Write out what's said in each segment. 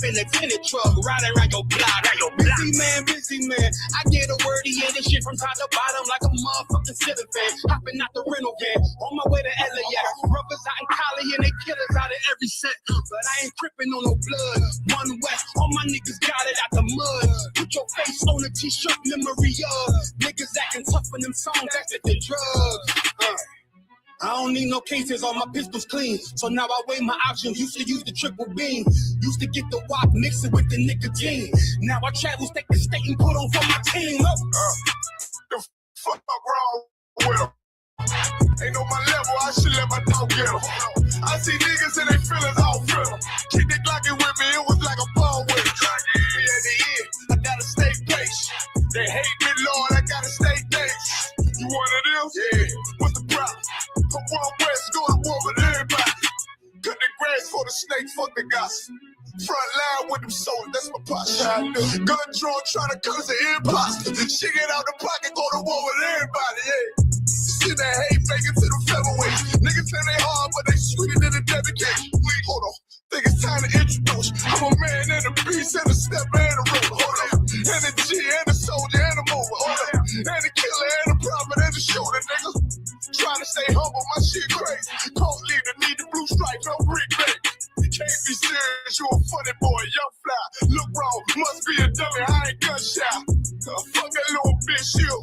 in a tenant truck, riding around your block. Busy man. I get a word, he this shit from top to bottom like a motherfucking ceiling fan. Hopping out the rental van, on my way to LA. Rubbers out in Cali and they killers out of every set. But I ain't tripping on no blood. One West, all my niggas got it out the mud. Put your face on a t-shirt, memory of niggas acting tough in them songs, after the drugs. I don't need no cases, all my pistols clean. So now I weigh my options. Used to use the triple beam. Used to get the wop, mix it with the nicotine. Now I travel state to state and put on for my team. The fuck wrong with them? Ain't on my level, I should let my dog get them. I see niggas and they feelings all feel. Keep it glocking with me, it was like a ball with it. Me at the end, I gotta stay patient. They hate me, Lord, I gotta stay patient. You one of them? Yeah. What's the problem? From one West, go to war with everybody. Cut the grass for the snakes, fuck the gossip. Front line with them soldiers, that's my posture. Gun drawn, trying to curse the imposter. She get out the pocket, go to war with everybody, yeah. See that hate, make it to the featherweight. Niggas say they hard, but they sweeter than a dedication. Hold on, think it's time to introduce. I'm a man and a beast and a stepper and a rover. Hold on, and a G and a soldier and a mover. Hold on, and a killer and a prophet and a shooter, nigga. Trying to stay humble, my shit crazy. Cold leader, need the blue stripe, no brick baby. Can't be serious, you a funny boy, young fly. Look wrong, must be a dummy, I ain't gunshot. Fuck that little bitch, you.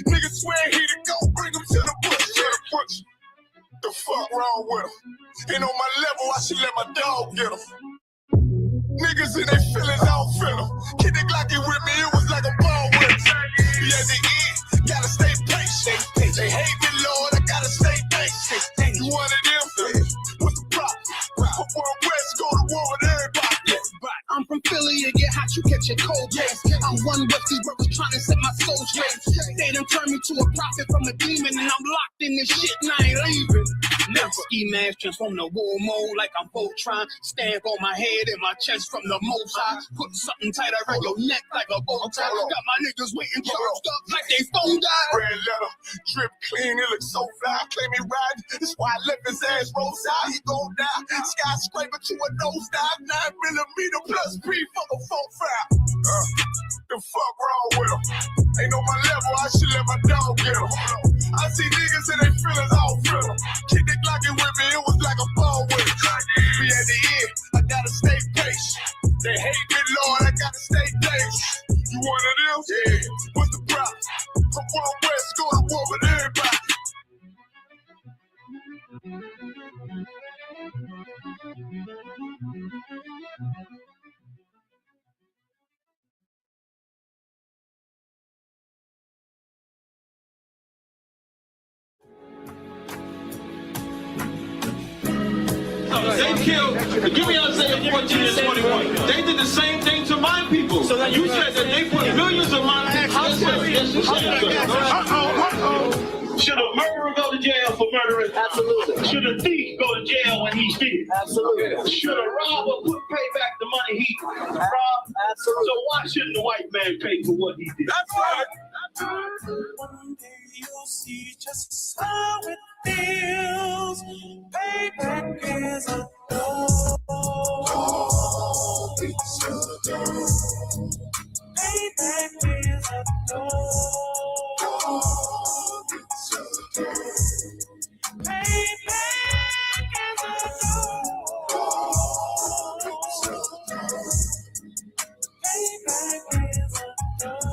Nigga swear he the go, bring him to the bush. The fuck wrong with him? Ain't on my level, I should let my dog get him. Niggas in their feelings, I don't feel them. Kid the Glocky with me, it was like a ball with him. Be at the end, gotta stay patient. They hate me, Lord, I gotta stay patient. You one of them? What's the problem? From one West, go to war with everybody. I'm from Philly, it get hot, you catch a cold case. I'm one West, these brothers trying to set my soul straight. They done turned me to a prophet from a demon, and I'm locked in this shit and I ain't leaving. Never ski mask transform the war mode like I'm Voltron. Stamp on my head and my chest from the most high. Put something tight around your neck like a bow tie. Got my niggas waiting charged up like they phone died. Red letter, drip clean, it looks so fly. Claim me riding, that's why I left his ass rolls out. He gon' die. Skyscraper to a nosedive, 9mm plus P for the 4-5. The fuck wrong with him? Ain't on my level, I should let my dog get him. I see niggas and they feelings all feel them. Keep the Glocky with me, it was like a ball with it. Be at the end, I gotta stay patient. They hate me, Lord, I gotta stay patient. You one of them? Yeah. What's the problem? From one West, go to war with everybody. They killed, give me Isaiah 14 and 21. They did the same thing to my people. So you said that they put millions of my Should a murderer go to jail for murdering? Absolutely. Should a thief go to jail when he steals? Absolutely. Should a robber pay back the money he robbed? Absolutely. So why shouldn't the white man pay for what he did? That's right. One day you'll see just how it feels. Payback is a dog. Payback is a dog. Payback is a dog. Payback is a dog.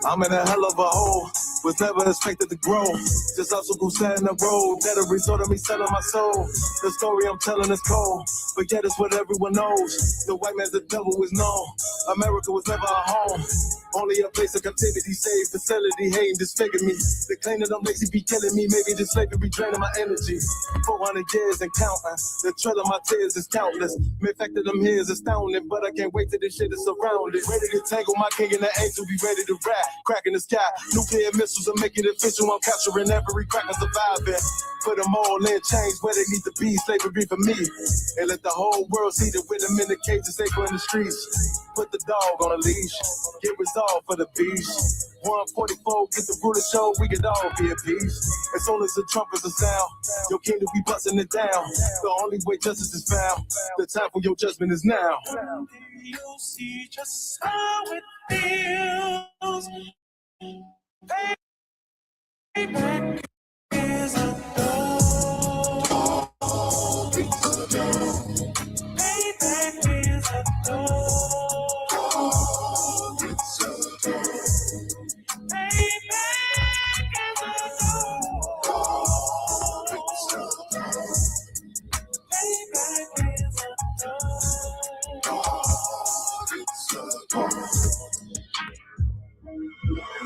I'm in a hell of a hole, was never expected to grow. Just obstacle set in the road, that a result of me selling my soul. The story I'm telling is cold, but yet it's what everyone knows. The white man's the devil is known. America was never a home, only a place of captivity, safe facility, hating, disfigure me. They claim that I'm lazy, be killing me, maybe this slavery be draining my energy. 400 years and counting, the trail of my tears is countless. The fact that I'm here is astounding, but I can't wait till this shit is surrounded. Ready to tangle my king and the angel, be ready to rap. Crack in the sky, nuclear missile. officials are making it official. I'm capturing every cracker surviving. Put them all in chains where they need to be. Slavery for me. And let the whole world see that with them in the cages, safer in the streets. Put the dog on a leash. Get resolved for the beast. 144, get the ruler show, we could all be at peace. As soon as the trumpets are sound, your kingdom be busting it down. The only way justice is found, the time for your judgment is now. You'll see just how it feels. Payback is a dog. Payback is a dog.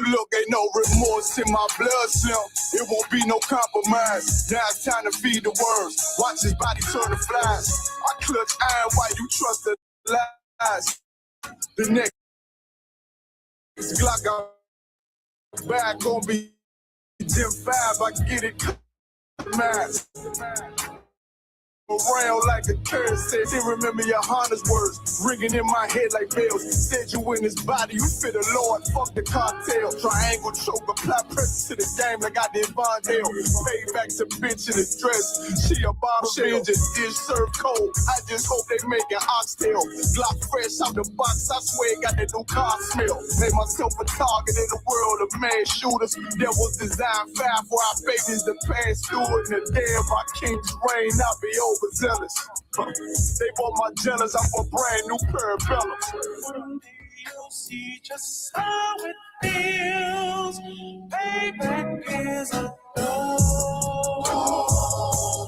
Look, ain't no remorse in my blood slim. It won't be no compromise. Now it's time to feed the worms. Watch his body turn to flies. I clutch iron while you trust the lies. The next Glock I'm back gon' be Gen 5. I get it. Mass. Around like a curse said, didn't remember your Honda's words, ringing in my head like bells. Said you in his body, you fit a Lord, fuck the cartel. Triangle choke, apply pressure to the game like I did Bondale. Pay back to bitch in a dress, she a bottle change, dish served cold. I just hope they make an oxtail. Glock fresh out the box, I swear it got that new car smell. Made myself a target in the world of man shooters. There was design 5 for our babies to pass through it. And the day of our king's reign, I'll be overzealous. They bought my jealous, I'm a brand new pair of bells. One day you'll see just how it feels. Payback is a dog.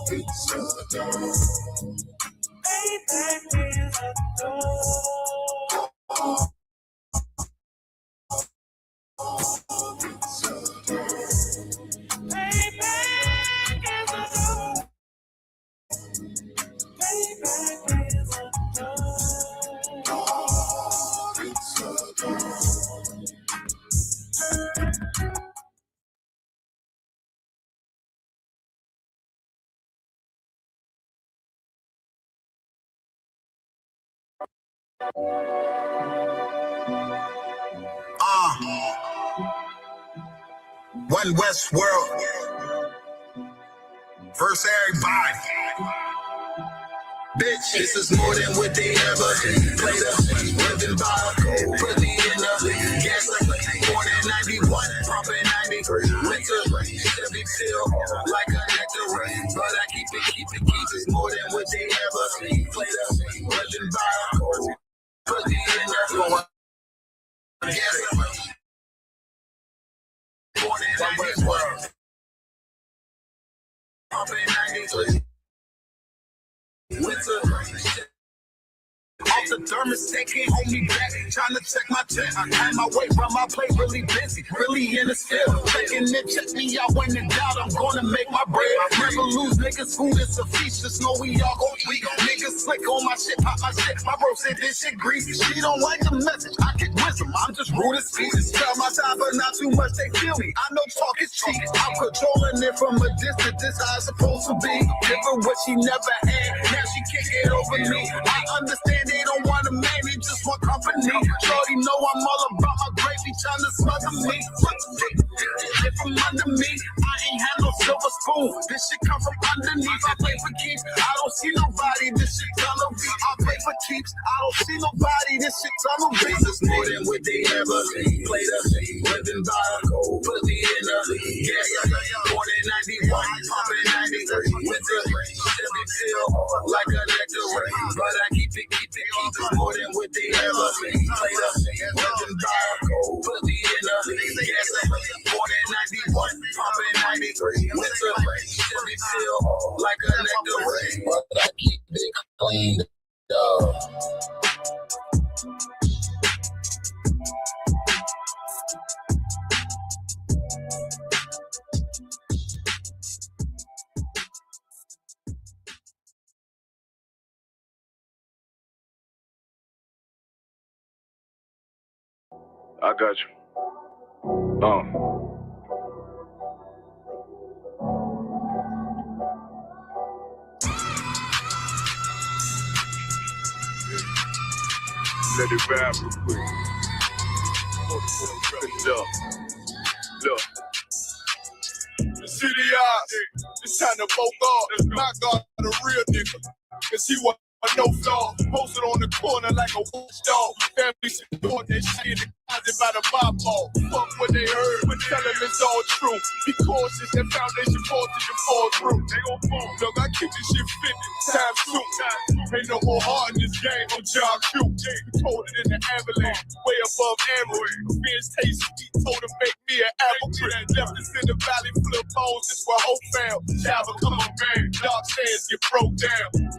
Payback is a dog. Payback is a dog. Payback is a dog. One West World. First everybody. Bitch, this is more than what they ever played up. Living by a code, put me in the gas. Born in 91, pumping 93. Winter, Chevy pill, like a nectar. But I keep it. It's more than what they ever played up. Living by a code, put me in the gas. Born in 91, pumping 93. Winter. Off the thermostat, can't hold me back. Trying to check my check. I had my weight, run my plate, really busy. Really in the field. Checking it, check me out when in doubt. I'm gonna make my bread. Never lose niggas, food is a feast. Just know we all gon' tweak. Niggas slick on my shit, pop my shit. My bro said this shit greasy. She don't like the message. I get wisdom. I'm just rude as pieces. Tell my time, but not too much. They feel me. I know talk is cheap. I'm controlling it from a distance. This how it's supposed to be. Give her what she never had. Now she can't get over me. I understand they don't want a man, they just want company. Shorty know I'm all about my gravy, trying to smother me. Get from under me, I ain't had no silver spoon. This shit come from underneath. I play for keeps, I don't see nobody. This shit tunnel beat. I play for keeps, I don't see nobody. This shit tunnel beat. This is more than what they ever played up. Living by a code, put me in a gas. Born in 91, pumping 93. Winter, Chevy pill, like a nectar. But I keep it. It's more than what they ever played up. Living by a code, put me in a gas. Born in 91, pumping 93. Winter, Chevy pill, like a nectar. But I keep it clean, dog. I got you. let it rap real quick. Look. The city eyes, it's time to vote off. My God, a real nigga, cause he was no flaw. Posted on the corner like a watchdog. Family support that shit in the closet by the mob ball. Fuck what they heard, but tell them it's all true. Be cautious, that foundation falls to you fall through. They gon' fall. Look, I keep this shit 50 times soon. Ain't no more heart in this game, I'm John Q. We told it in the avalanche, way above average. Being tasty, told him make me an apple tree. Left us in the valley full of bones, this where hope found. Java, come on, man. Dark sands get broke down.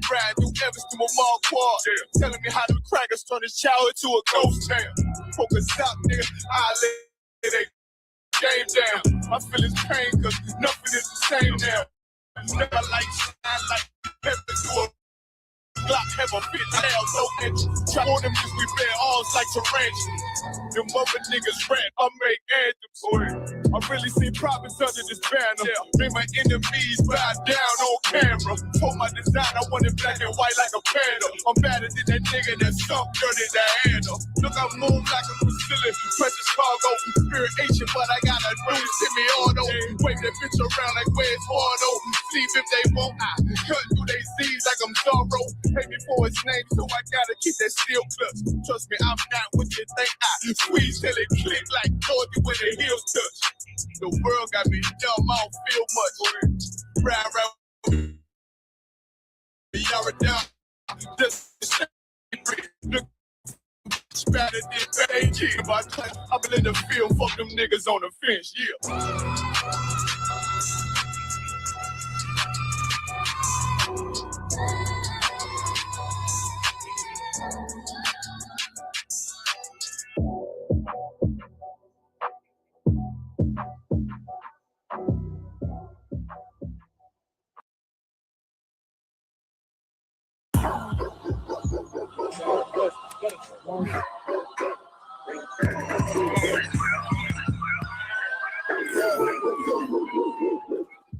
Brand new Evans to my mall quad. Telling me how the crackers turn his child into a ghost town. Focus out, nigga. I lay that game down. I feel his pain, cause nothing is the same now. Never like shine like pepper to a Glock, have a fit tail, so itch. Try on them cause we bear arms like tarantulas. Them mother niggas rant, I make anthems for it. I really see profits under this banner. Make my enemies bow down on camera. Told my design I want it black and white like a panda. I'm better than that nigga that stunk dirty Diana. Look, I move like a Brazilian. Precious cargo, spirit Asian, but I got a new semi-auto. Wave that bitch around like where's Hardo. Sleep if they won't, I cut through they Z's like I'm Zorro. Pay me for his name, so I gotta keep that steel clutch. Trust me, I'm not what you think. I squeeze till it click like Dorothy when the heels touch. The world got me dumb, I don't feel much. Round, y'all are down. Just look better than AG. I've been in the field, fuck them niggas on the fence, yeah.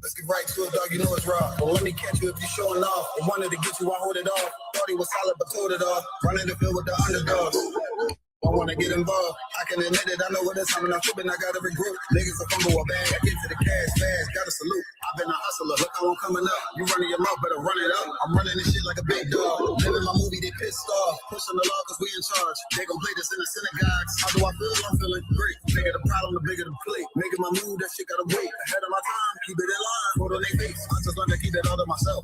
Let's get right to it, dog. You know it's raw. But let me catch you if you're showing off. I wanted to get you, I hold it off. Thought he was solid, but told it off. Running the field with the underdog. I want to get involved. I can admit it. I know what it's time. I'm tripping. I got to regroup. Niggas a fumble a bag. I get to the cash fast. Got to salute. I've been a hustler. Look how I'm coming up. You running your mouth, better run it up. I'm running this shit like a big dog. Living my movie, they pissed off. Pushing the law because we in charge. They gon' play this in the synagogues. How do I feel? I'm feeling great. Bigger the problem, the bigger the plate. Making my move, that shit gotta wait. Ahead of my time, keep it in line. Put on their face. I just learned to keep it all to myself.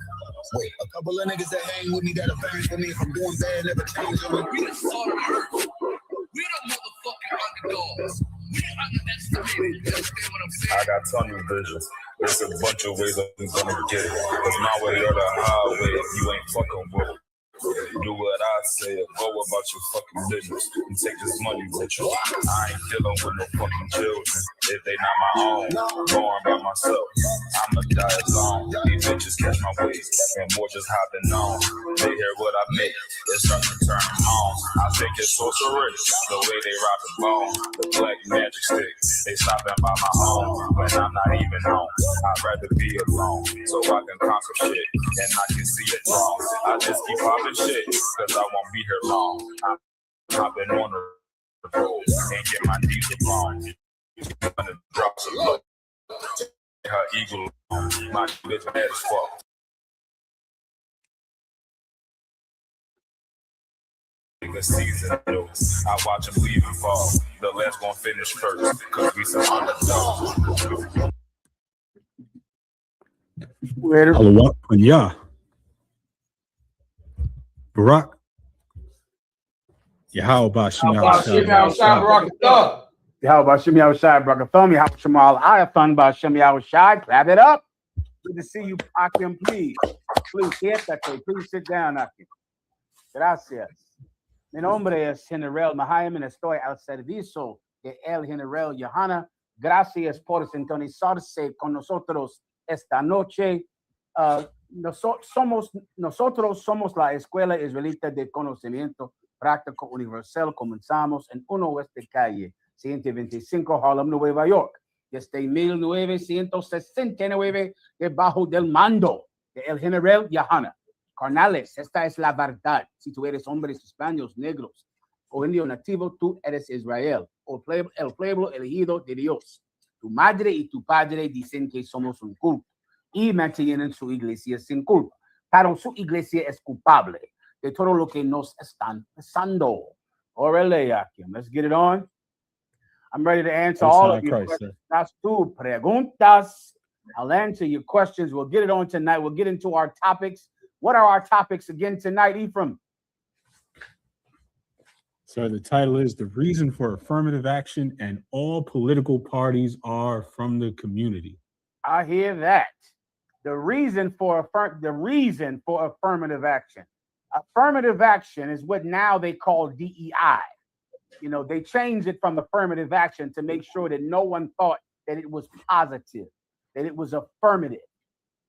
Wait, a couple of niggas that hang with me that'll bang for me. If I'm doing bad, never change on me. We the salt of the earth. We the motherfucking underdogs. We underestimated. You understand what I'm saying? I got tunnel vision. There's a bunch of ways I'm gonna get it. Cause my way or the highway, you ain't fucking with it. Do what I say or go about your fucking business and take this money with you. I ain't dealing with no fucking children. If they not my own, going by myself. I'ma die alone. These bitches catch my waist and more just hopping on. They hear what I make, it starts to turn them on. I think it's sorceress, the way they rock the bone. The black magic stick, they stopping by my home when I'm not even home. I'd rather be alone so I can conquer shit and I can see it wrong. I just keep popping shit, cause I won't be here long. I've been on the road and get my knees along. Gonna drop some look. Her eagle, my bitch bad as fuck. The season knows. I watch him leave and fall. The last one finish first, cause we some underdogs. Hello, yeah. Barack. Yeah, how about Shimmy outside? How about Shimmy outside, Barack? Thummy, how Shamal? I have fun about Shimmy outside. Clap it up. Good to see you, Akim, please. Please, please sit down, Akim. Gracias. Mi nombre es General Mahayaman. Estoy al servicio de el General Johanna. Gracias por sintonizarse con nosotros esta noche. Nosotros somos la Escuela Israelita de Conocimiento Práctico Universal. Comenzamos en 1 Oeste Calle 125 Harlem, Nueva York. Desde 1969, debajo del mando de el General Johanna. Carnales, esta es la verdad. Si tú eres hombres hispanos, negros o indio nativo, tú eres Israel, o el pueblo elegido de Dios. Tu madre y tu padre dicen que somos un culto y mantienen su iglesia sin culpa. Pero su iglesia es culpable de todo lo que nos están pasando. Órale, Akim. Let's get it on. I'm ready to answer all of your questions. That's two preguntas. I'll answer your questions. We'll get it on tonight. We'll get into our topics. What are our topics again tonight, Ephraim? So the title is The Reason for Affirmative Action, and all political parties are from the community. I hear that. The reason for affirmative action. Affirmative action is what now they call DEI. You know, they changed it from affirmative action to make sure that no one thought that it was positive, that it was affirmative.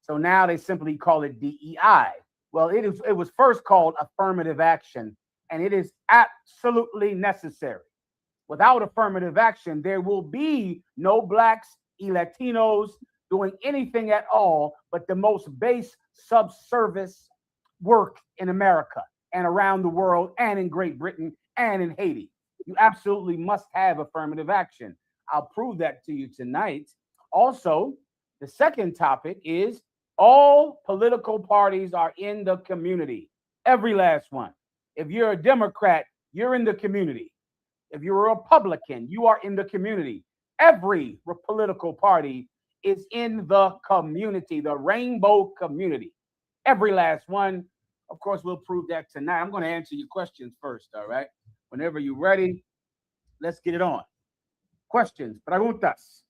So now they simply call it DEI. Well, it was first called affirmative action, and it is absolutely necessary. Without affirmative action, there will be no blacks, Latinos doing anything at all but the most base subservice work in America and around the world and in Great Britain and in Haiti. You absolutely must have affirmative action. I'll prove that to you tonight. Also, the second topic is all political parties are in the community. Every last one. If you're a Democrat, you're in the community. If you're a Republican, you are in the community. Every political party is in the community, the rainbow community. Every last one. Of course, we'll prove that tonight. I'm going to answer your questions first, all right? Whenever you're ready, let's get it on. Questions, preguntas.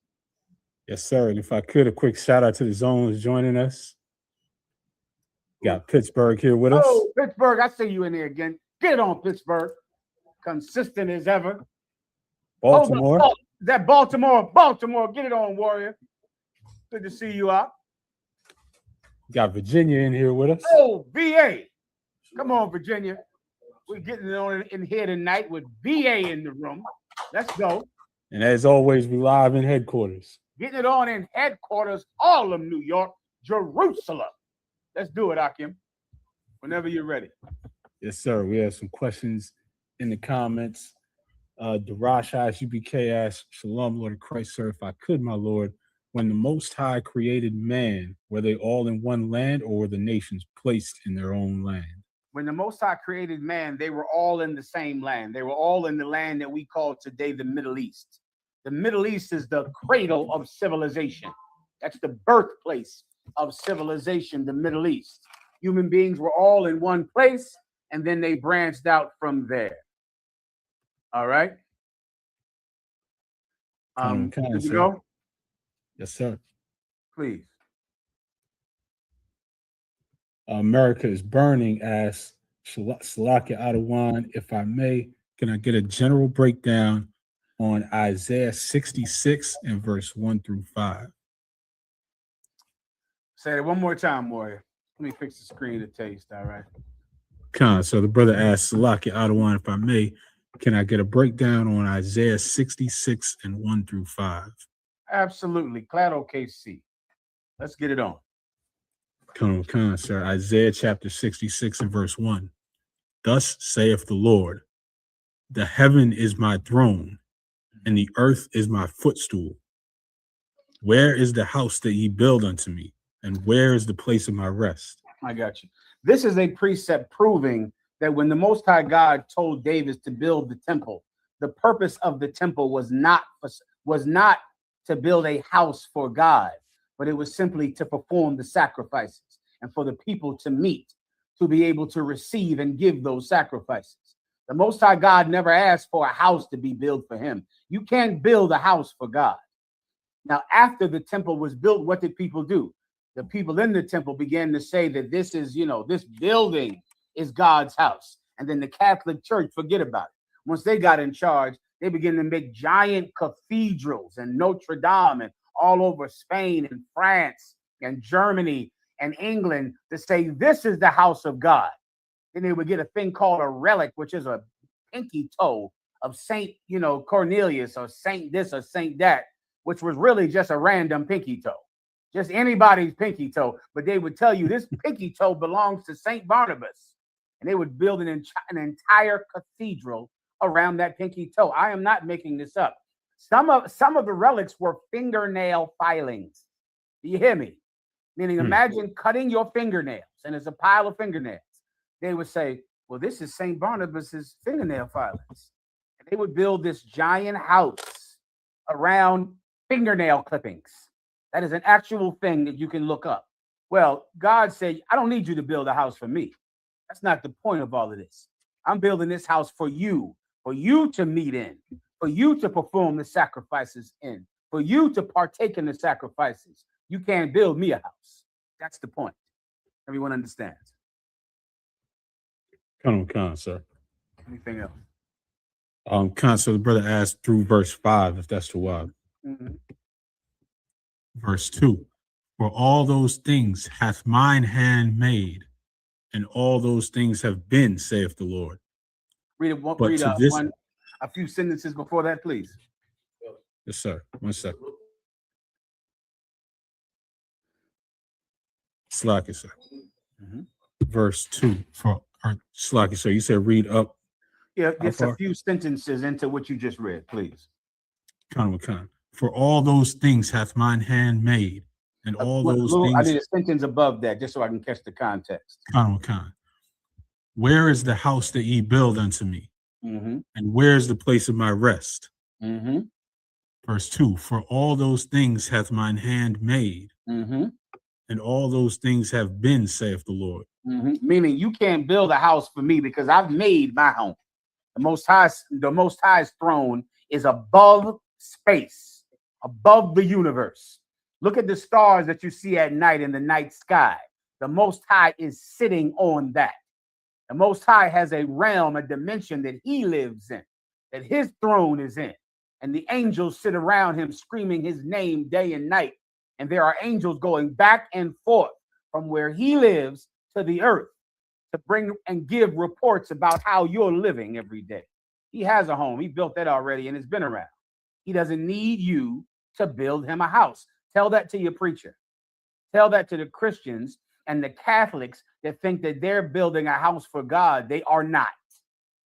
Yes, sir. And if I could, a quick shout out to the Zones joining us. Got Pittsburgh here with us. Oh, Pittsburgh, I see you in there again. Get it on, Pittsburgh. Consistent as ever. Baltimore. Oh, is that Baltimore? Baltimore, get it on, Warrior. Good to see you out. Got Virginia in here with us. Oh, VA. Come on, Virginia. We're getting it on in here tonight with VA in the room. Let's go. And as always, we live in headquarters. Getting it on in headquarters, all of New York, Jerusalem. Let's do it, Akim. Whenever you're ready. Yes, sir. We have some questions in the comments. Darash UBK asks, Shalom, Lord of Christ, sir, if I could, my Lord, when the Most High created man, were they all in one land, or were the nations placed in their own land? When the Most High created man, they were all in the same land. They were all in the land that we call today the Middle East. The Middle East is the cradle of civilization. That's the birthplace of civilization, the Middle East. Human beings were all in one place, and then they branched out from there. All right? Can you go? Yes, sir. Please. America is burning, asks Salakia Adawan, if I may, can I get a general breakdown on Isaiah 66 and verse 1 through 5? Say it one more time, Warrior. Let me fix the screen to taste, all right? So the brother asks Salakia Adawan, if I may, can I get a breakdown on Isaiah 66 and 1 through 5? Absolutely. Clad OKC. Let's get it on. Sir. Isaiah chapter 66 and verse 1. Thus saith the Lord, the heaven is my throne, and the earth is my footstool. Where is the house that ye build unto me? And where is the place of my rest? I got you. This is a precept proving that when the Most High God told David to build the temple, the purpose of the temple was not to build a house for God, but it was simply to perform the sacrifices and for the people to meet, to be able to receive and give those sacrifices. The Most High God never asked for a house to be built for him. You can't build a house for God. Now, after the temple was built, what did people do? The people in the temple began to say that this is, this building is God's house. And then the Catholic Church, forget about it. Once they got in charge, they began to make giant cathedrals and Notre Dame and all over Spain and France and Germany and England to say this is the house of God. Then they would get a thing called a relic, which is a pinky toe of Saint, Cornelius or Saint this or Saint that, which was really just a random pinky toe. just anybody's pinky toe, but they would tell you this pinky toe belongs to St. Barnabas, and they would build an entire cathedral around that pinky toe. I am not making this up. Some of the relics were fingernail filings. Do you hear me? Meaning, imagine cutting your fingernails, and it's a pile of fingernails. They would say, well, this is St. Barnabas's fingernail filings. And they would build this giant house around fingernail clippings. That is an actual thing that you can look up. Well, God said, I don't need you to build a house for me. That's not the point of all of this. I'm building this house for you to meet in, for you to perform the sacrifices in, for you to partake in the sacrifices. You can't build me a house. That's the point. Everyone understands. Con, sir. Anything else? Con, so the brother asked through verse 5, if that's the one. Mm-hmm. Verse 2, for all those things hath mine hand made, and all those things have been, saith the Lord. Read a few sentences before that, please. Yes, sir. 1 second. Slack it, sir. Mm-hmm. Verse 2, slack it, sir. You said read up. Yeah, just a few sentences into what you just read, please. Con. For all those things hath mine hand made, and all those things. I need a sentence above that just so I can catch the context. Con. Where is the house that ye build unto me? Mm-hmm. And where is the place of my rest? Mm-hmm. Verse 2, for all those things hath mine hand made, mm-hmm. and all those things have been, saith the Lord. Mm-hmm. Meaning you can't build a house for me because I've made my home. The Most High's throne is above space, above the universe. Look at the stars that you see at night in the night sky. The Most High is sitting on that. The Most High has a realm, a dimension that he lives in, that his throne is in. And the angels sit around him screaming his name day and night. And there are angels going back and forth from where he lives to the earth to bring and give reports about how you're living every day. He has a home. He built that already and it's been around. He doesn't need you to build him a house. Tell that to your preacher. Tell that to the Christians and the Catholics that think that they're building a house for God. They are not.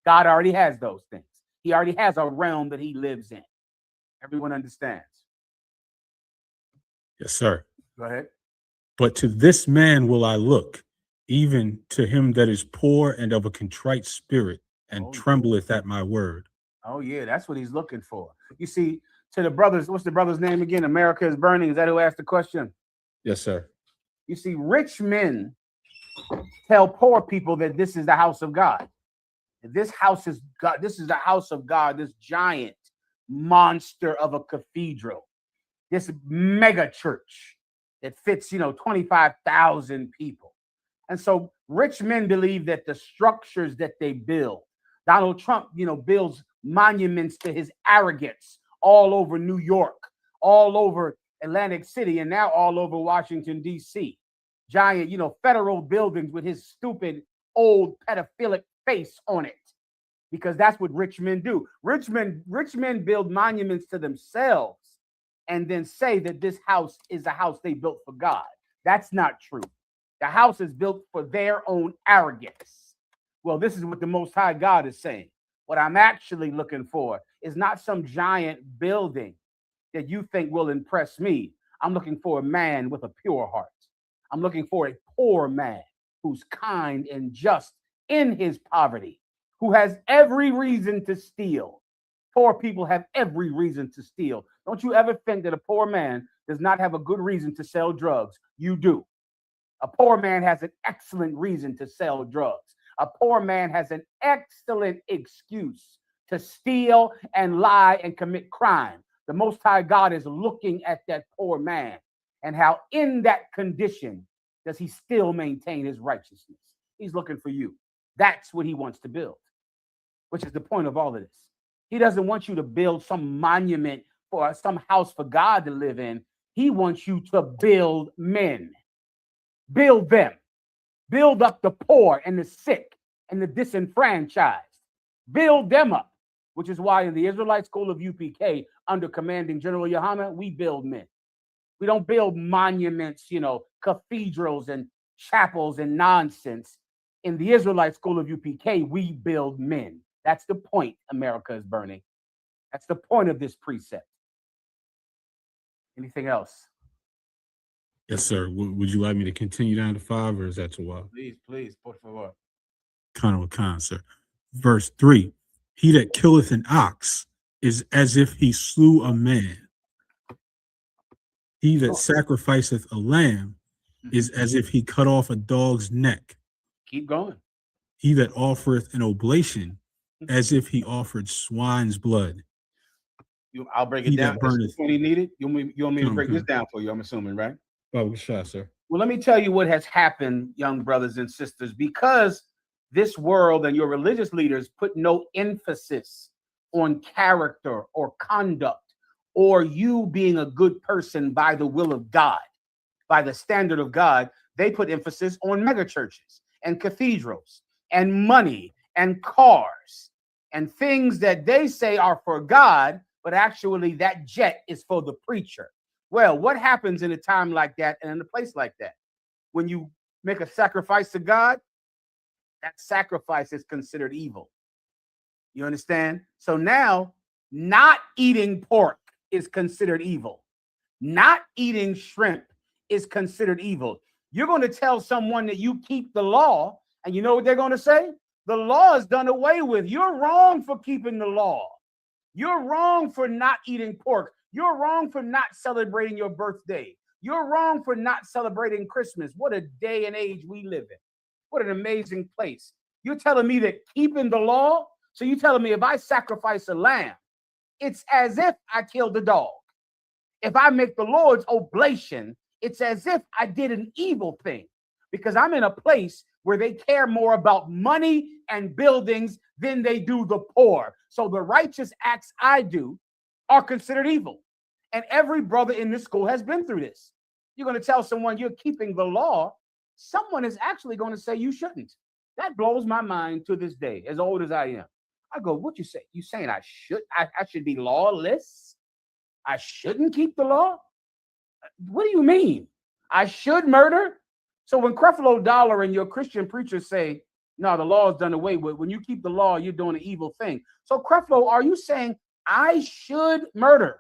God already has those things. He already has a realm that he lives in. Everyone understands. Yes, sir. Go ahead. But to this man will I look, even to him that is poor and of a contrite spirit, and trembleth at my word. Oh, yeah, that's what he's looking for. You see, to the brothers, what's the brother's name again? America is Burning. Is that who asked the question? Yes, sir. You see, rich men tell poor people that this is the house of God. This house is God. This is the house of God, this giant monster of a cathedral, this mega church that fits, 25,000 people. And so rich men believe that the structures that they build, Donald Trump, builds monuments to his arrogance all over New York, all over Atlantic City, and now all over Washington, D.C. Giant, federal buildings with his stupid old pedophilic face on it, because that's what rich men do. Rich men build monuments to themselves and then say that this house is a house they built for God. That's not true. The house is built for their own arrogance. Well, this is what the Most High God is saying. What I'm actually looking for is not some giant building that you think will impress me. I'm looking for a man with a pure heart. I'm looking for a poor man who's kind and just in his poverty, who has every reason to steal. Poor people have every reason to steal. Don't you ever think that a poor man does not have a good reason to sell drugs? You do. A poor man has an excellent reason to sell drugs. A poor man has an excellent excuse to steal and lie and commit crime. The Most High God is looking at that poor man and how in that condition does he still maintain his righteousness. He's looking for you. That's what he wants to build, which is the point of all of this. He doesn't want you to build some monument for some house for God to live in. He wants you to build men. Build them. Build up the poor and the sick and the disenfranchised. Build them up, which is why in the Israelite School of UPK, under commanding General Yohana, we build men. We don't build monuments, cathedrals and chapels and nonsense. In the Israelite school of UPK, we build men. That's the point America is burning. That's the point of this precept. Anything else? Yes, sir. Would you like me to continue down to 5, or is that too wild? Please, por favor. Con, sir. Verse 3, he that killeth an ox is as if he slew a man. He that sacrificeth a lamb is as if he cut off a dog's neck. Keep going. He that offereth an oblation as if he offered swine's blood. I'll break it down. When he needed, you want me to break this down for you, I'm assuming, right? Oh, sure, sir. Well, let me tell you what has happened, young brothers and sisters, because this world and your religious leaders put no emphasis on character or conduct or you being a good person by the will of God, by the standard of God. They put emphasis on megachurches and cathedrals and money and cars and things that they say are for God, but actually that jet is for the preacher. Well, what happens in a time like that and in a place like that? When you make a sacrifice to God, that sacrifice is considered evil. You understand? So now, not eating pork is considered evil. Not eating shrimp is considered evil. You're going to tell someone that you keep the law, and you know what they're going to say? The law is done away with. You're wrong for keeping the law. You're wrong for not eating pork. You're wrong for not celebrating your birthday. You're wrong for not celebrating Christmas. What a day and age we live in. What an amazing place. You're telling me that keeping the law, so you're telling me if I sacrifice a lamb, it's as if I killed a dog. If I make the Lord's oblation, it's as if I did an evil thing, because I'm in a place where they care more about money and buildings than they do the poor. So the righteous acts I do are considered evil. And every brother in this school has been through this. You're going to tell someone you're keeping the law. Someone is actually going to say you shouldn't. That blows my mind to this day, as old as I am. I go, what you say? You saying I should be lawless? I shouldn't keep the law? What do you mean? I should murder? So when Creflo Dollar and your Christian preachers say, no, the law is done away with, when you keep the law, you're doing an evil thing. So Creflo, are you saying I should murder?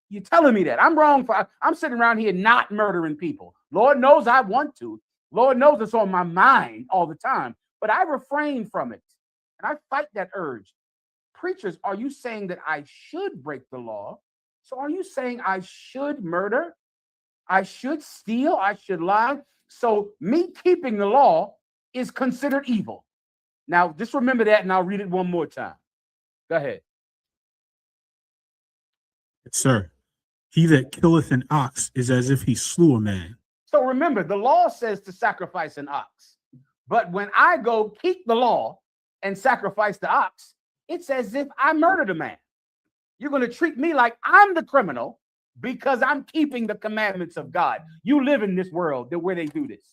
You're telling me that. I'm sitting around here not murdering people. Lord knows I want to. Lord knows it's on my mind all the time. But I refrain from it. And I fight that urge. Preachers, are you saying that I should break the law? So are you saying I should murder? I should steal? I should lie? So me keeping the law is considered evil. Now, just remember that, and I'll read it one more time. Go ahead. Yes, sir. He that killeth an ox is as if he slew a man. So remember, the law says to sacrifice an ox. But when I go keep the law and sacrifice the ox, it's as if I murdered a man. You're going to treat me like I'm the criminal because I'm keeping the commandments of God. You live in this world where they do this.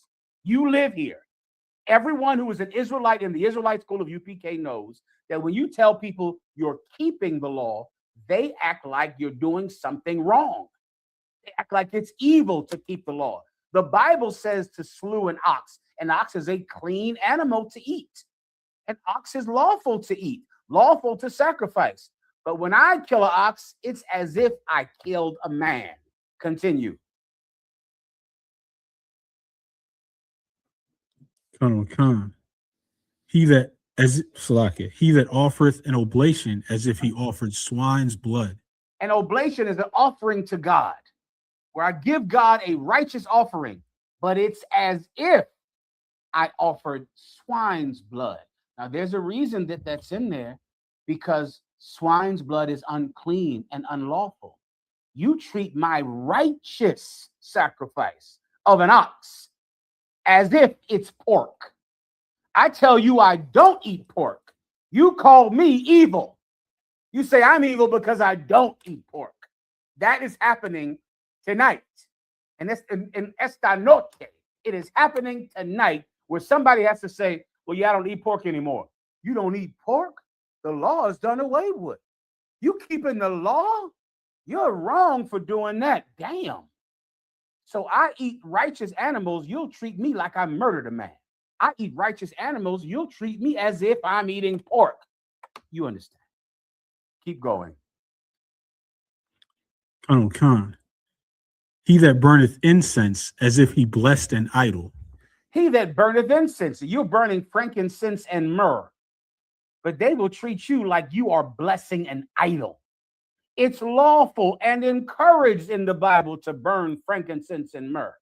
You live here. Everyone who is an Israelite in the Israelite school of UPK knows that when you tell people you're keeping the law, they act like you're doing something wrong. They act like it's evil to keep the law. The Bible says to slew an ox. An ox is a clean animal to eat. An ox is lawful to eat, lawful to sacrifice. But when I kill an ox, it's as if I killed a man. Continue. Con. He that offereth an oblation as if he offered swine's blood. An oblation is an offering to God, where I give God a righteous offering, but it's as if I offered swine's blood. Now, there's a reason that that's in there, because swine's blood is unclean and unlawful. You treat my righteous sacrifice of an ox as if it's pork. I tell you I don't eat pork. You call me evil. You say I'm evil because I don't eat pork. That is happening tonight. And that's in esta noche. It is happening tonight where somebody has to say, well, yeah, I don't eat pork anymore. You don't eat pork? The law is done away with. You keeping the law? You're wrong for doing that. Damn. So I eat righteous animals. You'll treat me like I murdered a man. I eat righteous animals. You'll treat me as if I'm eating pork. You understand? Keep going. Khan. He that burneth incense as if he blessed an idol. He that burneth incense. You're burning frankincense and myrrh, but they will treat you like you are blessing an idol. It's lawful and encouraged in the Bible to burn frankincense and myrrh.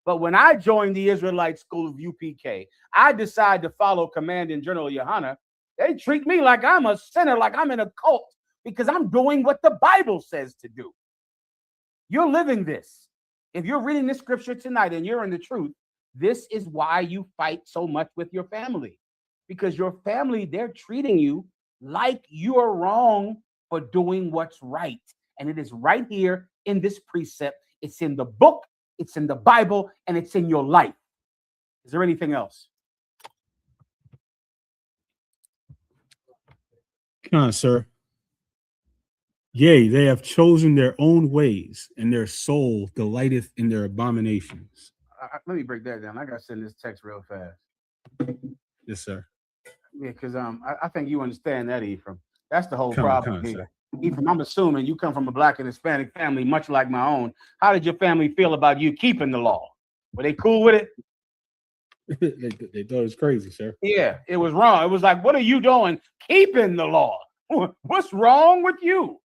But when I joined the Israelite School of UPK, I decided to follow Commanding General Yohana. They treat me like I'm a sinner, like I'm in a cult, because I'm doing what the Bible says to do. You're living this. If you're reading this scripture tonight and you're in the truth, this is why you fight so much with your family. Because your family, they're treating you like you're wrong for doing what's right. And it is right here in this precept. It's in the book, it's in the Bible, and it's in your life. Is there anything else? Come on, sir. Yea, they have chosen their own ways, and their soul delighteth in their abominations. Let me break that down. I got to send this text real fast. Yes, sir. Yeah, because I think you understand that, Ephraim. That's the whole problem here. Ephraim, I'm assuming you come from a Black and Hispanic family, much like my own. How did your family feel about you keeping the law? Were they cool with it? They thought it was crazy, sir. Yeah, it was wrong. It was like, what are you doing keeping the law? What's wrong with you?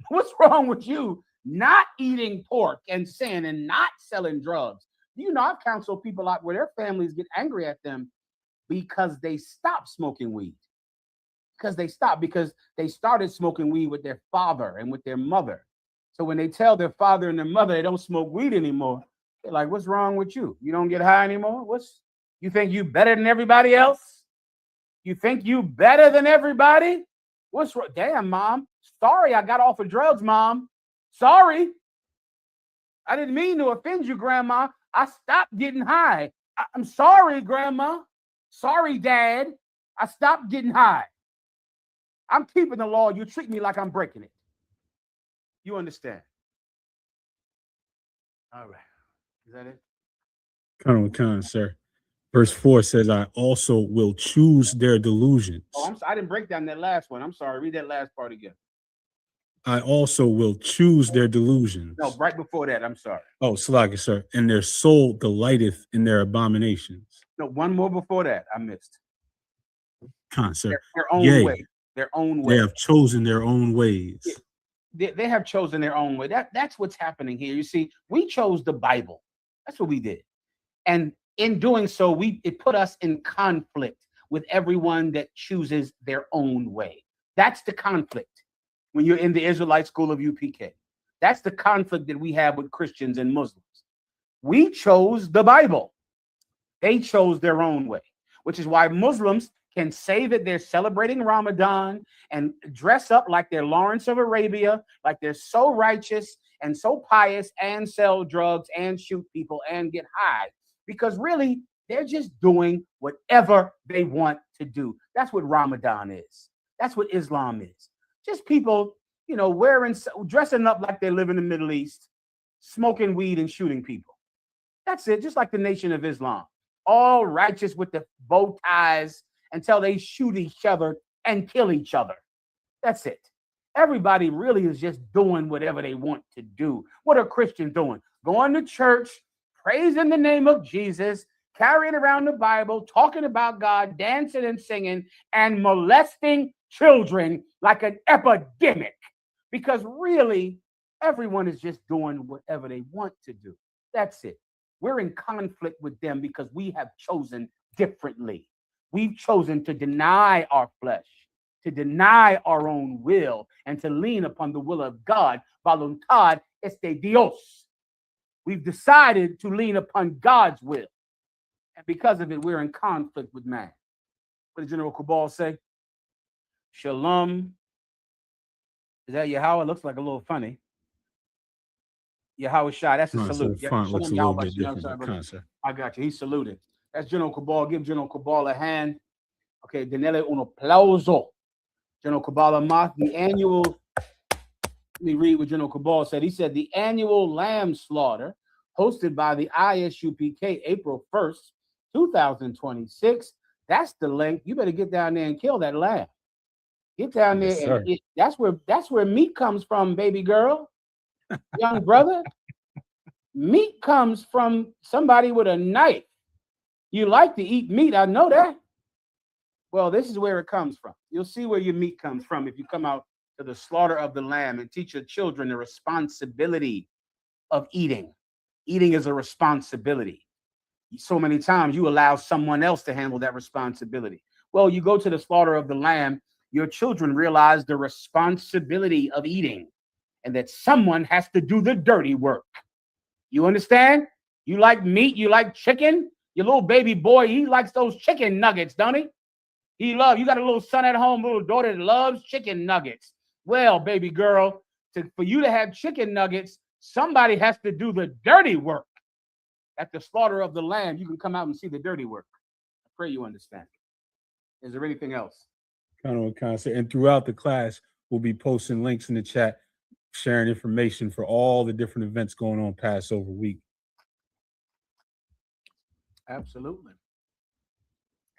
What's wrong with you not eating pork and sin and not selling drugs? You know, I've counseled people out where their families get angry at them because they stopped smoking weed. Because they started smoking weed with their father and with their mother. So when they tell their father and their mother they don't smoke weed anymore, they're like, what's wrong with you? You don't get high anymore? You think you better than everybody else? You think you better than everybody? What's wrong? Damn, Mom. Sorry, I got off of drugs, Mom. Sorry. I didn't mean to offend you, Grandma. I stopped getting high. I'm sorry, Grandma. Sorry, Dad. I stopped getting high. I'm keeping the law. You treat me like I'm breaking it. You understand? All right. Is that it? Khan, sir. Verse 4 says, I also will choose their delusions. Oh, I didn't break down that last one. I'm sorry. Read that last part again. I also will choose their delusions. No, right before that. I'm sorry. Oh, Salaki, sir. And their soul delighteth in their abominations. No, one more before that. I missed. Khan, sir. Their own way. Their own way. They have chosen their own ways. They have chosen their own way. That's what's happening here. You see, we chose the Bible. That's what we did. And in doing so, it put us in conflict with everyone that chooses their own way. That's the conflict when you're in the Israelite School of UPK. That's the conflict that we have with Christians and Muslims. We chose the Bible. They chose their own way, which is why Muslims can say that they're celebrating Ramadan and dress up like they're Lawrence of Arabia, like they're so righteous and so pious and sell drugs and shoot people and get high. Because really, they're just doing whatever they want to do. That's what Ramadan is. That's what Islam is. Just people, dressing up like they live in the Middle East, smoking weed and shooting people. That's it. Just like the Nation of Islam. All righteous with the bow ties until they shoot each other and kill each other. That's it. Everybody really is just doing whatever they want to do. What are Christians doing? Going to church, praising the name of Jesus, carrying around the Bible, talking about God, dancing and singing, and molesting children like an epidemic. Because really, everyone is just doing whatever they want to do. That's it. We're in conflict with them because we have chosen differently. We've chosen to deny our flesh, to deny our own will, and to lean upon the will of God. Voluntad es de Dios. We've decided to lean upon God's will. And because of it, we're in conflict with man. What did General Cabal say? Shalom. Is that Yahweh? Looks like a little funny. Yahweh Shai, that's a salute. So font looks a little bit different. I got you. He's saluted. That's General Cabal. Give General Cabal a hand. Okay, denele un aplauso. General Cabal Amath, the annual, let me read what General Cabal said. He said the annual lamb slaughter hosted by the ISUPK April 1st, 2026. That's the link. You better get down there and kill that lamb. Get down there, Yes, and that's where meat comes from, baby girl, young brother. Meat comes from somebody with a knife. You like to eat meat, I know that. Well, this is where it comes from. You'll see where your meat comes from if you come out to the slaughter of the lamb and teach your children the responsibility of eating. Eating is a responsibility. So many times you allow someone else to handle that responsibility. Well, you go to the slaughter of the lamb, your children realize the responsibility of eating and that someone has to do the dirty work. You understand? You like meat, you like chicken. Your little baby boy, he likes those chicken nuggets, don't he? You got a little son at home, little daughter that loves chicken nuggets. Well, baby girl, for you to have chicken nuggets, somebody has to do the dirty work. At the slaughter of the lamb, you can come out and see the dirty work. I pray you understand. Is there anything else? And throughout the class, we'll be posting links in the chat, sharing information for all the different events going on Passover week. Absolutely.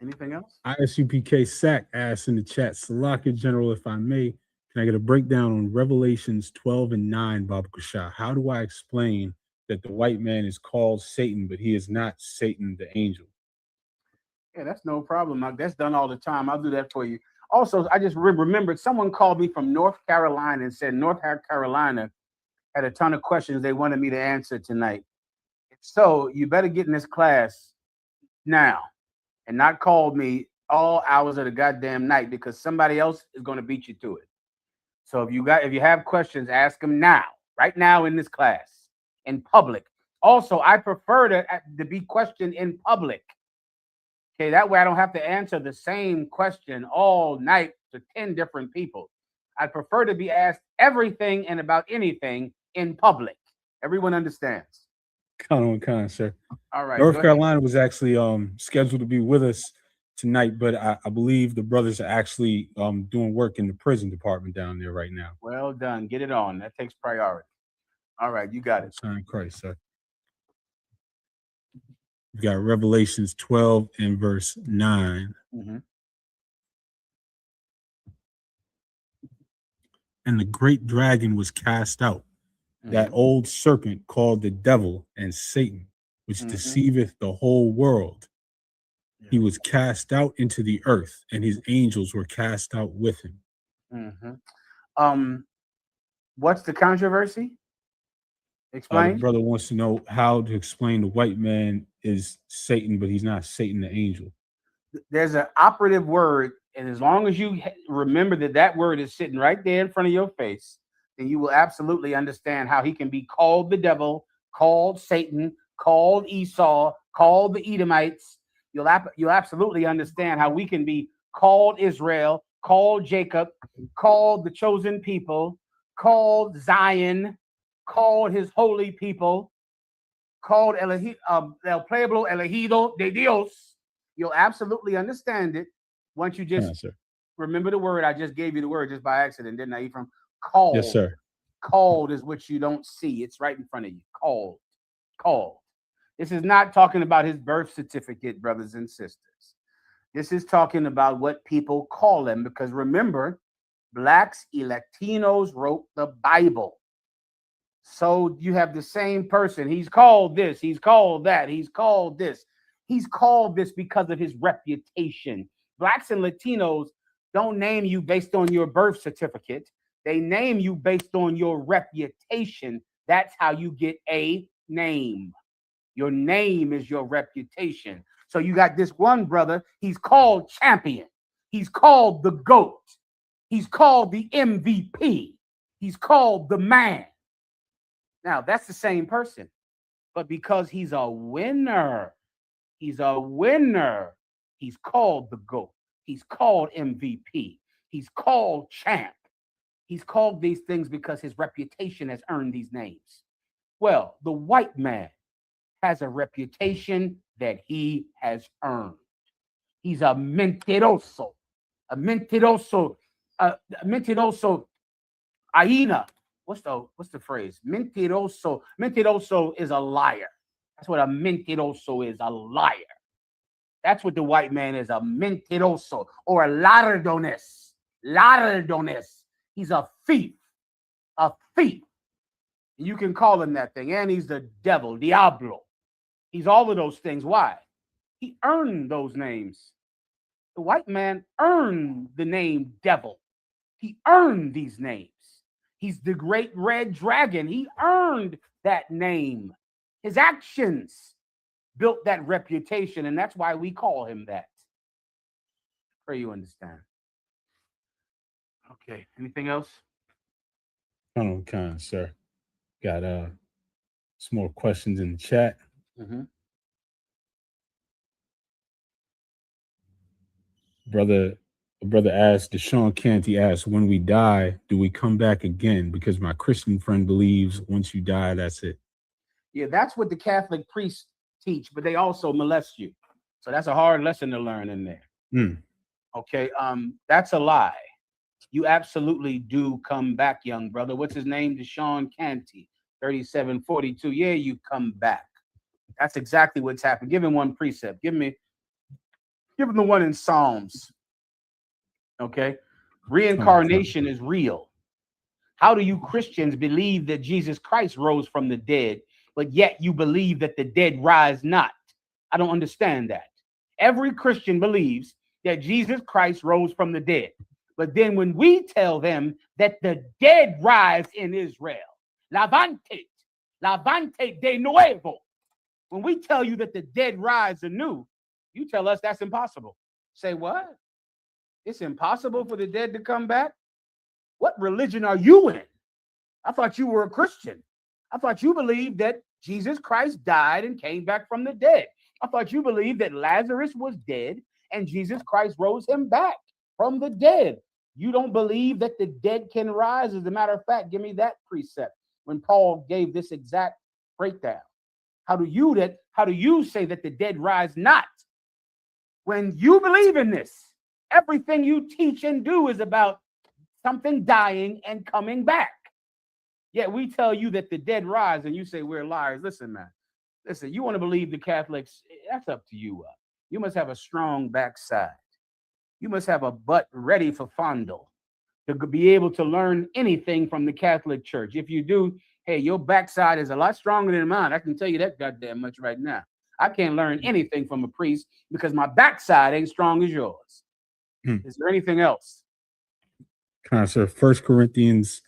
Anything else? ISUPK SAC asks in the chat, Salaka General, if I may, can I get a breakdown on Revelations 12 and 9, Baba Kasha? How do I explain that the white man is called Satan, but he is not Satan the angel? Yeah, that's no problem. That's done all the time. I'll do that for you. Also, I just remembered someone called me from North Carolina and said North Carolina had a ton of questions they wanted me to answer tonight. So you better get in this class now and not call me all hours of the goddamn night, because somebody else is going to beat you to it. So if you have questions, ask them now, right now in this class, in public. Also, I prefer to be questioned in public. Okay, that way I don't have to answer the same question all night to 10 different people. I prefer to be asked everything and about anything in public. Everyone understands. Con, sir. All right. North Carolina was actually scheduled to be with us tonight, but I believe the brothers are actually doing work in the prison department down there right now. Well done. Get it on. That takes priority. All right, you got it. Sign Christ, sir. We got Revelations 12 and verse 9. Mm-hmm. And the great dragon was cast out, that old serpent called the devil and Satan, which deceiveth the whole world. He was cast out into the earth, and his angels were cast out with him. What's the controversy? Explain. The brother wants to know how to explain the white man is Satan, but he's not Satan the angel. There's an operative word, and as long as you remember that word is sitting right there in front of your face, then you will absolutely understand how he can be called the devil, called Satan, called Esau, called the Edomites. You'll absolutely understand how we can be called Israel, called Jacob, called the chosen people, called Zion, called his holy people, called El Pueblo Elegido de Dios. You'll absolutely understand it once you just remember the word. I just gave you the word just by accident, didn't I, Ephraim? Called. Yes, sir. Called is what you don't see. It's right in front of you. Called. This is not talking about his birth certificate, brothers and sisters. This is talking about what people call him, because remember, blacks and Latinos wrote the Bible. So you have the same person. He's called this. He's called that. He's called this. He's called this because of his reputation. Blacks and Latinos don't name you based on your birth certificate. They name you based on your reputation. That's how you get a name. Your name is your reputation. So you got this one brother. He's called champion. He's called the GOAT. He's called the MVP. He's called the man. Now, that's the same person. But because he's a winner, he's called the GOAT. He's called MVP. He's called champ. He's called these things because his reputation has earned these names. Well, the white man has a reputation that he has earned. He's a mentiroso hyena, what's the phrase? Mentiroso. Mentiroso is a liar. That's what a mentiroso is, a liar. That's what the white man is, a mentiroso or a ladrones. Ladrones. He's a thief. A thief. You can call him that thing. And he's the devil, Diablo. He's all of those things. Why? He earned those names. The white man earned the name devil. He earned these names. He's the great red dragon. He earned that name. His actions built that reputation, and that's why we call him that. Pray you understand. Okay, anything else? Oh, kind, sir. Got some more questions in the chat. Mm-hmm. Brother asked, Deshaun Canty asked, when we die, do we come back again? Because my Christian friend believes once you die, that's it. Yeah, that's what the Catholic priests teach, but they also molest you. So that's a hard lesson to learn in there. Okay, that's a lie. You absolutely do come back, young brother. What's his name? Deshaun Canty, 3742. Yeah, you come back. That's exactly what's happened. Give him one precept. Give him the one in Psalms. Okay, reincarnation is real. How do you Christians believe that Jesus Christ rose from the dead, but yet you believe that the dead rise not? I don't understand that. Every Christian believes that Jesus Christ rose from the dead. But then when we tell them that the dead rise in Israel, Levante de nuevo, when we tell you that the dead rise anew, you tell us that's impossible. Say what? It's impossible for the dead to come back? What religion are you in? I thought you were a Christian. I thought you believed that Jesus Christ died and came back from the dead. I thought you believed that Lazarus was dead and Jesus Christ rose him back from the dead. You don't believe that the dead can rise? As a matter of fact, give me that precept when Paul gave this exact breakdown. How do you say that the dead rise not? When you believe in this, everything you teach and do is about something dying and coming back. Yet we tell you that the dead rise and you say we're liars. Listen, man. Listen, you want to believe the Catholics, that's up to you. You must have a strong backside. You must have a butt ready for fondle to be able to learn anything from the Catholic Church. If you do, hey, your backside is a lot stronger than mine. I can tell you that goddamn much right now. I can't learn anything from a priest because my backside ain't strong as yours. Is there anything else? Sir, 1 Corinthians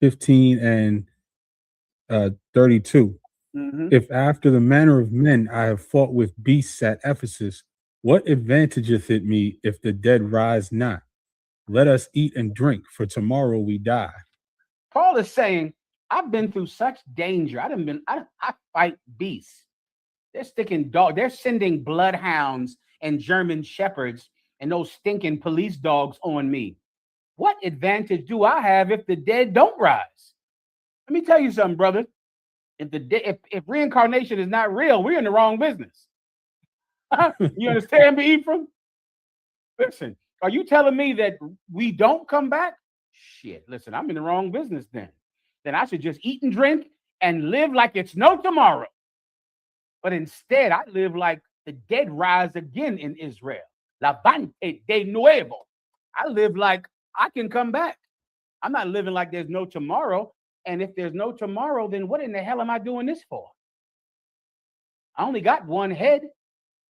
15 and 32. Mm-hmm. If after the manner of men I have fought with beasts at Ephesus, what advantageth it me if the dead rise not? Let us eat and drink, for tomorrow we die. Paul is saying, I've been through such danger. I fight beasts. They're sending bloodhounds and German shepherds and those stinking police dogs on me. What advantage do I have if the dead don't rise? Let me tell you something, brother. If reincarnation is not real, we're in the wrong business. You understand me, Ephraim? Listen, are you telling me that we don't come back? Shit, listen, I'm in the wrong business then. Then I should just eat and drink and live like it's no tomorrow. But instead, I live like the dead rise again in Israel. Levante de nuevo. I live like I can come back. I'm not living like there's no tomorrow. And if there's no tomorrow, then what in the hell am I doing this for? I only got one head.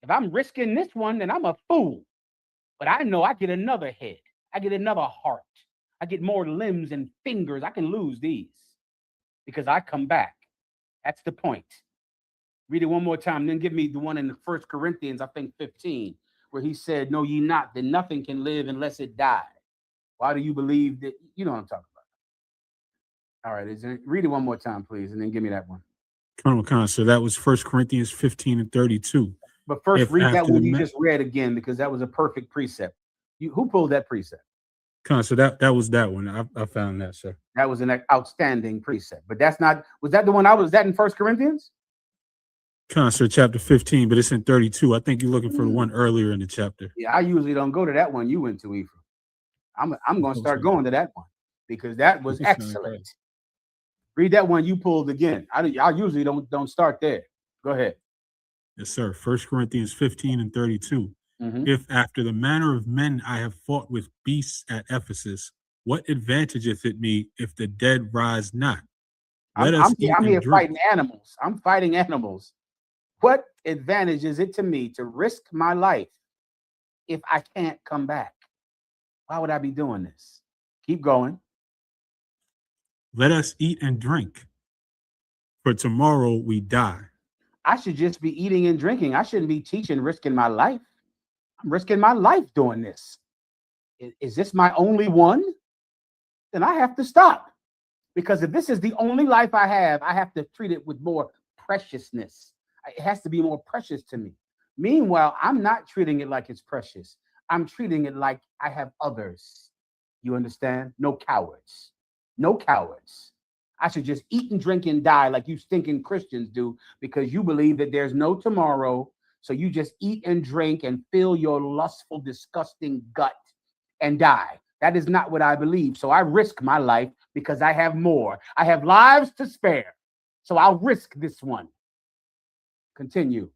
If I'm risking this one, then I'm a fool. But I know I get another head. I get another heart. I get more limbs and fingers. I can lose these because I come back. That's the point. Read it one more time. Then give me the one in the 1 Corinthians, I think 15, where he said, know ye not that nothing can live unless it die. Why do you believe that? You know what I'm talking about. All right. Read it one more time, please, and then give me that one. So that was 1 Corinthians 15 and 32. But first, read that one you just read again, because that was a perfect precept. Who pulled that precept? So that was that one. I found that, sir. That was an outstanding precept. But that's not, was that the one was that in 1 Corinthians? So chapter 15, but it's in 32. I think you're looking for the one earlier in the chapter. Yeah, I usually don't go to that one you went to, Ephraim. I'm going to start going to that one because that was excellent. Read that one you pulled again. I usually don't start there. Go ahead. Yes, sir. 1 Corinthians 15 and 32. If after the manner of men I have fought with beasts at Ephesus, what advantageth it me if the dead rise not? I'm here fighting animals. I'm fighting animals. What advantage is it to me to risk my life if I can't come back? Why would I be doing this? Keep going. Let us eat and drink, for tomorrow we die. I should just be eating and drinking. I shouldn't be teaching, risking my life. I'm risking my life doing this. Is this my only one? Then I have to stop. Because if this is the only life I have to treat it with more preciousness. It has to be more precious to me. Meanwhile, I'm not treating it like it's precious. I'm treating it like I have others. You understand? No cowards. No cowards. I should just eat and drink and die like you stinking Christians do because you believe that there's no tomorrow. So you just eat and drink and fill your lustful, disgusting gut and die. That is not what I believe. So I risk my life because I have more. I have lives to spare. So I'll risk this one. Continue.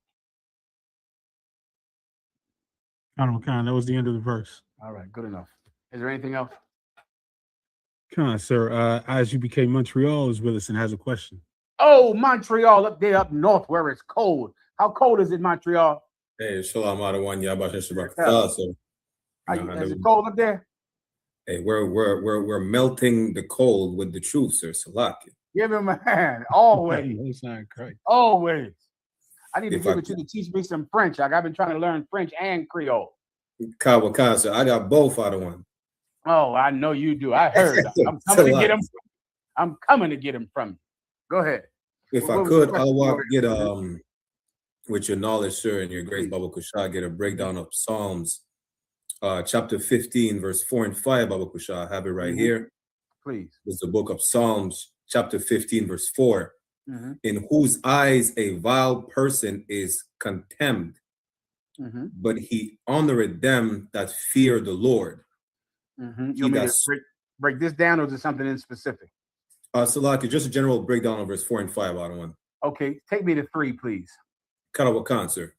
That was the end of the verse. All right, good enough. Is there anything else? Sir. As you became Montreal is with us and has a question. Oh, Montreal up there up north where it's cold. How cold is it, Montreal? Hey, shalom adawan yabasha shabrak. Is it cold up there? Hey, we're melting the cold with the truth, sir. Salaki. Give him a hand. Always. Always. I need to give it to you to teach me some French. Like I've been trying to learn French and Creole. Kawakan, sir. I got both out of one. Oh, I know you do. I heard. I'm coming to get him. I'm coming to get him from you. Go ahead. If I could, I'll get with your knowledge, sir, and your grace, Baba Kusha, get a breakdown of Psalms, chapter 15, verse 4 and 5, Baba Kusha. I have it right here. Please. It's the book of Psalms, chapter 15, verse 4. In whose eyes a vile person is contemned, but he honoreth them that fear the Lord. You want me to break this down, or is it something in specific? Salaki, just a general breakdown of verse 4 and 5 out of one. Okay, take me to 3, please. Karawakan, sir.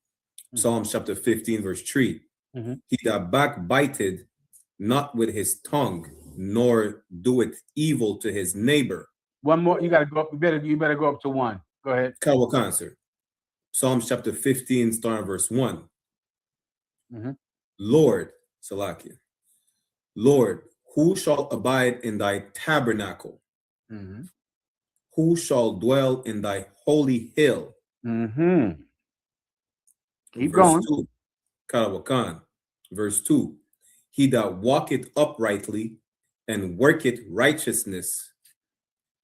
Psalms chapter 15, verse 3. He that backbiteth not with his tongue, nor doeth evil to his neighbor. One more, you gotta go up. You better go up to 1. Go ahead. Karawakan, sir. Psalms chapter 15, starting verse 1. Lord, Salakia. Lord, who shall abide in thy tabernacle? Who shall dwell in thy holy hill? Keep going. 2, Karawakan. Verse 2. He that walketh uprightly and worketh righteousness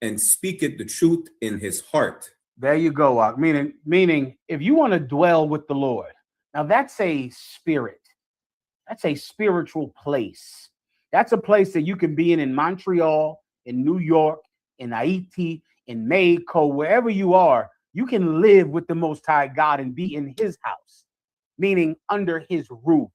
and speaketh the truth in his heart. There you go, Ak. Meaning, if you want to dwell with the Lord, now that's a spirit. That's a spiritual place. That's a place that you can be in Montreal, in New York, in Haiti, in Mexico, wherever you are. You can live with the Most High God and be in his house, meaning under his roof,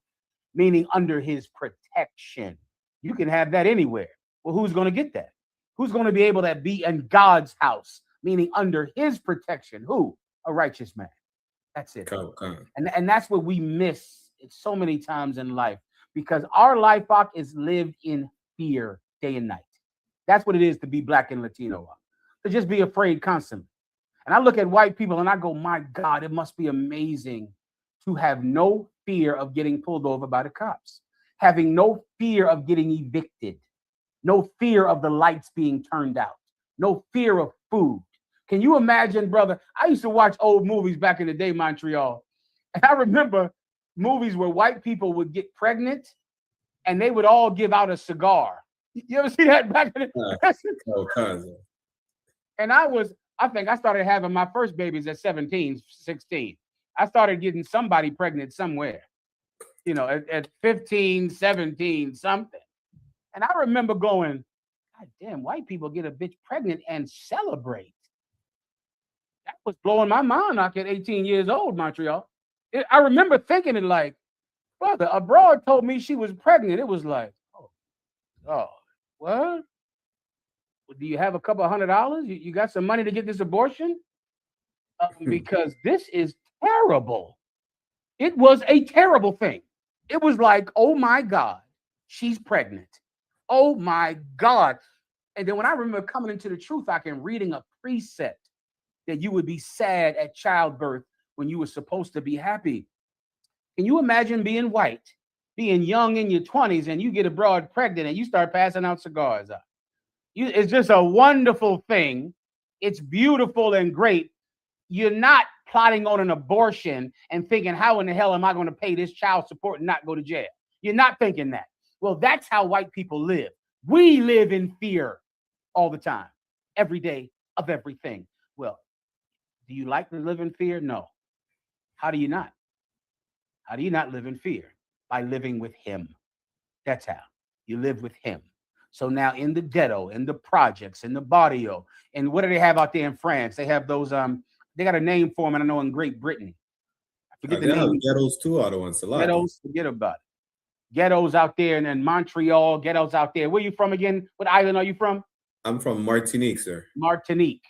meaning under his protection. You can have that anywhere. Well, who's going to get that? Who's going to be able to be in God's house, meaning under his protection? Who? A righteous man. That's it. And that's what we miss so many times in life, because our life is lived in fear day and night. That's what it is to be Black and Latino. To just be afraid constantly. And I look at white people and I go, my God, it must be amazing to have no fear of getting pulled over by the cops, having no fear of getting evicted, no fear of the lights being turned out, no fear of food. Can you imagine, brother? I used to watch old movies back in the day, Montreal. And I remember movies where white people would get pregnant and they would all give out a cigar. You ever see that back in the And I think I started having my first babies at 17, 16. I started getting somebody pregnant somewhere, at 15, 17, something. And I remember going, God damn, white people get a bitch pregnant and celebrate. That was blowing my mind at 18 years old, Montreal. I remember thinking it like, brother, a broad told me she was pregnant. It was like, oh, what? Do you have a couple $100? You got some money to get this abortion? Because this is terrible. It was a terrible thing. It was like, oh my God, she's pregnant. Oh my God. And then when I remember coming into the truth, I can reading a precept that you would be sad at childbirth when you were supposed to be happy. Can you imagine being white, being young in your 20s, and you get a broad pregnant and you start passing out cigars up? It's just a wonderful thing. It's beautiful and great. You're not plotting on an abortion and thinking, how in the hell am I going to pay this child support and not go to jail? You're not thinking that. Well, that's how white people live. We live in fear all the time, every day of everything. Well, do you like to live in fear? No. How do you not? How do you not live in fear? By living with him. That's how you live with him. So now in the ghetto, in the projects, in the barrio, and what do they have out there in France? They have those, they got a name for them, and I know in Great Britain. I forget the name. Ghettos too, I don't want to lie. Ghettos, forget about it. Ghettos out there, and then Montreal, ghettos out there. Where you from again? What island are you from? I'm from Martinique, sir. Martinique.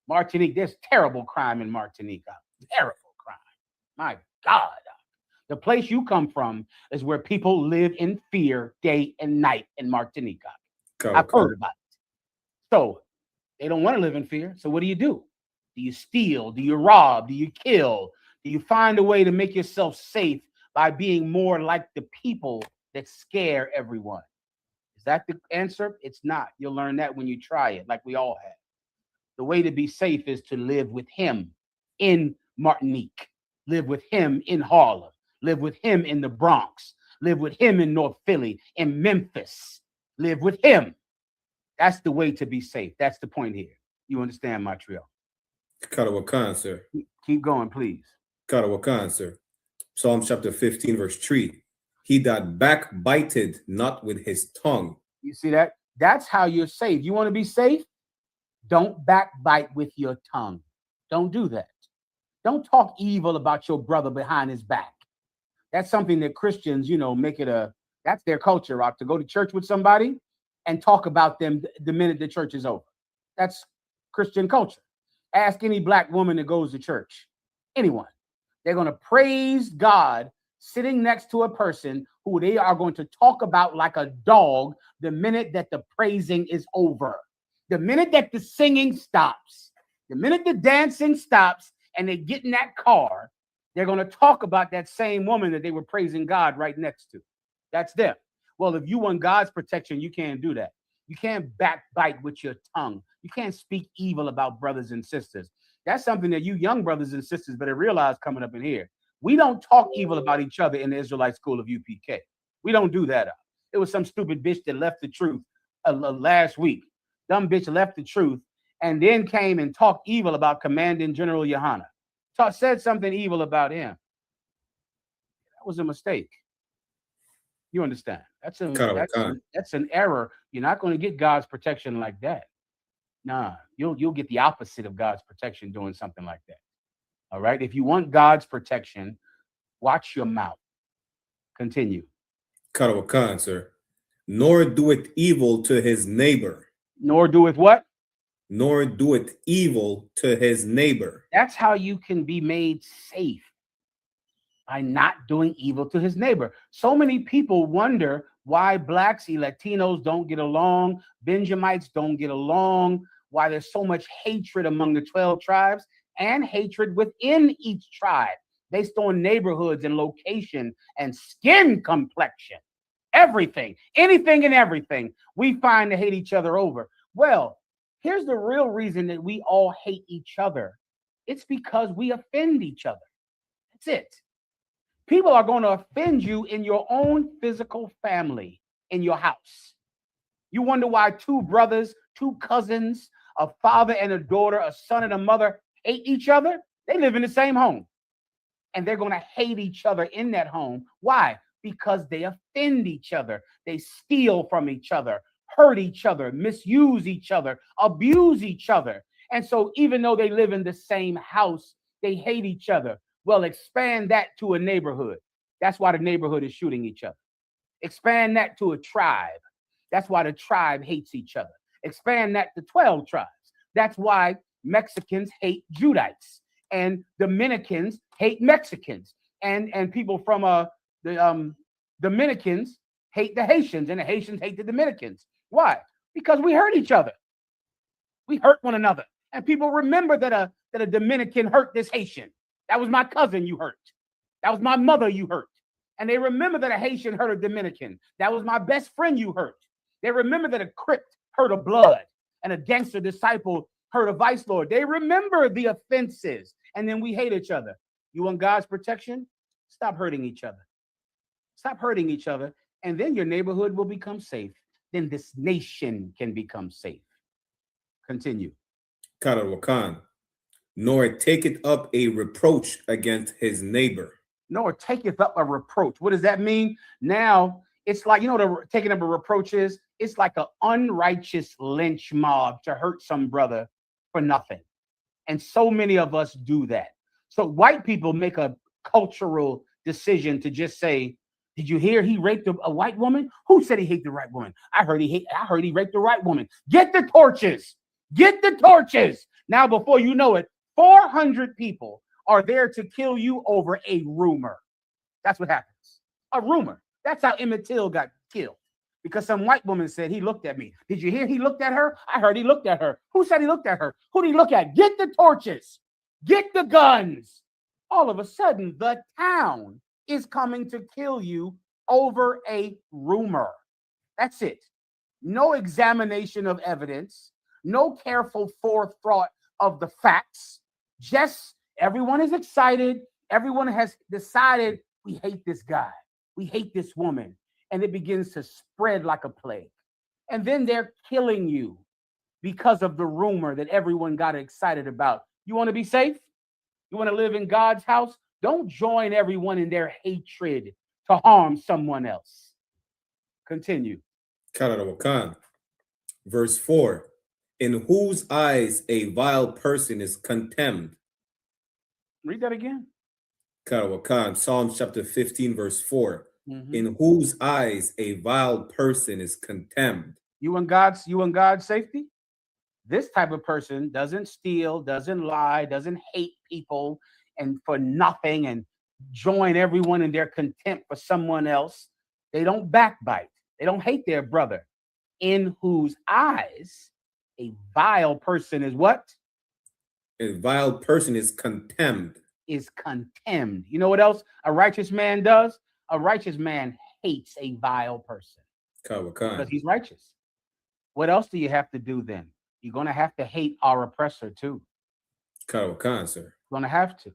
There's terrible crime in Martinique. Terrible crime. My God. The place you come from is where people live in fear day and night in Martinique. I've heard about it. So they don't want to live in fear. So what do? Do you steal? Do you rob? Do you kill? Do you find a way to make yourself safe by being more like the people that scare everyone? Is that the answer? It's not. You'll learn that when you try it, like we all have. The way to be safe is to live with him in Martinique, live with him in Harlem, live with him in the Bronx, live with him in North Philly, in Memphis, live with him. That's the way to be safe. That's the point here. You understand, Montreal? Karawakan, sir. Keep going, please. Karawakan, sir. Psalm chapter 15, verse 3. He that backbited not with his tongue. You see that? That's how you're safe. You want to be safe? Don't backbite with your tongue. Don't do that. Don't talk evil about your brother behind his back. That's something that Christians, make it that's their culture, Rock, to go to church with somebody and talk about them the minute the church is over. That's Christian culture. Ask any black woman that goes to church, anyone. They're going to praise God sitting next to a person who they are going to talk about like a dog the minute that the praising is over. The minute that the singing stops, the minute the dancing stops and they get in that car, they're going to talk about that same woman that they were praising God right next to. That's them. Well, if you want God's protection, you can't do that. You can't backbite with your tongue. You can't speak evil about brothers and sisters. That's something that you young brothers and sisters better realize coming up in here. We don't talk evil about each other in the Israelite school of UPK. We don't do that. It was some stupid bitch that left the truth last week. Dumb bitch left the truth and then came and talked evil about Commanding General Yohana. Said something evil about him. That was a mistake. You understand? That's an error. You're not going to get God's protection like that. Nah, you'll get the opposite of God's protection doing something like that. All right. If you want God's protection, watch your mouth. Continue. Karawakan, sir. Nor doeth evil to his neighbor. Nor doeth what? Nor doeth evil to his neighbor. That's how you can be made safe. By not doing evil to his neighbor. So many people wonder why blacks and Latinos don't get along, Benjamites don't get along, why there's so much hatred among the 12 tribes and hatred within each tribe based on neighborhoods and location and skin complexion. Everything, anything and everything we find to hate each other over. Well, here's the real reason that we all hate each other. It's because we offend each other. That's it. People are going to offend you in your own physical family, in your house. You wonder why two brothers, two cousins, a father and a daughter, a son and a mother hate each other? They live in the same home. And they're going to hate each other in that home. Why? Because they offend each other. They steal from each other, hurt each other, misuse each other, abuse each other. And so even though they live in the same house, they hate each other. Well, expand that to a neighborhood. That's why the neighborhood is shooting each other. Expand that to a tribe. That's why the tribe hates each other. Expand that to 12 tribes. That's why Mexicans hate Judites and Dominicans hate Mexicans, and people from the Dominicans hate the Haitians, and the Haitians hate the Dominicans. Why? Because we hurt each other. We hurt one another, and people remember that a Dominican hurt this Haitian. That was my cousin you hurt. That was my mother you hurt. And they remember that a Haitian hurt a Dominican. That was my best friend you hurt. They remember that a Crip hurt a Blood and a gangster disciple hurt a vice lord. They remember the offenses, and then we hate each other. You want God's protection? Stop hurting each other. Stop hurting each other, and then your neighborhood will become safe. Then this nation can become safe. Continue. Karawakan, nor taketh up a reproach against his neighbor. Nor taketh up a reproach. What does that mean? Now, it's like, the taking up a reproach is, it's like an unrighteous lynch mob to hurt some brother for nothing. And so many of us do that. So white people make a cultural decision to just say, did you hear he raped a white woman? Who said he hated the white woman? I heard he raped the white woman. Get the torches. Get the torches. Now, before you know it, 400 people are there to kill you over a rumor. That's what happens. A rumor. That's how Emmett Till got killed. Because some white woman said he looked at me. Did you hear he looked at her? I heard he looked at her. Who said he looked at her? Who did he look at? Get the torches. Get the guns. All of a sudden, the town is coming to kill you over a rumor. That's it. No examination of evidence. No careful forethought of the facts. Just everyone is excited. Everyone has decided we hate this guy. We hate this woman. And it begins to spread like a plague. And then they're killing you because of the rumor that everyone got excited about. You want to be safe? You want to live in God's house? Don't join everyone in their hatred to harm someone else. Continue. Karawakan, verse 4. In whose eyes a vile person is contemned. Read that again. Karawakan, Psalms chapter 15, verse 4. In whose eyes a vile person is contemned. You want God's safety? This type of person doesn't steal, doesn't lie, doesn't hate people and for nothing and join everyone in their contempt for someone else. They don't backbite. They don't hate their brother. In whose eyes a vile person is what? A vile person is contemned. Is contemned. You know what else a righteous man does? A righteous man hates a vile person. Because he's righteous. What else do you have to do then? You're going to have to hate our oppressor too. Karawakan, sir. You're going to have to.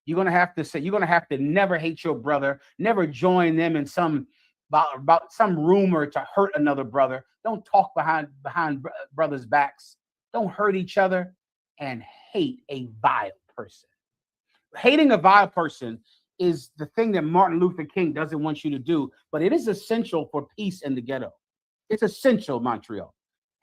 You're going to have to say, you're going to have to never hate your brother, never join them in some about some rumor to hurt another brother. Don't talk behind brothers' backs. Don't hurt each other and hate a vile person. Hating a vile person is the thing that Martin Luther King doesn't want you to do, but it is essential for peace in the ghetto. It's essential, Montreal.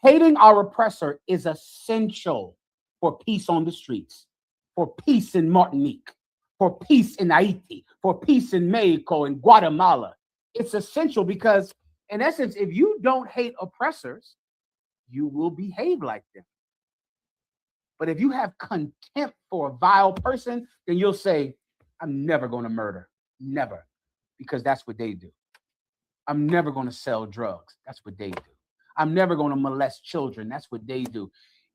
Hating our oppressor is essential for peace on the streets, for peace in Martinique, for peace in Haiti, for peace in Mexico and Guatemala. It's essential because, in essence, if you don't hate oppressors, you will behave like them. But if you have contempt for a vile person, then you'll say, I'm never going to murder. Never. Because that's what they do. I'm never going to sell drugs. That's what they do. I'm never going to molest children. That's what they do.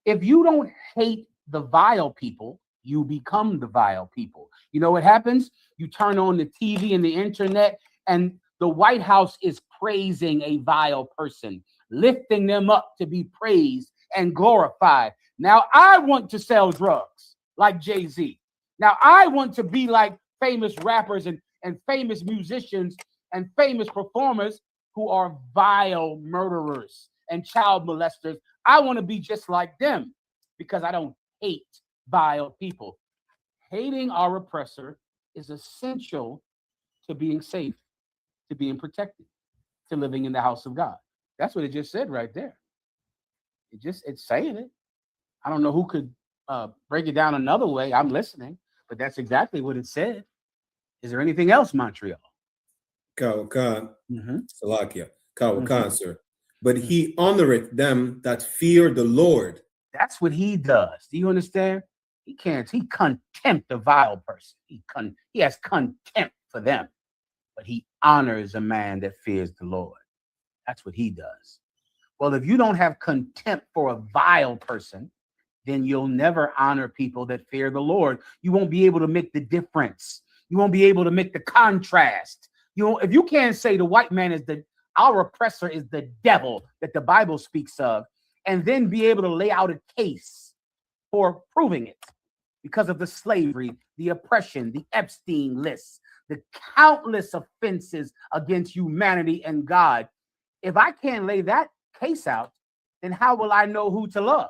If you don't hate the vile people, you become the vile people. You know what happens? You turn on the TV and the internet, and the White House is praising a vile person, lifting them up to be praised and glorified. Now I want to sell drugs like Jay-Z. Now I want to be like famous rappers and famous musicians and famous performers who are vile murderers and child molesters. I want to be just like them because I don't hate vile people. Hating our oppressor is essential to being safe, to being protected, to living in the house of God. That's what it just said right there. It's saying it. I don't know who could break it down another way. I'm listening, but that's exactly what it said. Is there anything else, Montreal? Karawakan, Salakia. Karawakan, sir. but he honoreth them that fear the Lord. That's what he does. Do you understand? He contempt a vile person. He has contempt for them, but he honors a man that fears the Lord. That's what he does. Well, if you don't have contempt for a vile person, then you'll never honor people that fear the Lord. You won't be able to make the difference. You won't be able to make the contrast. If you can't say the white man is our oppressor is the devil that the Bible speaks of, and then be able to lay out a case for proving it because of the slavery, the oppression, the Epstein list, the countless offenses against humanity and God. If I can't lay that case out, then how will I know who to love?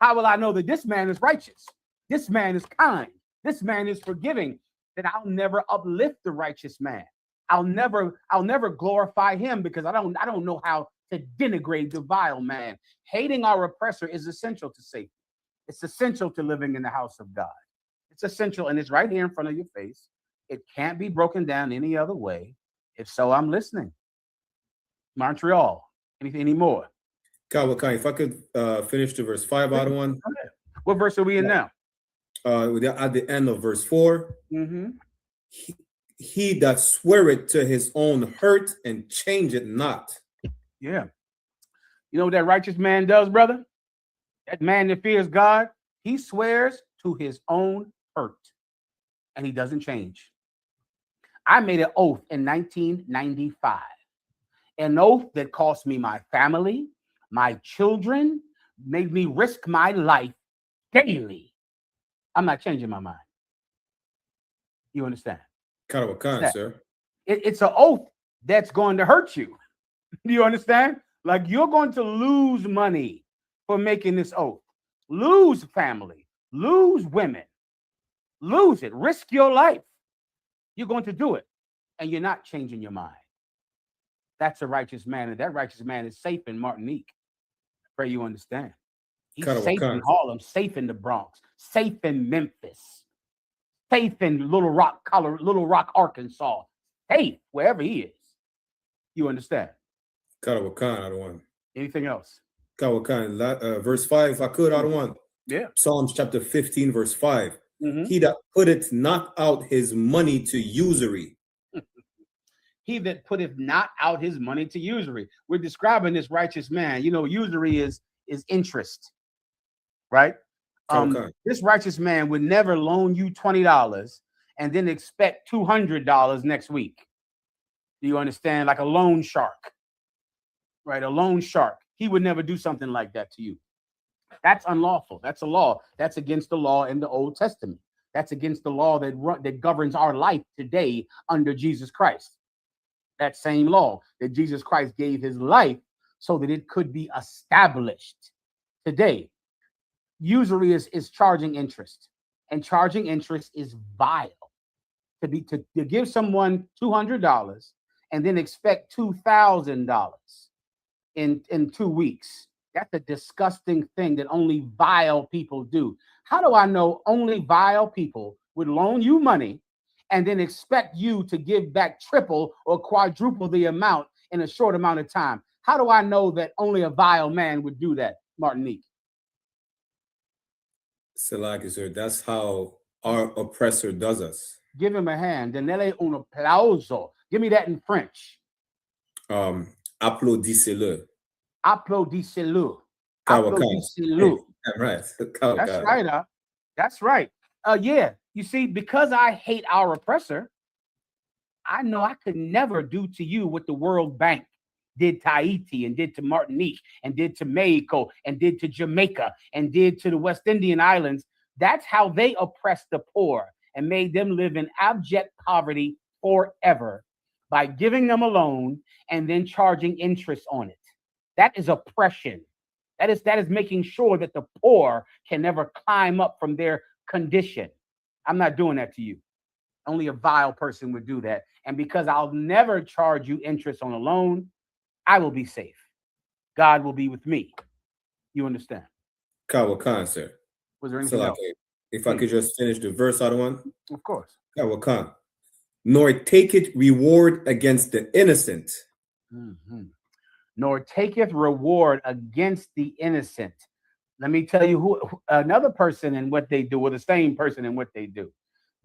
How will I know that this man is righteous? This man is kind. This man is forgiving. Then I'll never uplift the righteous man. I'll never glorify him because I don't know how to denigrate the vile man. Hating our oppressor is essential to safety. It's essential to living in the house of God. It's essential, and it's right here in front of your face. It can't be broken down any other way. If so, I'm listening. Montreal, any more? Kawakani, if I could finish to verse 5 out of 1. What verse are we in now? At the end of verse 4. Mm-hmm. He that sweareth to his own hurt and change it not. Yeah. You know what that righteous man does, brother? That man that fears God, he swears to his own hurt and he doesn't change. I made an oath in 1995, an oath that cost me my family, my children, made me risk my life daily. I'm not changing my mind. You understand? Kind of a con, sir. It's an oath that's going to hurt you. Do you understand? Like you're going to lose money for making this oath. Lose family, lose women, lose it, risk your life. You're going to do it, and you're not changing your mind. That's a righteous man, and that righteous man is safe in Martinique. I pray you understand. He's safe in Harlem, safe in the Bronx, safe in Memphis, safe in Little Rock, Arkansas, safe wherever he is. You understand? Karawakan, out of 1. Anything else? Karawakan, verse 5, if I could, out of 1. Yeah. Psalms chapter 15, verse 5. Mm-hmm. He that putteth not out his money to usury. He that putteth not out his money to usury. We're describing this righteous man. You know, usury is interest, right? This righteous man would never loan you $20 and then expect $200 next week. Do you understand? Like a loan shark, right? A loan shark. He would never do something like that to you. That's unlawful. That's a law. That's against the law in the Old Testament. That's against the law that governs our life today under Jesus Christ. That same law that Jesus Christ gave his life so that it could be established today. Usury is charging interest, and charging interest is vile. To give someone $200 and then expect $2,000 in 2 weeks. That's a disgusting thing that only vile people do. How do I know only vile people would loan you money and then expect you to give back triple or quadruple the amount in a short amount of time? How do I know that only a vile man would do that, Martinique? Salaki, sir, that's how our oppressor does us. Give him a hand. Donnez un applauso. Give me that in French. Applaudissez-le. Applaudissez-le. Applaudissez-le. Right. That's right. That's right. Yeah. You see, because I hate our oppressor, I know I could never do to you what the World Bank did to Haiti and did to Martinique and did to Mexico and did to Jamaica and did to the West Indian Islands. That's how they oppressed the poor and made them live in abject poverty forever by giving them a loan and then charging interest on it. That is oppression. That is making sure that the poor can never climb up from their condition. I'm not doing that to you. Only a vile person would do that. And because I'll never charge you interest on a loan, I will be safe. God will be with me. You understand? Kawakan, sir. Was there anything else? If I could just finish the verse out of 1. Of course. Kawakan. Nor take it reward against the innocent. Mm-hmm. nor taketh reward against the innocent. Let me tell you who another person and what they do, or the same person and what they do.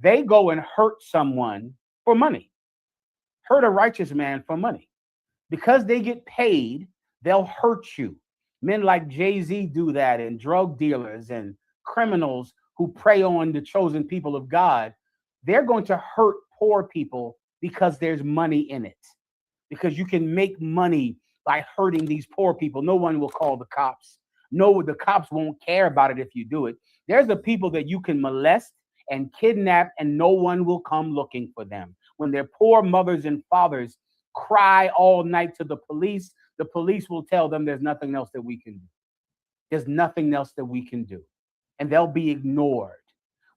They go and hurt someone for money, hurt a righteous man for money. Because they get paid, they'll hurt you. Men like Jay-Z do that, and drug dealers and criminals who prey on the chosen people of God. They're going to hurt poor people because there's money in it. Because you can make money by hurting these poor people. No one will call the cops. No, the cops won't care about it if you do it. There's the people that you can molest and kidnap, and no one will come looking for them. When their poor mothers and fathers cry all night to the police will tell them there's nothing else that we can do. There's nothing else that we can do. And they'll be ignored.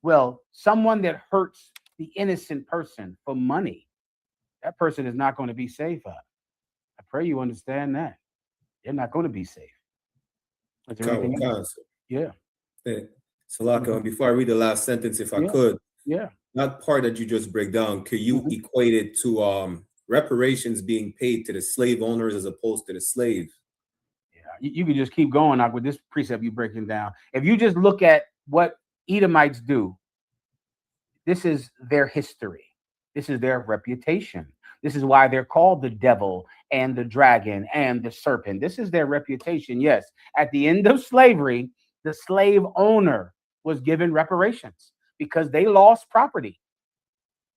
Well, someone that hurts the innocent person for money, that person is not going to be safe. I pray you understand that. They're not going to be safe. Yeah. Salaka, before I read the last sentence, if I could, that part that you just break down, could you equate it to reparations being paid to the slave owners as opposed to the slave? Yeah, you can just keep going like with this precept you breaking down. If you just look at what Edomites do, this is their history. This is their reputation. This is why they're called the devil and the dragon and the serpent. This is their reputation. Yes, at the end of slavery, the slave owner was given reparations because they lost property.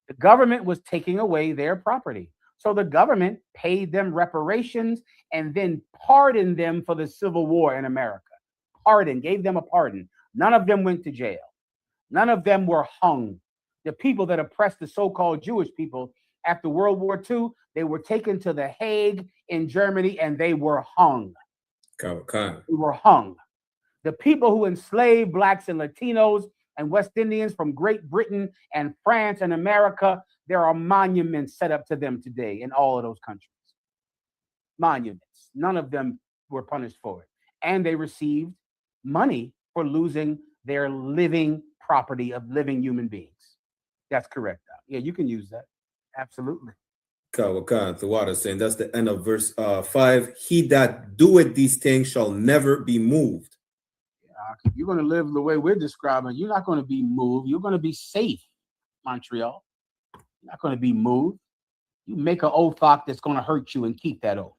The government was taking away their property. So the government paid them reparations and then pardoned them for the Civil War in America. Gave them a pardon. None of them went to jail. None of them were hung. The people that oppressed the so-called Jewish people after World War II, they were taken to The Hague in Germany and they were hung. They were hung. The people who enslaved blacks and Latinos and West Indians from Great Britain and France and America, there are monuments set up to them today in all of those countries. Monuments. None of them were punished for it. And they received money for losing their living property of living human beings. That's correct. Yeah, you can use that. Absolutely. Kawakan, the water saying that's the end of verse 5. He that doeth these things shall never be moved. If you're going to live the way we're describing, you're not going to be moved. You're going to be safe, Montreal. You're not going to be moved. You make an oath that's going to hurt you and keep that oath.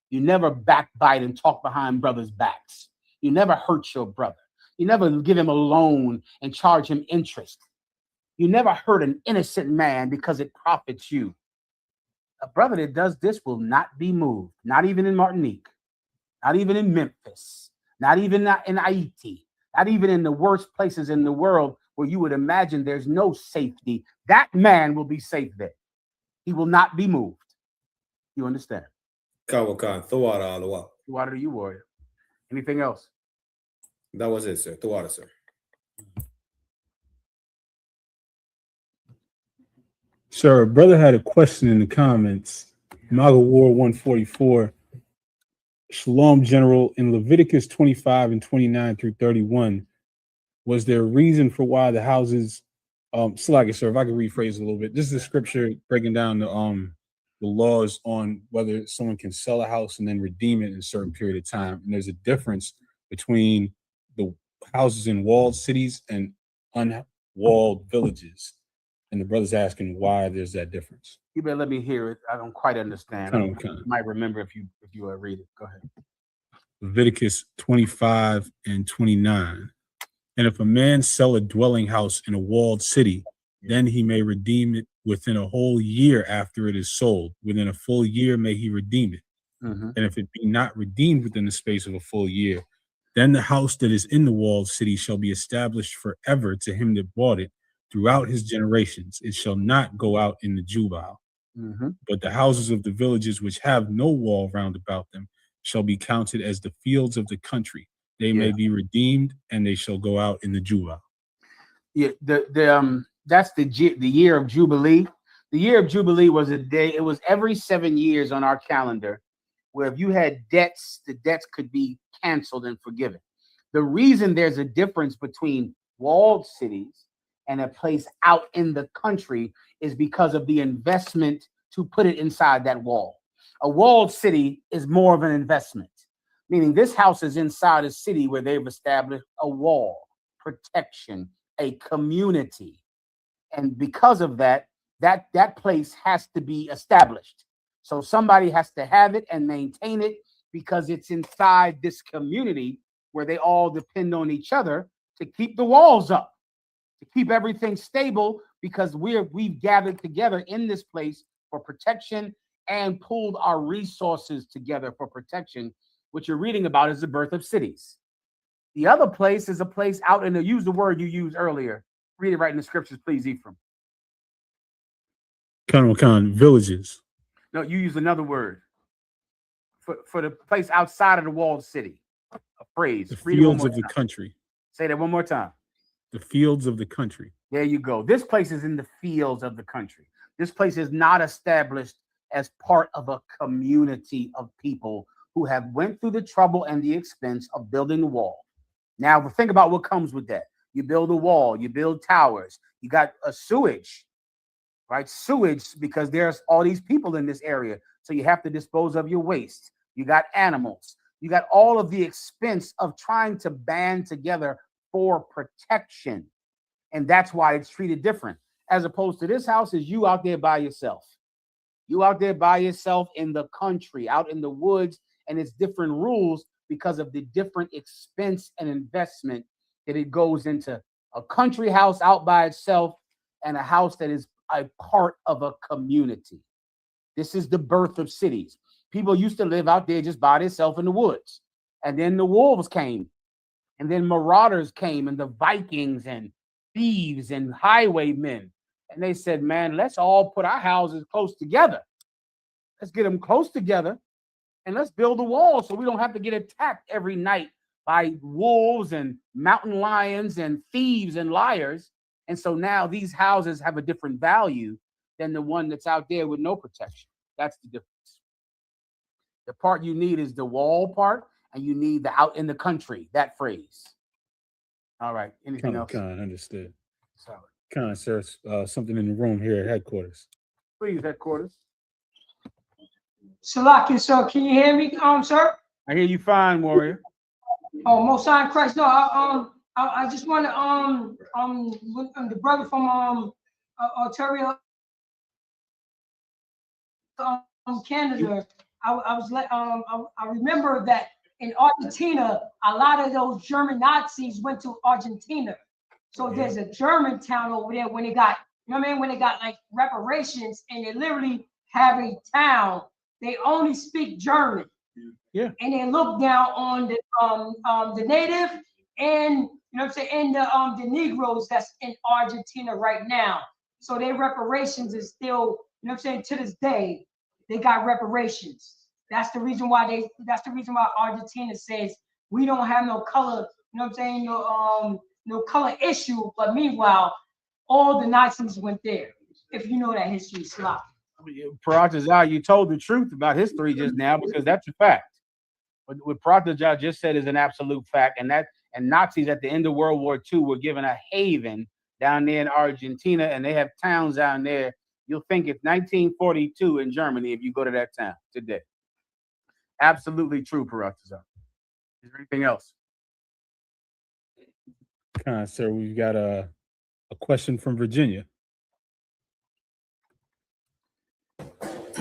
You never backbite and talk behind brothers' backs. You never hurt your brother. You never give him a loan and charge him interest. You never hurt an innocent man because it profits you. A brother that does this will not be moved, not even in Martinique, not even in Memphis, not even in Haiti, not even in the worst places in the world where you would imagine there's no safety. That man will be safe there. He will not be moved. You understand? Kawakan, Thawara, Water to you, warrior. Anything else? That was it, sir. Thawara, sir. Sir, a brother had a question in the comments. Maga War 144. Shalom, General. In Leviticus 25 and 29 through 31, was there a reason for why the houses? Salaki, sir, if I could rephrase a little bit. This is a scripture breaking down the laws on whether someone can sell a house and then redeem it in a certain period of time. And there's a difference between the houses in walled cities and unwalled villages. And the brother's asking why there's that difference. You better let me hear it. I don't quite understand. I might remember if you read it. Go ahead. Leviticus 25 and 29. And if a man sell a dwelling house in a walled city, then he may redeem it within a whole year after it is sold. Within a full year may he redeem it. And if it be not redeemed within the space of a full year, then the house that is in the walled city shall be established forever to him that bought it throughout his generations. It shall not go out in the Jubile. But the houses of the villages which have no wall round about them shall be counted as the fields of the country. They may be redeemed, and they shall go out in the Jubile. Yeah, that's the year of Jubilee. The year of Jubilee was a day. It was every 7 years on our calendar, where if you had debts, the debts could be canceled and forgiven. The reason there's a difference between walled cities and a place out in the country is because of the investment to put it inside that wall. A walled city is more of an investment, meaning this house is inside a city where they've established a wall, protection, a community. And because of that, that place has to be established. So somebody has to have it and maintain it because it's inside this community where they all depend on each other to keep the walls up, to keep everything stable, because we've gathered together in this place for protection and pooled our resources together for protection. What you're reading about is the birth of cities. The other place is a place out in the, use the word you used earlier. Read it right in the scriptures, please, Ephraim. Khan, villages. No, you use another word for the place outside of the walled city. A phrase. The fields of the country. Say that one more time. The fields of the country. There you go. This place is in the fields of the country. This place is not established as part of a community of people who have went through the trouble and the expense of building the wall. Now, think about what comes with that. You build a wall, you build towers, you got a sewage, right? Sewage, because there's all these people in this area. So you have to dispose of your waste. You got animals. You got all of the expense of trying to band together for protection. And that's why it's treated different. As opposed to this house is you out there by yourself. You out there by yourself in the country, out in the woods, and it's different rules because of the different expense and investment that it goes into a country house out by itself and a house that is a part of a community. This is the birth of cities. People used to live out there just by themselves in the woods. And then the wolves came. And then marauders came and the Vikings and thieves and highwaymen. And they said, man, let's all put our houses close together. Let's get them close together and let's build a wall so we don't have to get attacked every night by wolves and mountain lions and thieves and liars. And so now these houses have a different value than the one that's out there with no protection. That's the difference. The part you need is the wall part, and you need the out in the country, that phrase. All right. Anything else? Understood. Sorry. Sir, something in the room here at headquarters. Please, headquarters. Salakia, sir, can you hear me, sir? I hear you fine, warrior. Oh, Most High Christ. No, I just want to the brother from Ontario, Canada. I remember that in Argentina, a lot of those German Nazis went to Argentina. So there's a German town over there when they got, you know what I mean, when they got like reparations, and they literally have a town. They only speak German. Yeah. And they look down on the native and, you know what I'm saying, and the Negroes that's in Argentina right now. So their reparations is still, you know what I'm saying, to this day, they got reparations. That's the reason why Argentina says we don't have no color, you know what I'm saying, no color issue, but meanwhile, all the Nazis went there. If you know that history, Slav. Paratazar, you told the truth about history just now because that's a fact. What Paratazar just said is an absolute fact, and Nazis at the end of World War II were given a haven down there in Argentina, and they have towns down there. You'll think it's 1942 in Germany if you go to that town today. Absolutely true, Paratazar. Is there anything else? Sir, we've got a question from Virginia.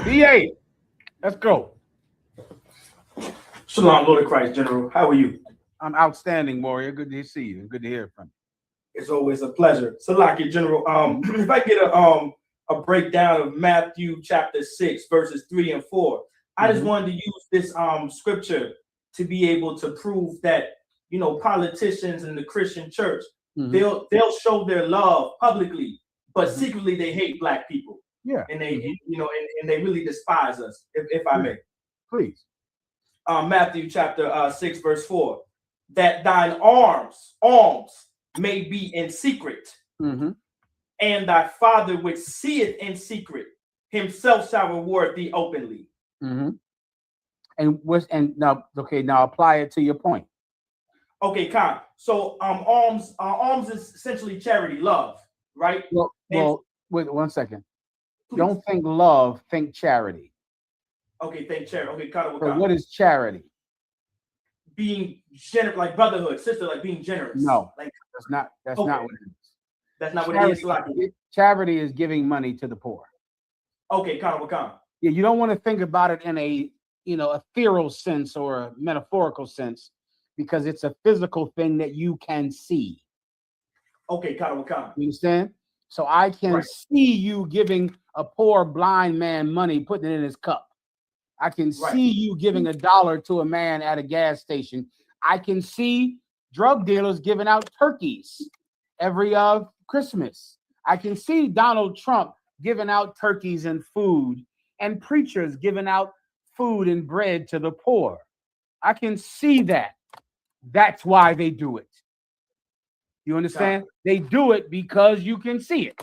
BA, let's go. Shalom, Lord of Christ, General. How are you? I'm outstanding, warrior. Good to see you. Good to hear from you. It's always a pleasure. Salaki, General. If I get a breakdown of Matthew chapter 6, verses 3 and 4, I just wanted to use this scripture to be able to prove that, you know, politicians in the Christian church, they'll show their love publicly, but secretly they hate Black people. Yeah. And they, you know, and they really despise us, if I may. Please. Matthew chapter 6, verse 4, that thine alms may be in secret, and thy Father which seeth in secret himself shall reward thee openly. And now apply it to your point. Okay, Khan. So alms is essentially charity, love, right? Well, wait 1 second. Please. Don't think love, think charity. Okay, thank charity. Okay, Kata So what is charity? Being generous, like brotherhood, sister, like being generous. No, like that's not what it is. That's not charity, what it is. Charity is giving money to the poor. Okay, Kata. Yeah, you don't want to think about it in a ethereal sense or a metaphorical sense, because it's a physical thing that you can see. Okay, Kata. You understand? So I can see you giving a poor blind man money, putting it in his cup. I can see you giving $1 to a man at a gas station. I can see drug dealers giving out turkeys every Christmas. I can see Donald Trump giving out turkeys and food, and preachers giving out food and bread to the poor. I can see that. That's why they do it. You understand? They do it because you can see it.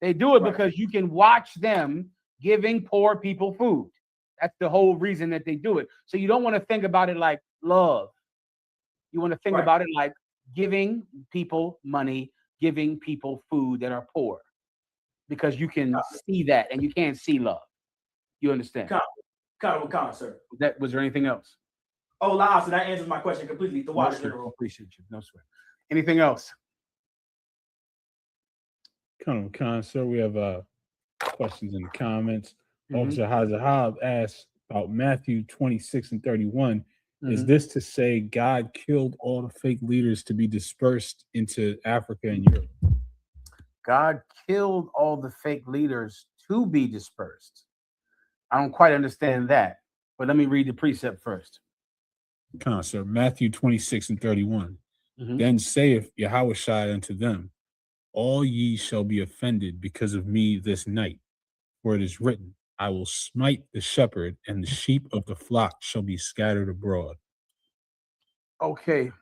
They do it because you can watch them giving poor people food. That's the whole reason that they do it. So you don't want to think about it like love. You want to think about it like giving people money, giving people food that are poor, because you can see that, and you can't see love. You understand? Sir. Was there anything else? Oh, La, so that answers my question completely. The water general. Appreciate you. No sweat. Anything else? Khan, sir, we have questions in the comments. Officer Hazahab asks about Matthew 26 and 31. Is this to say God killed all the fake leaders to be dispersed into Africa and Europe? God killed all the fake leaders to be dispersed. I don't quite understand that, but let me read the precept first. Khan, sir, Matthew 26 and 31. Then saith Yahushua unto them, all ye shall be offended because of me this night. For it is written, I will smite the shepherd, and the sheep of the flock shall be scattered abroad. Okay.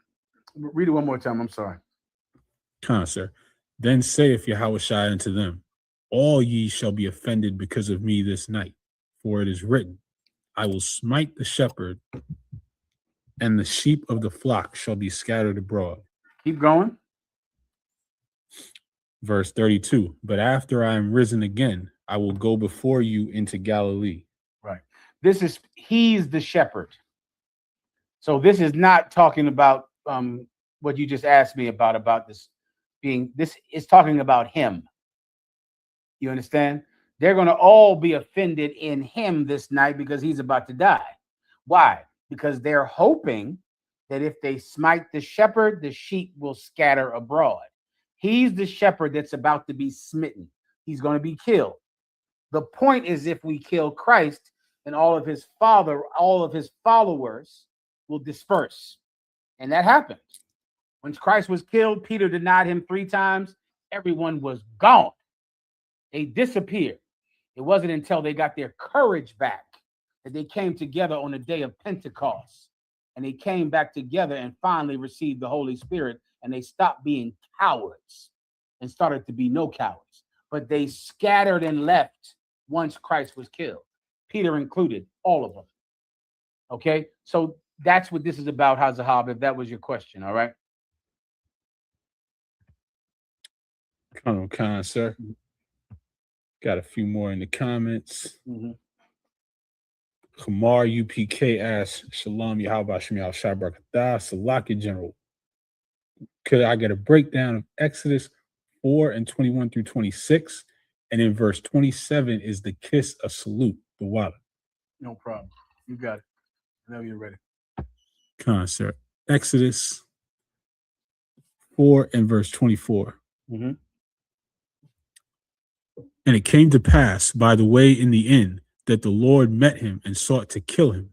Read it one more time. I'm sorry. Khan, sir. Then saith Yahushua unto them, all ye shall be offended because of me this night. For it is written, I will smite the shepherd, and the sheep of the flock shall be scattered abroad. Keep going. Verse 32. But after I am risen again, I will go before you into Galilee. Right. He's the shepherd. So this is not talking about what you just asked me about this being. This is talking about him. You understand? They're going to all be offended in him this night because he's about to die. Why? Because they're hoping that if they smite the shepherd, the sheep will scatter abroad. He's the shepherd that's about to be smitten. He's going to be killed. The point is, if we kill Christ, and all of his followers will disperse. And that happened. When Christ was killed, Peter denied him 3 times. Everyone was gone. They disappeared. It wasn't until they got their courage back that they came together on the day of Pentecost. And they came back together and finally received the Holy Spirit. And they stopped being cowards and started to be no cowards. But they scattered and left once Christ was killed. Peter included, all of them. Okay? So that's what this is about, Hazahab, if that was your question, all right? Khan, sir. Got a few more in the comments. Kamar UPK asks, Shalom, Yahweh Shem Yahweh Shai Barakatah, Salaki General. Could I get a breakdown of Exodus 4 and 21 through 26? And in verse 27 is the kiss of salute, the water. No problem. You got it. Whenever you're ready. Khan, sir. Exodus 4 and verse 24. And it came to pass by the way in the inn that the Lord met him and sought to kill him.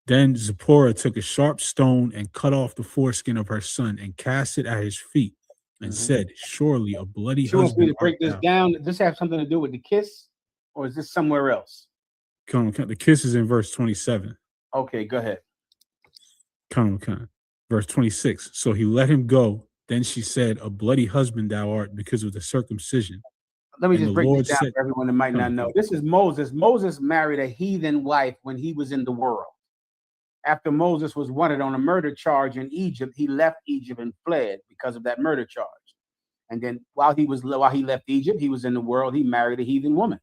Then Zipporah took a sharp stone and cut off the foreskin of her son and cast it at his feet and said, surely a bloody husband. To break this down, does this have something to do with the kiss, or is this somewhere else? The kiss is in verse 27. Okay, go ahead. Verse 26. So he let him go. Then she said, a bloody husband thou art because of the circumcision. Let me just break this down for everyone that might not know. This is Moses. Moses married a heathen wife when he was in the world. After Moses was wanted on a murder charge in Egypt, he left Egypt and fled because of that murder charge. And then while he left Egypt, he was in the world, he married a heathen woman.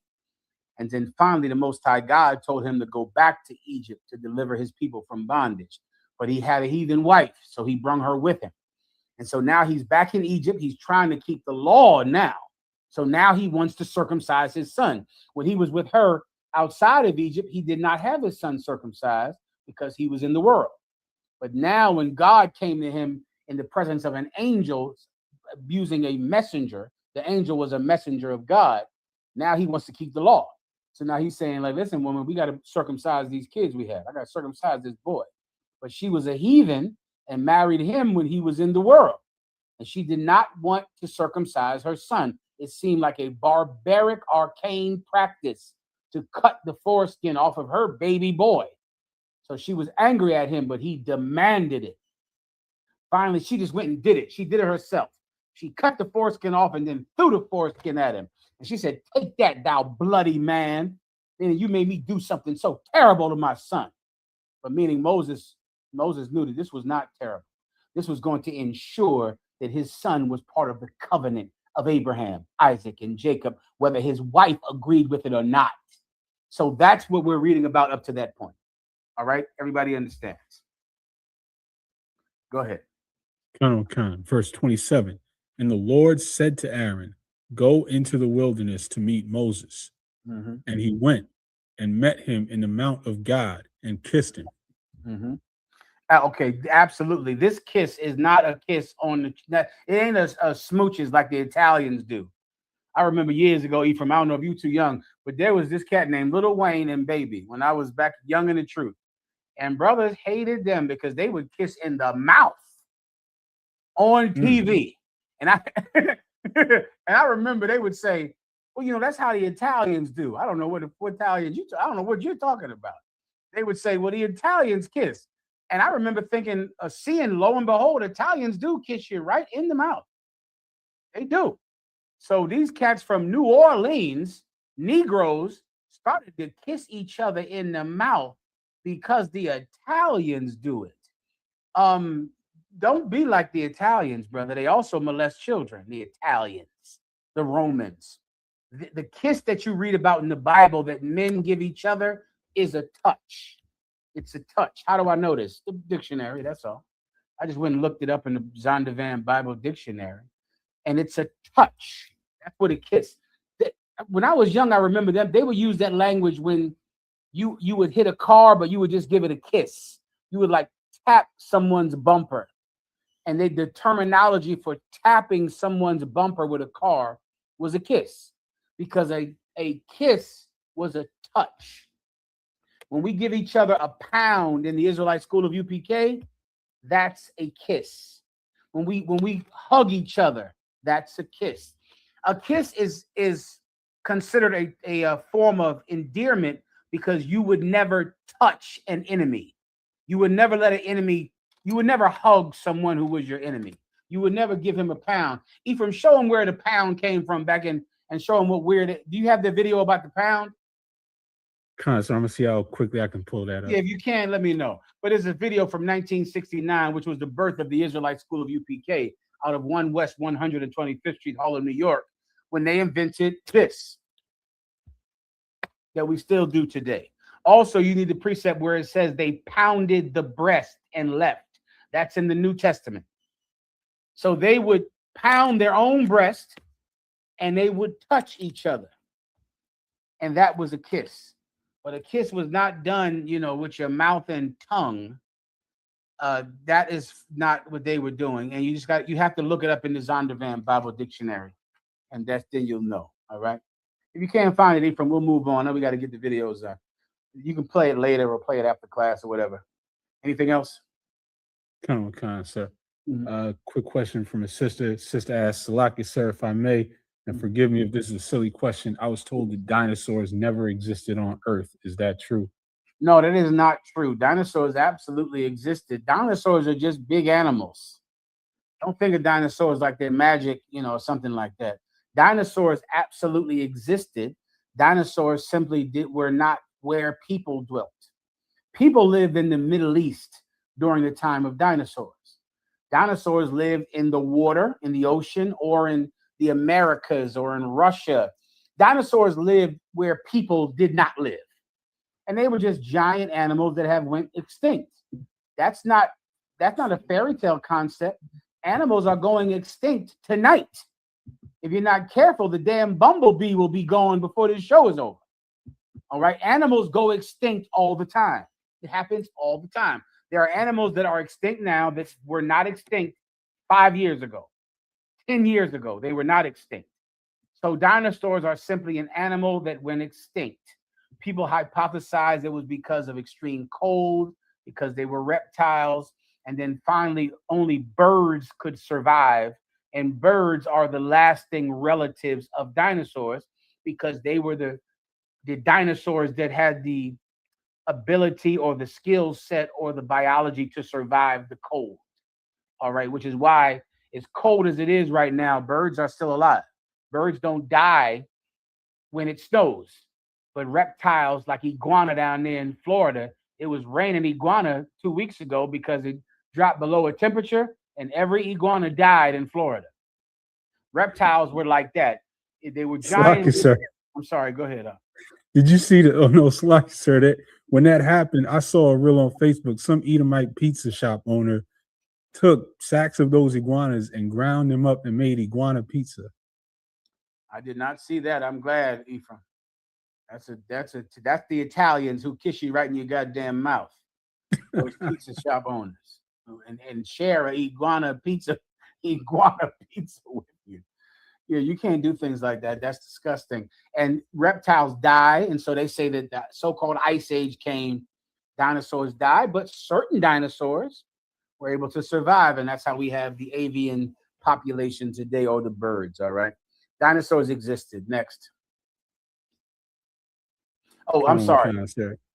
And then finally, the Most High God told him to go back to Egypt to deliver his people from bondage. But he had a heathen wife, so he brought her with him. And so now he's back in Egypt. He's trying to keep the law now. So now he wants to circumcise his son. When he was with her outside of Egypt, he did not have his son circumcised because he was in the world. But now when God came to him in the presence of an angel using a messenger, the angel was a messenger of God. Now he wants to keep the law. So now he's saying, like, listen, woman, we got to circumcise these kids we have. I got to circumcise this boy. But she was a heathen and married him when he was in the world. And she did not want to circumcise her son. It seemed like a barbaric, arcane practice to cut the foreskin off of her baby boy. So she was angry at him, but he demanded it. Finally, she just went and did it. She did it herself. She cut the foreskin off and then threw the foreskin at him. And she said, take that, thou bloody man. Meaning you made me do something so terrible to my son. But meaning Moses knew that this was not terrible. This was going to ensure that his son was part of the covenant of Abraham, Isaac, and Jacob, whether his wife agreed with it or not. So that's what we're reading about up to that point. All right, everybody understands. Go ahead. Verse 27. And the Lord said to Aaron, go into the wilderness to meet Moses. And he went and met him in the mount of God and kissed him. Okay, absolutely. This kiss is not a kiss on the, it ain't a smooches like the Italians do. I remember years ago, Ephraim, I don't know if you're too young, but there was this cat named Little Wayne and Baby when I was back young in the truth. And brothers hated them because they would kiss in the mouth on TV. And I remember they would say, well, you know, that's how the Italians do. I don't know what Italians I don't know what you're talking about. They would say, well, the Italians kiss. And I remember thinking, seeing, lo and behold, Italians do kiss you right in the mouth. They do. So these cats from New Orleans, Negroes, started to kiss each other in the mouth because the Italians do it. Don't be like the Italians, brother. They also molest children, the Italians, the Romans. The kiss that you read about in the Bible that men give each other is a touch. It's a touch. How do I know this? The dictionary, that's all. I just went and looked it up in the Zondervan Bible Dictionary. And it's a touch. That's what a kiss. When I was young, I remember them. They would use that language when you would hit a car, but you would just give it a kiss. You would like tap someone's bumper. And the terminology for tapping someone's bumper with a car was a kiss. Because a kiss was a touch. When we give each other a pound in the Israelite School of UPK, that's a kiss. When we hug each other, that's a kiss. A kiss is considered a form of endearment because you would never touch an enemy. You would never let an enemy, you would never hug someone who was your enemy. You would never give him a pound. Ephraim, show him where the pound came from back in and show him what weird. Do you have the video about the pound? So I'm gonna see how quickly I can pull that up. Yeah, if you can, let me know. But there's a video from 1969, which was the birth of the Israelite School of UPK out of 1 West 125th Street, Harlem, New York, when they invented this that we still do today. Also, you need the precept where it says they pounded the breast and left. That's in the New Testament. So they would pound their own breast and they would touch each other. And that was a kiss. But a kiss was not done, you know, with your mouth and tongue. That is not what they were doing. And you have to look it up in the Zondervan Bible Dictionary. And then you'll know. All right. If you can't find it, Ephraim, we'll move on. Now we got to get the videos done. You can play it later or play it after class or whatever. Anything else? Sir. Quick question from a sister. Sister asked, Salaki, sir, if I may, and forgive me if this is a silly question. I was told that dinosaurs never existed on Earth. Is that true? No, that is not true. Dinosaurs absolutely existed. Dinosaurs are just big animals. Don't think of dinosaurs like they're magic, you know, or something like that. Dinosaurs absolutely existed. Dinosaurs simply were not where people dwelt. People lived in the Middle East during the time of dinosaurs. Dinosaurs lived in the water, in the ocean, or in the Americas, or in Russia. Dinosaurs lived where people did not live. And they were just giant animals that have went extinct. That's not a fairy tale concept. Animals are going extinct tonight. If you're not careful, the damn bumblebee will be gone before this show is over. All right. Animals go extinct all the time. It happens all the time. There are animals that are extinct now that were not extinct 5 years ago, 10 years ago. They were not extinct. So dinosaurs are simply an animal that went extinct. People hypothesize it was because of extreme cold, because they were reptiles, and then finally only birds could survive. And birds are the lasting relatives of dinosaurs because they were the dinosaurs that had the ability or the skill set or the biology to survive the cold. All right, which is why, as cold as it is right now, birds are still alive. Birds don't die when it snows. But reptiles like iguana down there in Florida, it was raining iguana 2 weeks ago because it dropped below a temperature, and every iguana died in Florida. Reptiles were like that. They were giant. Slacky, sir. I'm sorry, go ahead. Did you see the? Oh no, Slacky, sir. That when that happened, I saw a reel on Facebook. Some Edomite pizza shop owner took sacks of those iguanas and ground them up and made iguana pizza. I did not see that. I'm glad, Ephraim. That's the Italians who kiss you right in your goddamn mouth. Those pizza shop owners and share a iguana pizza with you. Yeah, you can't do things like that. That's disgusting. And reptiles die, and so they say that the so-called ice age came, dinosaurs died, but certain dinosaurs were able to survive, and that's how we have the avian population today, or the birds. All right, dinosaurs existed. Next. Oh, I'm sorry.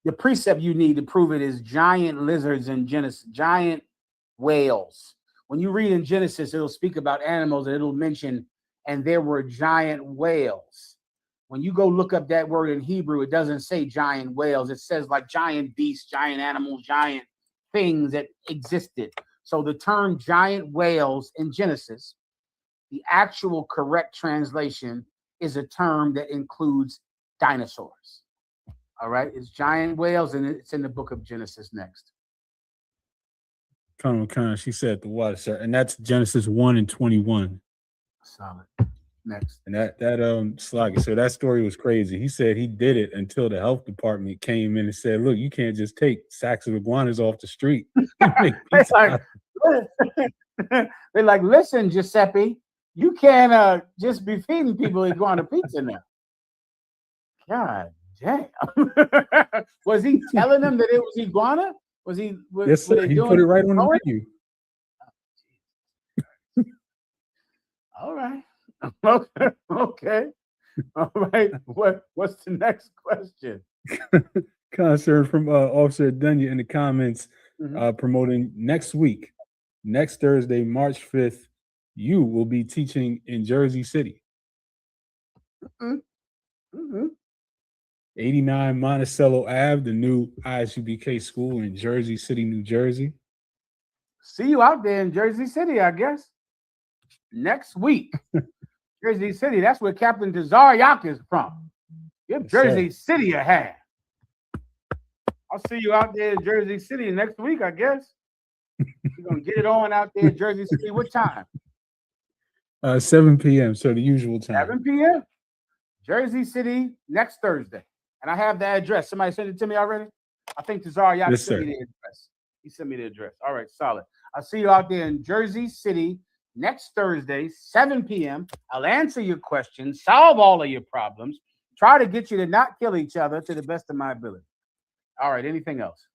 The precept you need to prove it is giant lizards in Genesis, giant whales. When you read in Genesis, it'll speak about animals and it'll mention, and there were giant whales. When you go look up that word in Hebrew, it doesn't say giant whales. It says like giant beasts, giant animals, giant things that existed. So the term giant whales in Genesis, the actual correct translation is a term that includes dinosaurs. All right, it's giant whales, and it's in the book of Genesis. Next. She said the water, sir, and that's Genesis 1:21. Solid. Next. And that Sluggy, so that story was crazy. He said he did it until the health department came in and said, "Look, you can't just take sacks of iguanas off the street." They're like, listen, Giuseppe, you can't just be feeding people iguana pizza now. God damn. Was he telling them that it was iguana? Yes, sir. He put it right on the menu. All right. Okay. All right. What's the next question? Concern from Officer Dunya in the comments, promoting next week, next Thursday, March 5th, you will be teaching in Jersey City. 89 Monticello Ave, the new ISUBK school in Jersey City, New Jersey. See you out there in Jersey City, I guess. Next week. Jersey City, that's where Captain Tazaryak is from. Give Jersey City a hand. I'll see you out there in Jersey City next week, I guess. You're going to get it on out there in Jersey City. What time? 7 p.m., so the usual time. 7 p.m.? Jersey City next Thursday. And I have the address. Somebody sent it to me already? I think Tazaryak sent me the address. He sent me the address. All right, solid. I'll see you out there in Jersey City next Thursday, 7 p.m. I'll answer your questions, solve all of your problems, try to get you to not kill each other to the best of my ability. All right, anything else?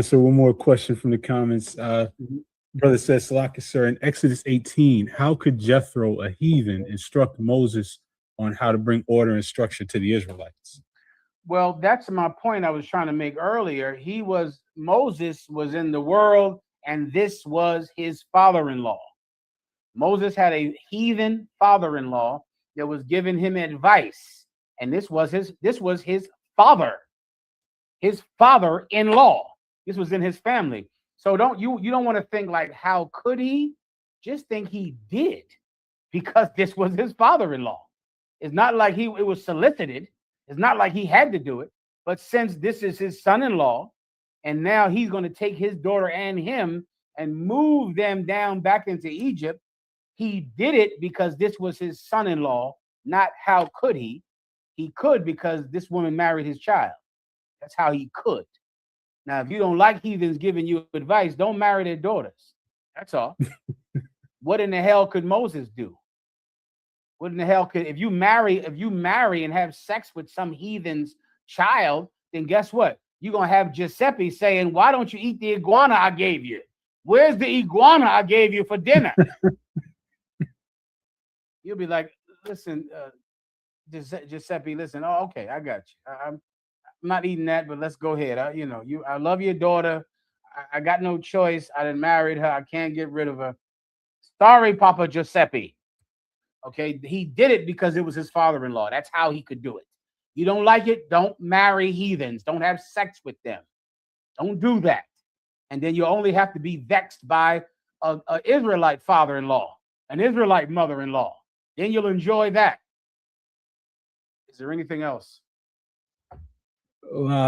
So one more question from the comments. Brother says, Salaka, sir, in Exodus 18, how could Jethro, a heathen, instruct Moses on how to bring order and structure to the Israelites? Well, that's my point I was trying to make earlier. Moses was in the world, and this was his father-in-law. Moses had a heathen father-in-law that was giving him advice, and this was his father-in-law. This was in his family. So you don't want to think like, how could he? Just think he did, because this was his father-in-law. It's not like it was solicited. It's not like he had to do it. But since this is his son-in-law, and now he's going to take his daughter and him and move them down back into Egypt, he did it because this was his son-in-law, not how could he. He could because this woman married his child. That's how he could. Now, if you don't like heathens giving you advice, don't marry their daughters. That's all. What in the hell could Moses do? What in the hell could if you marry and have sex with some heathen's child, then guess what? You're gonna have Giuseppe saying, "Why don't you eat the iguana I gave you? Where's the iguana I gave you for dinner?" You'll be like, "Listen, Giuseppe, listen. Oh, okay, I got you. I'm not eating that, but let's go ahead. I love your daughter. I got no choice. I done married her. I can't get rid of her. Sorry, Papa Giuseppe." Okay, he did it because it was his father-in-law. That's how he could do it. You don't like it? Don't marry heathens. Don't have sex with them. Don't do that. And then you only have to be vexed by an Israelite father-in-law, an Israelite mother-in-law. Then you'll enjoy that. Is there anything else?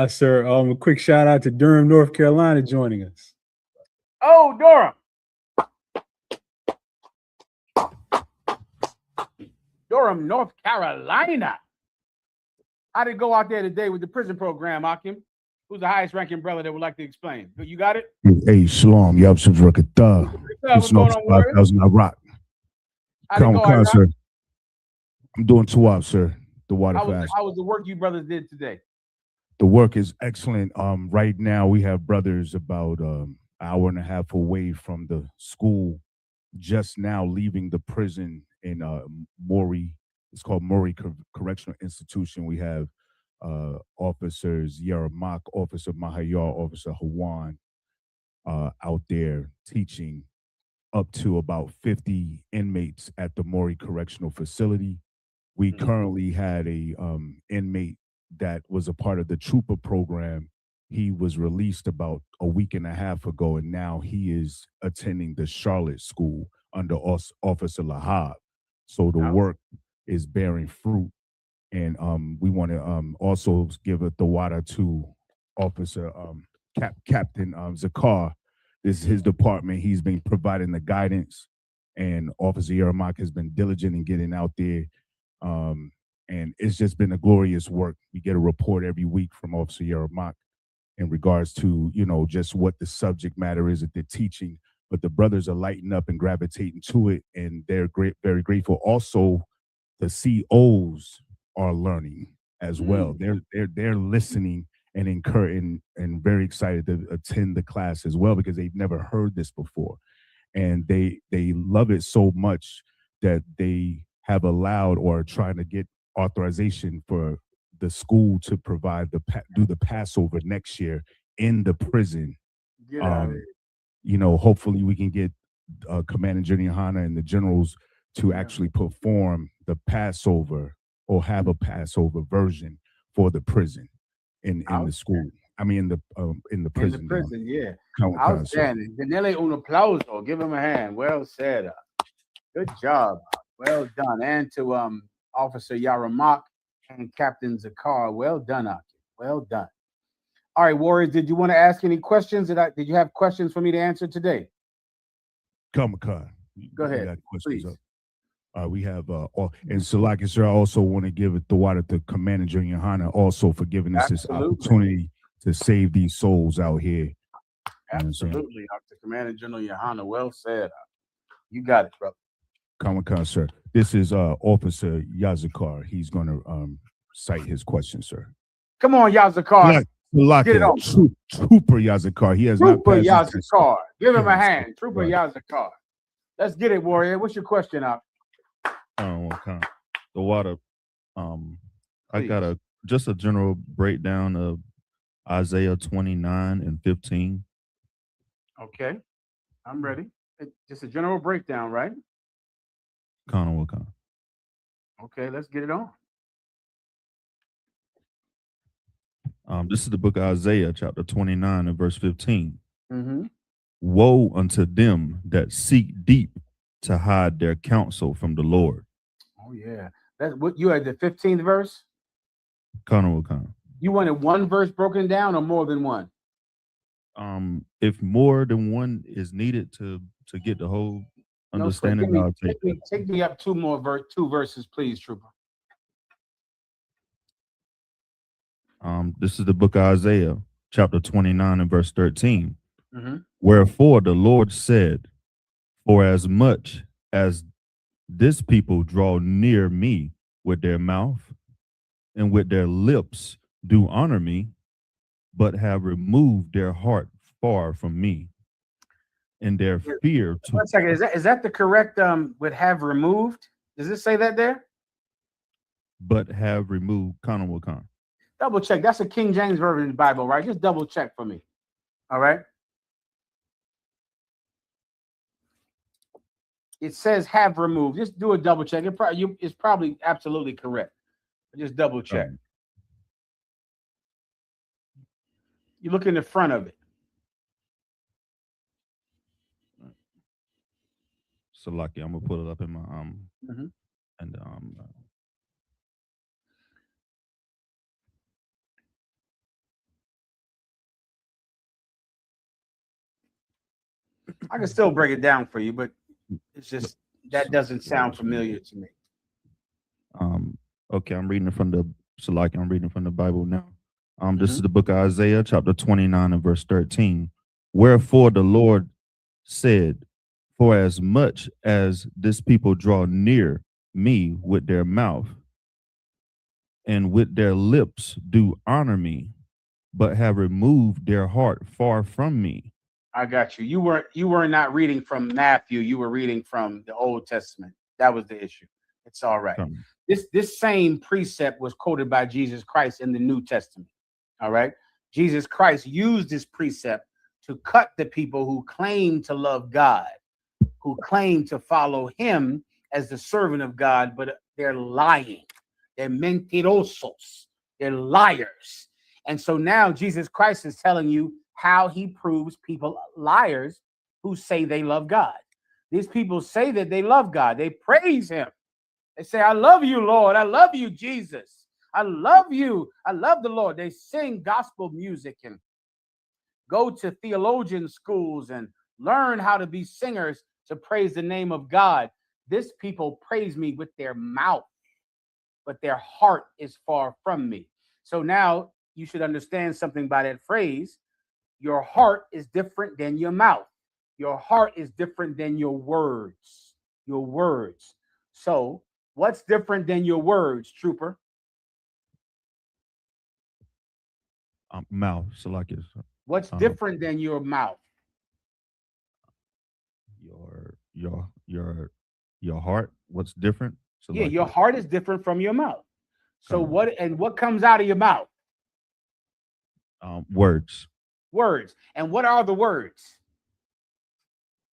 Sir, a quick shout out to Durham, North Carolina, joining us. Oh, Durham. Durham, North Carolina. How did it go out there today with the prison program, Akim? Who's the highest ranking brother that would like to explain? You got it? Hey, Shalom. Yabshav's Rakatah. What's going on, Warrior? 5,000 Iraq. How'd it go, Iraq? Sir. I'm doing 2 up, sir. The water fast. How was the work you brothers did today? The work is excellent. Right now we have brothers about an hour and a half away from the school, just now leaving the prison in Maury. It's called Maury Correctional Institution. We have officers Yaramak, Officer Mahayaman, Officer Hawan out there teaching up to about 50 inmates at the Maury Correctional Facility. We currently had a inmate that was a part of the trooper program. He was released about a week and a half ago, and now he is attending the Charlotte school under Officer Lahab. So the work is bearing fruit. And we want to also give a tawada to Officer Captain Zakar. This is his department. He's been providing the guidance, and Officer Yaramak has been diligent in getting out there. And it's just been a glorious work. We get a report every week from Officer Yaramak in regards to, just what the subject matter is that they're teaching. But the brothers are lighting up and gravitating to it, and they're very grateful. Also, the COs are learning as well. They're listening and encouraging and very excited to attend the class as well, because they've never heard this before, and they love it so much that they have allowed or are trying to get authorization for the school to provide do the Passover next year in the prison. Hopefully we can get Commander General Hana and the generals to actually perform the Passover or have a Passover version for the prison in the school. I mean, in the prison. In the prison, yeah. Outstanding. Danele un applauso. Give him a hand. Well said. Good job. Well done. And to Officer Yaramak and Captain Zakar. Well done, Aki. Well done. All right, Warriors, did you want to ask any questions? Did you have questions for me to answer today? Kamaka. Go ahead, please. We have, and Salaki, sir, I also want to give it the water to Commander Junior Hana also for giving us this opportunity to save these souls out here. Absolutely, Dr. Commander General Yohana. Well said. You got it, brother. Kamaka, sir. This is Officer Yazakar. He's going to cite his question, sir. Come on, Yazakar. Get it on. Trooper Yazakar. He has Trooper Yazakar. Give him a hand. Trooper Yazakar. Let's get it, Warrior. What's your question up? The water. I got just a general breakdown of Isaiah 29 and 15. Okay, I'm ready. Just a general breakdown, right? Okay, let's get it on. This is the book of Isaiah, chapter 29 and verse 15. Mm-hmm. Woe unto them that seek deep to hide their counsel from the Lord. Oh, yeah. That's what you had, the 15th verse. Connor. You wanted one verse broken down or more than one? If more than one is needed to get the whole understanding, No, I'll take that. take me up two verses, please, Trooper. This is the book of Isaiah, chapter 29 and verse 13. Mm-hmm. Wherefore the Lord said, for as much as this people draw near me with their mouth and with their lips do honor me, but have removed their heart far from me, and their fear to. 1 second, is that the correct would have removed? Does it say that there? But have removed Connor. Double check. That's a King James version of the Bible, right? Just double check for me. All right. It says have removed. Just do a double check. It's probably absolutely correct. Just double check. You look in the front of it. So lucky, I'm gonna put it up in my and I can still break it down for you, but it's just that doesn't sound familiar to me. Okay, I'm reading it from the I'm reading from the Bible now. This is the book of Isaiah, chapter 29 and verse 13. Wherefore the Lord said, for as much as this people draw near me with their mouth and with their lips do honor me, but have removed their heart far from me. I got you. You were not reading from Matthew. You were reading from the Old Testament. That was the issue. It's all right. This same precept was quoted by Jesus Christ in the New Testament. All right. Jesus Christ used this precept to cut the people who claim to love God, who claim to follow him as the servant of God, but they're lying. They're mentirosos. They're liars. And so now Jesus Christ is telling you how he proves people liars who say they love God. These people say that they love God. They praise him. They say, I love you, Lord. I love you, Jesus. I love you. I love the Lord. They sing gospel music and go to theologian schools and learn how to be singers to praise the name of God. This people praise me with their mouth, but their heart is far from me. So now you should understand something by that phrase. Your heart is different than your mouth. Your heart is different than your words. Your words. So what's different than your words, Trooper? Mouth. What's different than your mouth? Your heart. What's different? Your heart is different from your mouth. So what comes out of your mouth? Words. Words. And what are the words?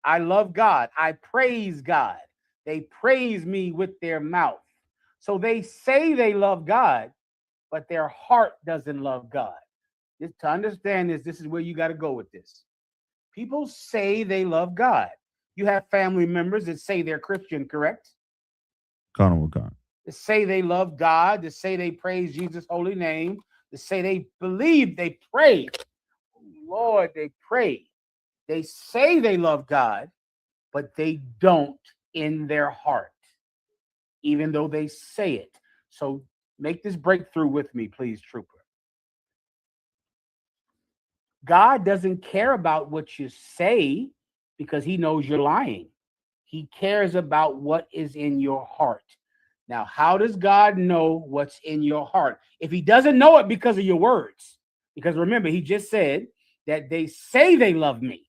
I love God. I praise God. They praise me with their mouth. So they say they love God, but their heart doesn't love God. To understand this is where you got to go with this. People say they love God. You have family members that say they're Christian, correct? God. They say they love God. They say they praise Jesus' holy name. They say they believe, they pray. Lord, they pray. They say they love God, but they don't in their heart, even though they say it. So make this breakthrough with me, please, Trooper. God doesn't care about what you say because he knows you're lying. He cares about what is in your heart. Now, how does God know what's in your heart? If he doesn't know it because of your words, because remember, he just said that they say they love me.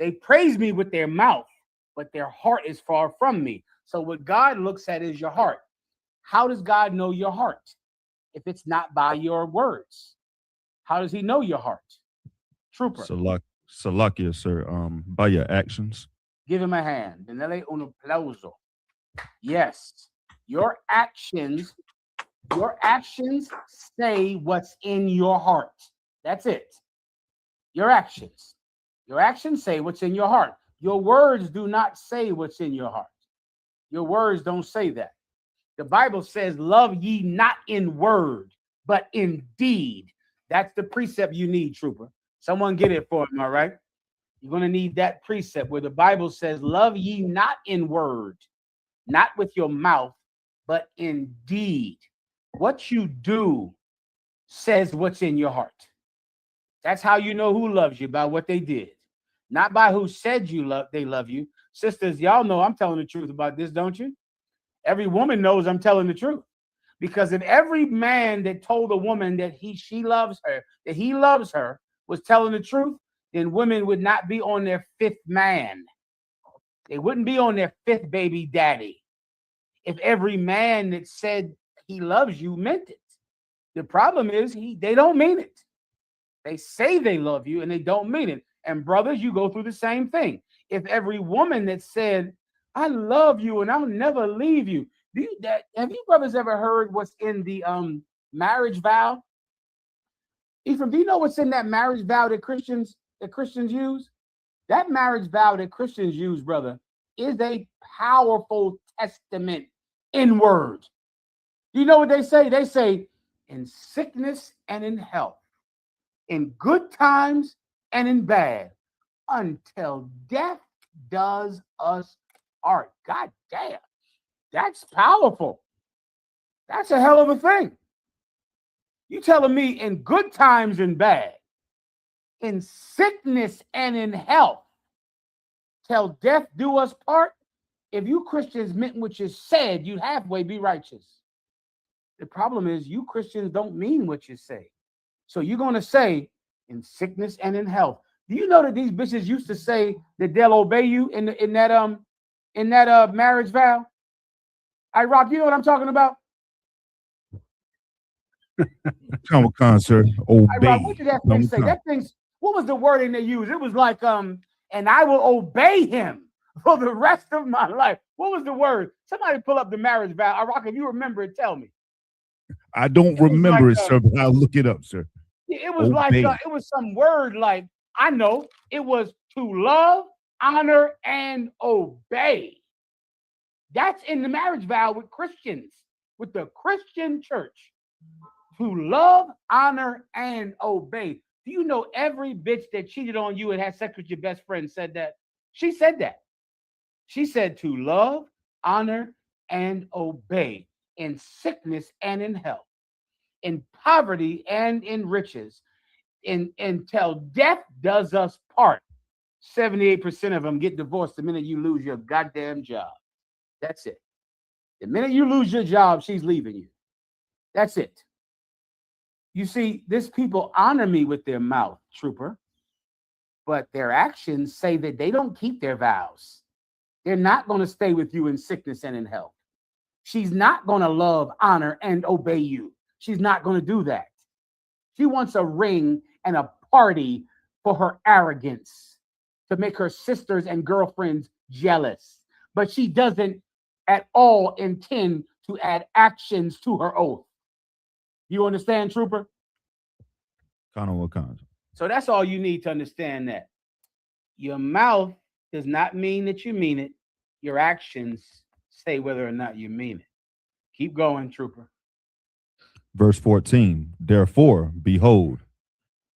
They praise me with their mouth, but their heart is far from me. So what God looks at is your heart. How does God know your heart if it's not by your words? How does he know your heart? Trooper. Salakia, sir. By your actions. Give him a hand. Denele un aplauso. Yes. Your actions say what's in your heart. That's it. Your actions. Your actions say what's in your heart. Your words do not say what's in your heart. Your words don't say that. The Bible says, love ye not in word, but in deed. That's the precept you need, trooper. Someone get it for him, all right? You're going to need that precept where the Bible says, love ye not in word, not with your mouth, but in deed. What you do says what's in your heart. That's how you know who loves you, by what they did, not by who said they love you. Sisters, y'all know I'm telling the truth about this, don't you? Every woman knows I'm telling the truth. Because if every man that told a woman that she loves her, that he loves her, was telling the truth, then women would not be on their fifth man. They wouldn't be on their fifth baby daddy. If every man that said he loves you meant it. The problem is they don't mean it. They say they love you and they don't mean it. And brothers, you go through the same thing. If every woman that said, I love you and I'll never leave you. Have you brothers ever heard what's in the marriage vow? Ephraim, do you know what's in that marriage vow that Christians use? That marriage vow that Christians use, brother, is a powerful testament in word. Do you know what they say? They say, in sickness and in health, in good times and in bad, until death does us part. God damn, that's powerful. That's a hell of a thing. You telling me in good times and bad, in sickness and in health, till death do us part? If you Christians meant what you said, you'd halfway be righteous. The problem is you Christians don't mean what you say. So you're going to say in sickness and in health. Do you know that these bitches used to say that they'll obey you in that marriage vow? Rock, you know what I'm talking about? Come on, sir. Obey. Rock, what did that thing say? That thing's, what was the wording they used? It was like, and I will obey him for the rest of my life. What was the word? Somebody pull up the marriage vow. Rock, if you remember it, tell me. I don't remember it, sir, but I'll look it up, sir. It was like, it was some word like, I know, it was to love, honor, and obey. That's in the marriage vow with Christians, with the Christian church. To love, honor, and obey. Do you know every bitch that cheated on you and had sex with your best friend said that? She said that. She said to love, honor, and obey in sickness and in health, in poverty and in riches, until death does us part. 78% of them get divorced the minute you lose your goddamn job. That's it. The minute you lose your job, she's leaving you. That's it. You see, these people honor me with their mouth, trooper, but their actions say that they don't keep their vows. They're not going to stay with you in sickness and in health. She's not going to love, honor, and obey you. She's not going to do that. She wants a ring and a party for her arrogance to make her sisters and girlfriends jealous. But she doesn't at all intend to add actions to her oath. You understand, trooper? So that's all you need to understand, that your mouth does not mean that you mean it. Your actions say whether or not you mean it. Keep going, trooper. Verse 14, therefore, behold,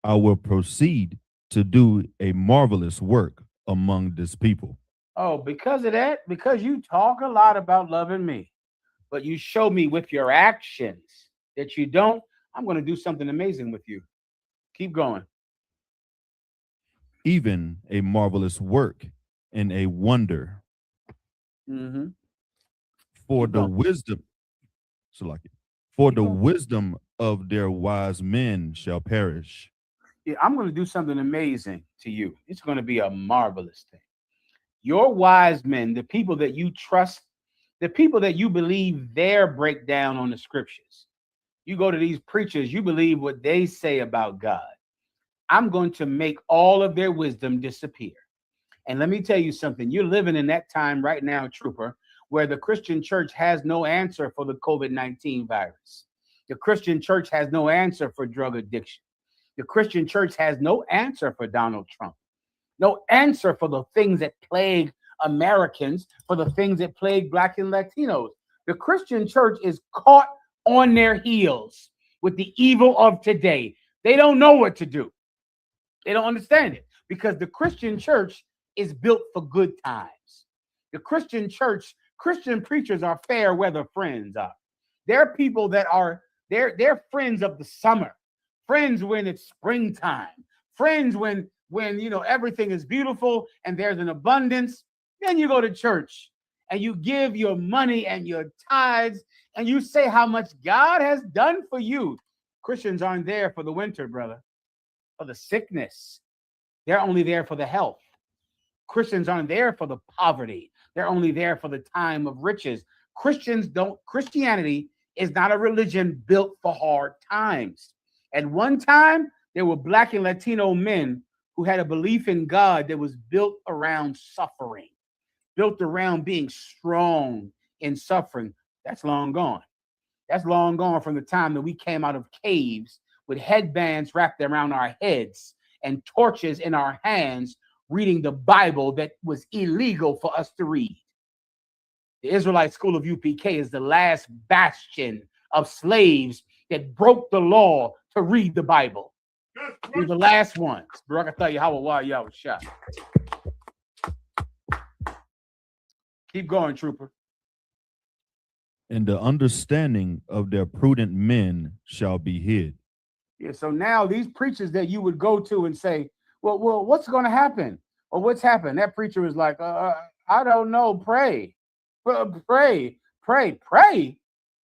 I will proceed to do a marvelous work among this people. Oh, because of that, because you talk a lot about loving me, but you show me with your actions that you don't, I'm going to do something amazing with you. Keep going. Even a marvelous work and a wonder. Mm-hmm. For the wisdom, for the wisdom of their wise men shall perish. Yeah, I'm going to do something amazing to you. It's going to be a marvelous thing. Your wise men, the people that you trust, the people that you believe their breakdown on the scriptures. You go to these preachers, you believe what they say about God. I'm going to make all of their wisdom disappear. And let me tell you something. You're living in that time right now, trooper, where the Christian church has no answer for the COVID-19 virus. The Christian church has no answer for drug addiction. The Christian church has no answer for Donald Trump. No answer for the things that plague Americans, for the things that plague Black and Latinos. The Christian church is caught on their heels with the evil of today. They don't know what to do. They don't understand it because the Christian church is built for good times. The Christian church, Christian preachers are fair weather friends. They're people that are, they're friends of the summer, friends when it's springtime, friends when you know everything is beautiful and there's an abundance. Then you go to church and you give your money and your tithes and you say how much God has done for you. Christians aren't there for the winter, brother, for the sickness. They're only there for the health. Christians aren't there for the poverty. They're only there for the time of riches. Christianity is not a religion built for hard times. At one time, there were Black and Latino men who had a belief in God that was built around suffering, built around being strong in suffering. That's long gone. That's long gone from the time that we came out of caves with headbands wrapped around our heads and torches in our hands, reading the Bible that was illegal for us to read. The Israelite school of UPK is the last bastion of slaves that broke the law to read the Bible. We're the last ones. Bro, I can tell you how a while y'all was shot. Keep going, trooper. And the understanding of their prudent men shall be hid. Yeah, so now these preachers that you would go to and say, well, what's going to happen? Or what's happened? That preacher is like, I don't know, pray. Pray.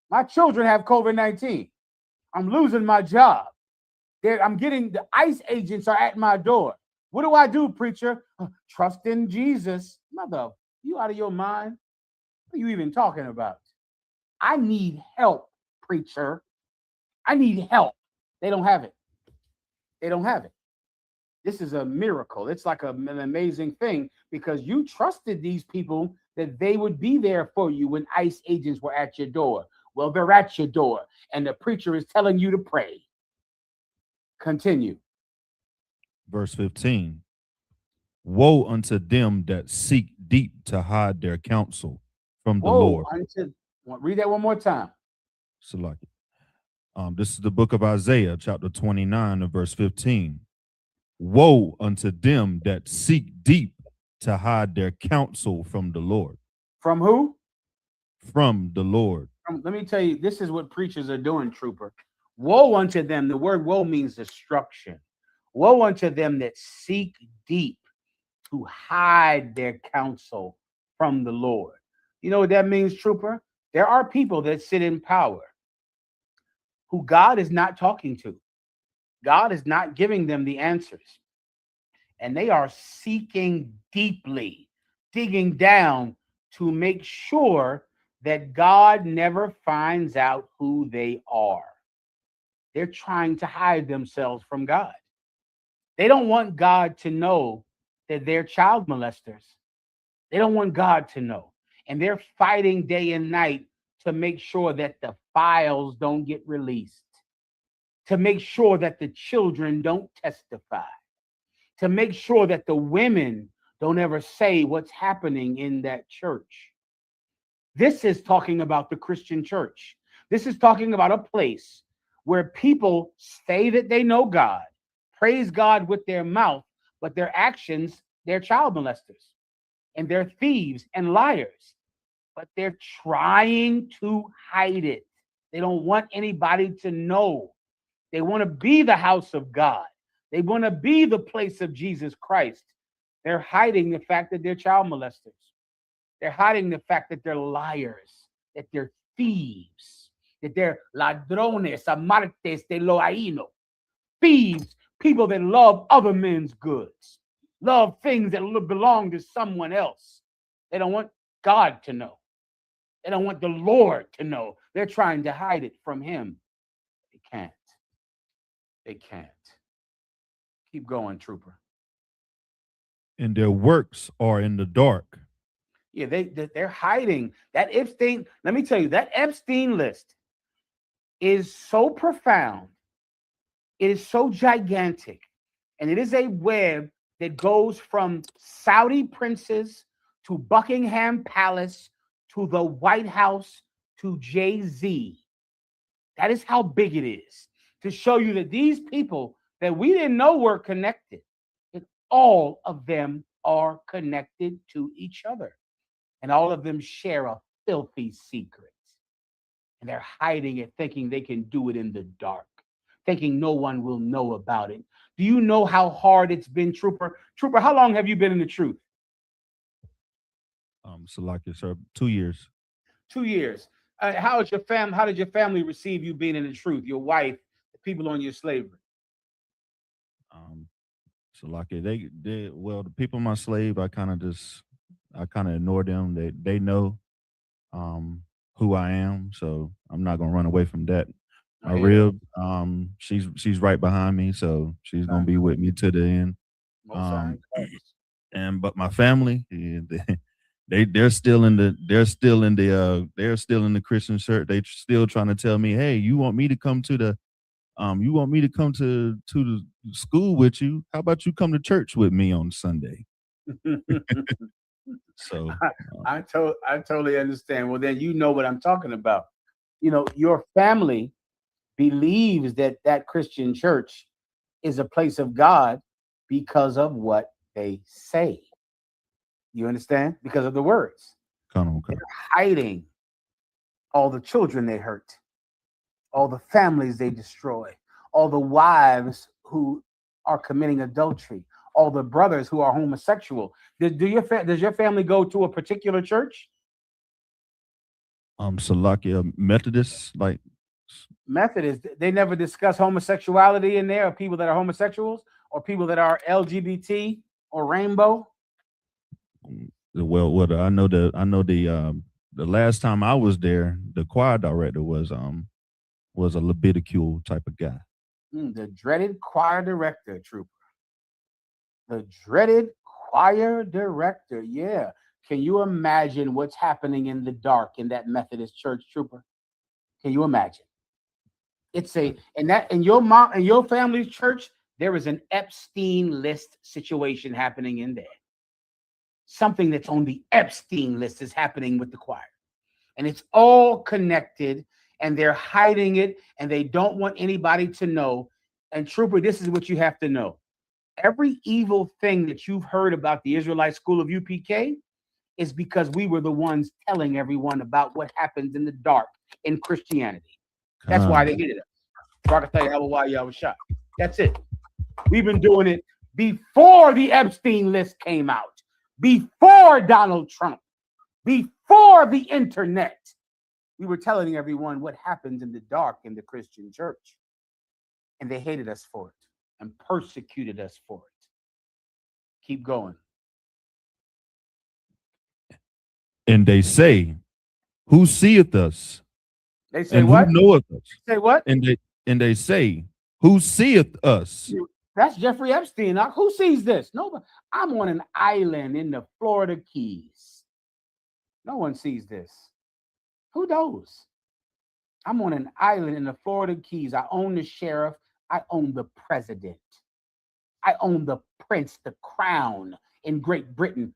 My children have COVID-19. I'm losing my job. I'm getting, the ICE agents are at my door. What do I do, preacher? Trust in Jesus. Mother, you out of your mind? What are you even talking about? I need help, preacher. I need help. They don't have it. They don't have it. This is a miracle. It's like an amazing thing because you trusted these people that they would be there for you when ICE agents were at your door. Well, they're at your door, and the preacher is telling you to pray. Continue. Verse 15. Woe unto them that seek deep to hide their counsel from the Lord. Read that one more time. Salaki. This is the book of Isaiah, chapter 29 and verse 15. Woe unto them that seek deep to hide their counsel from the Lord. From who? From the Lord. Let me tell you, this is what preachers are doing, trooper. Woe unto them. The word woe means destruction. Woe unto them that seek deep to hide their counsel from the Lord. You know what that means, trooper? There are people that sit in power who God is not talking to. God is not giving them the answers. And they are seeking deeply, digging down to make sure that God never finds out who they are. They're trying to hide themselves from God. They don't want God to know that they're child molesters. They don't want God to know. And they're fighting day and night to make sure that the files don't get released, to make sure that the children don't testify, to make sure that the women don't ever say what's happening in that church. This is talking about the Christian church. This is talking about a place where people say that they know God, praise God with their mouth, but their actions, they're child molesters and they're thieves and liars, but they're trying to hide it. They don't want anybody to know. They want to be the house of God. They want to be the place of Jesus Christ. They're hiding the fact that they're child molesters. They're hiding the fact that they're liars, that they're thieves, that they're ladrones, amantes de lo ajeno. Thieves, people that love other men's goods, love things that belong to someone else. They don't want God to know. They don't want the Lord to know. They're trying to hide it from him. They can't. They can't. Keep going, trooper. And their works are in the dark. Yeah, they're hiding. That Epstein, let me tell you, that Epstein list is so profound. It is so gigantic. And it is a web that goes from Saudi princes to Buckingham Palace to the White House to Jay-Z. That is how big it is, to show you that these people that we didn't know were connected, that all of them are connected to each other. And all of them share a filthy secret. And they're hiding it, thinking they can do it in the dark, thinking no one will know about it. Do you know how hard it's been, Trooper? Trooper, how long have you been in the truth? Salakia, sir, 2 years. 2 years. How did your family receive you being in the truth? Your wife, the people on your slavery. Salakia, the people on my slave, I kind of ignore them. They know who I am, so I'm not gonna run away from that. My rib, she's right behind me, so she's gonna be with me to the end. But my family, they're still in the Christian church. They still trying to tell me, hey, you want me to come to the school with you? How about you come to church with me on Sunday? So I totally understand. Well, then you know what I'm talking about. You know, your family believes that Christian church is a place of God because of what they say. You understand? Because of the words. Okay. They're hiding all the children they hurt, all the families they destroy, all the wives who are committing adultery, all the brothers who are homosexual. Does your family go to a particular church? Salakia, Methodist, like Methodist, they never discuss homosexuality in there, or people that are homosexuals, or people that are LGBT or rainbow. Well, I know the last time I was there, the choir director was a Levitical type of guy. The dreaded choir director, Trooper. The dreaded choir director. Yeah. Can you imagine what's happening in the dark in that Methodist church, Trooper? Can you imagine? In your family's church, there is an Epstein list situation happening in there. Something that's on the Epstein list is happening with the choir. And it's all connected, and they're hiding it, and they don't want anybody to know. And Trooper, this is what you have to know. Every evil thing that you've heard about the Israelite school of UPK is because we were the ones telling everyone about what happens in the dark in Christianity. That's why they hated us. That's it. We've been doing it before the Epstein list came out, before Donald Trump, before the internet. We were telling everyone what happens in the dark in the Christian church. And they hated us for it and persecuted us for it. Keep going. And they say, who seeth us? They say and what? Who knoweth us? Say what? And they say, who seeth us? That's Jeffrey Epstein. Who sees this? Nobody. I'm on an island in the Florida Keys. No one sees this. Who knows? I'm on an island in the Florida Keys. I own the sheriff. I own the president. I own the prince, the crown in Great Britain.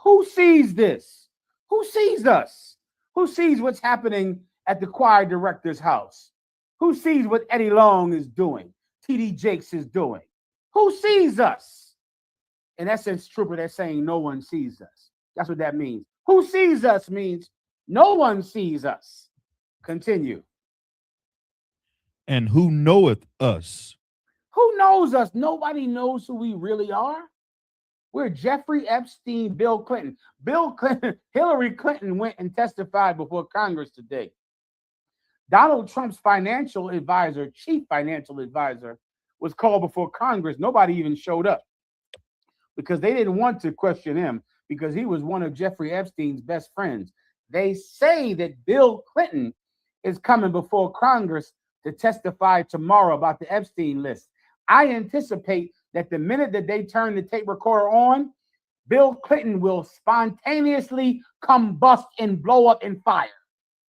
Who sees this? Who sees us? Who sees what's happening at the choir director's house? Who sees what Eddie Long is doing? T.D. Jakes is doing? Who sees us? In essence, Trooper, they're saying no one sees us. That's what that means. Who sees us means no one sees us. Continue. And who knoweth us? Who knows us? Nobody knows who we really are. We're Jeffrey Epstein, Bill Clinton. Hillary Clinton went and testified before Congress today. Donald Trump's financial advisor, chief financial advisor, was called before Congress. Nobody even showed up because they didn't want to question him because he was one of Jeffrey Epstein's best friends. They say that Bill Clinton is coming before Congress to testify tomorrow about the Epstein list. I anticipate that the minute that they turn the tape recorder on, Bill Clinton will spontaneously combust and blow up in fire.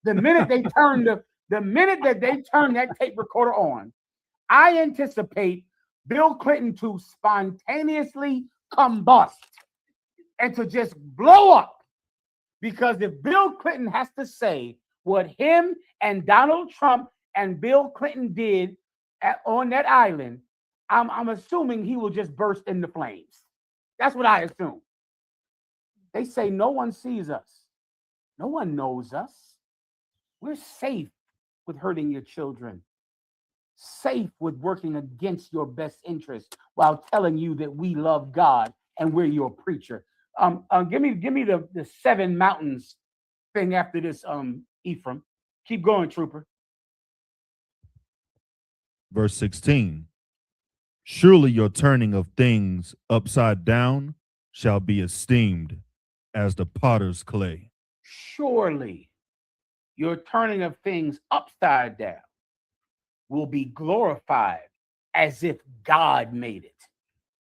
The minute they turn that tape recorder on, I anticipate Bill Clinton to spontaneously combust and to just blow up. Because if Bill Clinton has to say what him and Donald Trump and Bill Clinton did on that island, I'm assuming he will just burst into flames. That's what I assume. They say no one sees us. No one knows us. We're safe with hurting your children. Safe with working against your best interest while telling you that we love God and we're your preacher. Give me the 7 mountains thing after this, Ephraim. Keep going, trooper. Verse 16. Surely your turning of things upside down shall be esteemed as the potter's clay. Surely your turning of things upside down will be glorified as if God made it.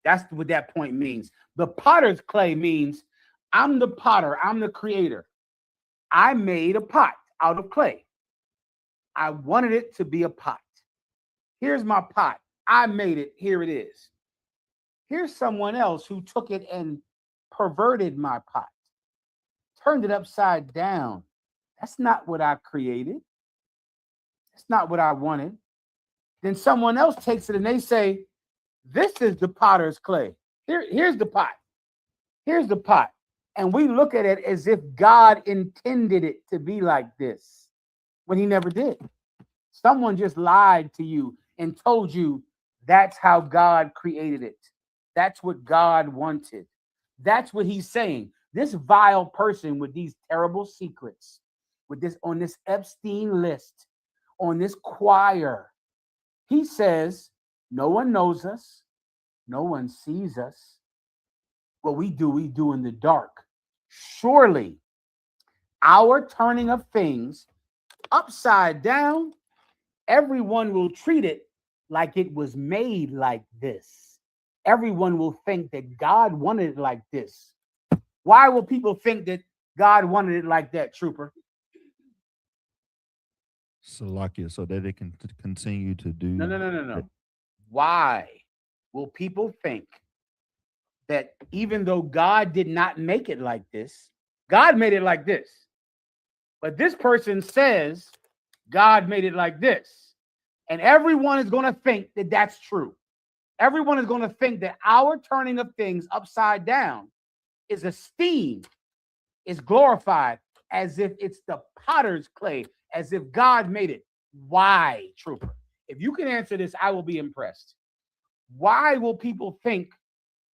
That's what that point means. The potter's clay means I'm the potter, I'm the creator. I made a pot out of clay. I wanted it to be a pot. Here's my pot. I made it. Here it is. Here's someone else who took it and perverted my pot, turned it upside down. That's not what I created. That's not what I wanted. Then someone else takes it and they say, this is the potter's clay. Here's the pot. Here's the pot. And we look at it as if God intended it to be like this, when he never did. Someone just lied to you and told you that's how God created it. That's what God wanted. That's what he's saying. This vile person with these terrible secrets, with this on this Epstein list, on this choir, he says, no one knows us. No one sees us. What we do in the dark. Surely our turning of things upside down, everyone will treat it like it was made like this. Everyone will think that God wanted it like this. Why will people think that God wanted it like that, trooper? Salakia, so that they can continue to do. No. Why will people think that even though God did not make it like this, God made it like this, but this person says God made it like this, and everyone is going to think that that's true. Everyone is going to think that our turning of things upside down is esteemed, is glorified, as if it's the potter's clay, as if God made it. Why, trooper? If you can answer this, I will be impressed. Why will people think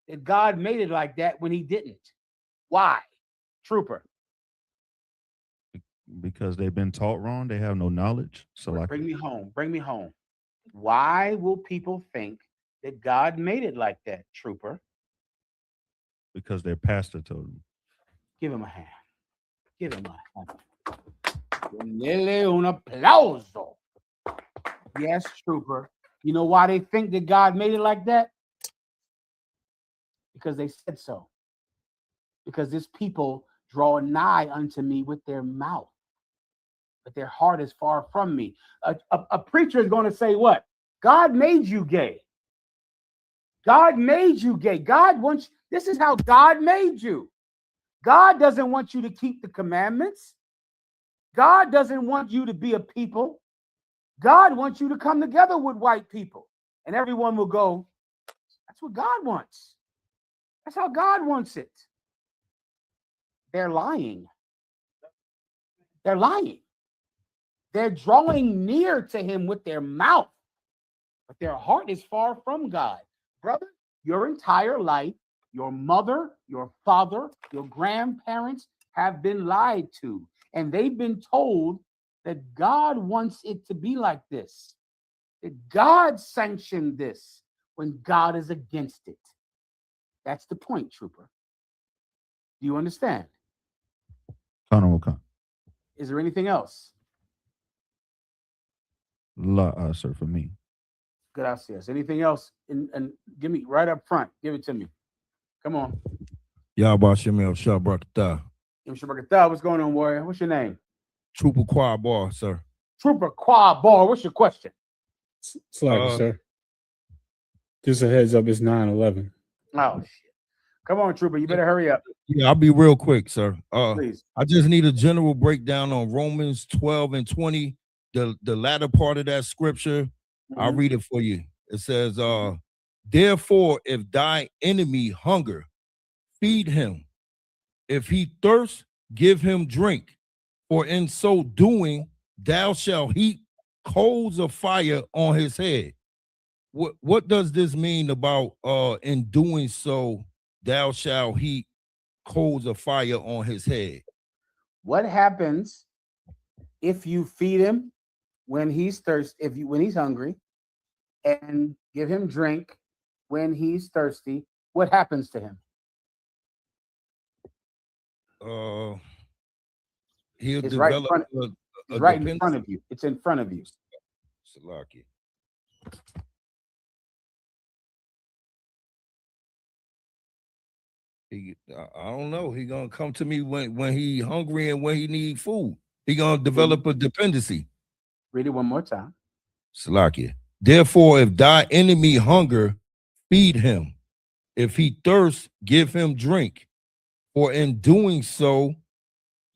that God made it like that when he didn't? Why, trooper? Because they've been taught wrong. They have no knowledge. So Bring me home. Why will people think that God made it like that, trooper? Because their pastor told them. Give him a hand. Give him a hand. Dele un aplauso. Yes, trooper. You know why they think that God made it like that? Because they said so. Because this people draw nigh unto me with their mouth, but their heart is far from me. A preacher is going to say what? God made you gay. God made you gay. God wants, this is how God made you. God doesn't want you to keep the commandments. God doesn't want you to be a people. God wants you to come together with white people. And everyone will go, that's what God wants. That's how God wants it. They're lying. They're lying. They're drawing near to him with their mouth, but their heart is far from God. Brother, your entire life, your mother, your father, your grandparents have been lied to, and they've been told that God wants it to be like this, that God sanctioned this when God is against it. That's the point, trooper. Do you understand? Is there anything else? Sir, for me. Good, I see us. Anything else? And give me right up front. Give it to me. Come on. Yahweh Shemel Shabrakata. What's going on, warrior? What's your name? Trooper Quad Bar, sir. Trooper Quad Bar. What's your question? Sir. Just a heads up, it's 9/11. Oh, shit. Come on, Trooper. You better hurry up. Yeah, I'll be real quick, sir. Please. I just need a general breakdown on Romans 12 and 20, the latter part of that scripture. I'll read it for you. It says, therefore, if thy enemy hunger, feed him. If he thirst, give him drink. For in so doing, thou shalt heap coals of fire on his head. What does this mean about in doing so, thou shalt heap coals of fire on his head? What happens if you feed him when he's thirsty, when he's hungry, and give him drink when he's thirsty? What happens to him? He'll It's develop right in front of you. It's in front of you. Salaki. I don't know. He gonna come to me when he hungry and when he need food. He gonna develop a dependency. Read it one more time. Salakia. Therefore, if thy enemy hunger, feed him. If he thirst, give him drink. For in doing so,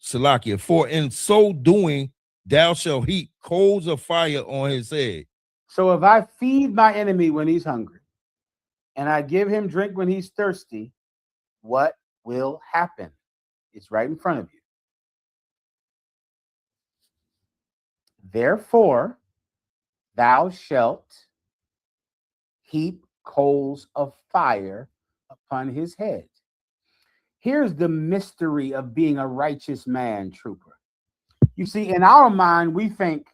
Salakia, for in so doing, thou shalt heap coals of fire on his head. So if I feed my enemy when he's hungry, and I give him drink when he's thirsty, what will happen? It's right in front of you. Therefore, thou shalt heap coals of fire upon his head. Here's the mystery of being a righteous man, Trooper. You see, in our mind, we think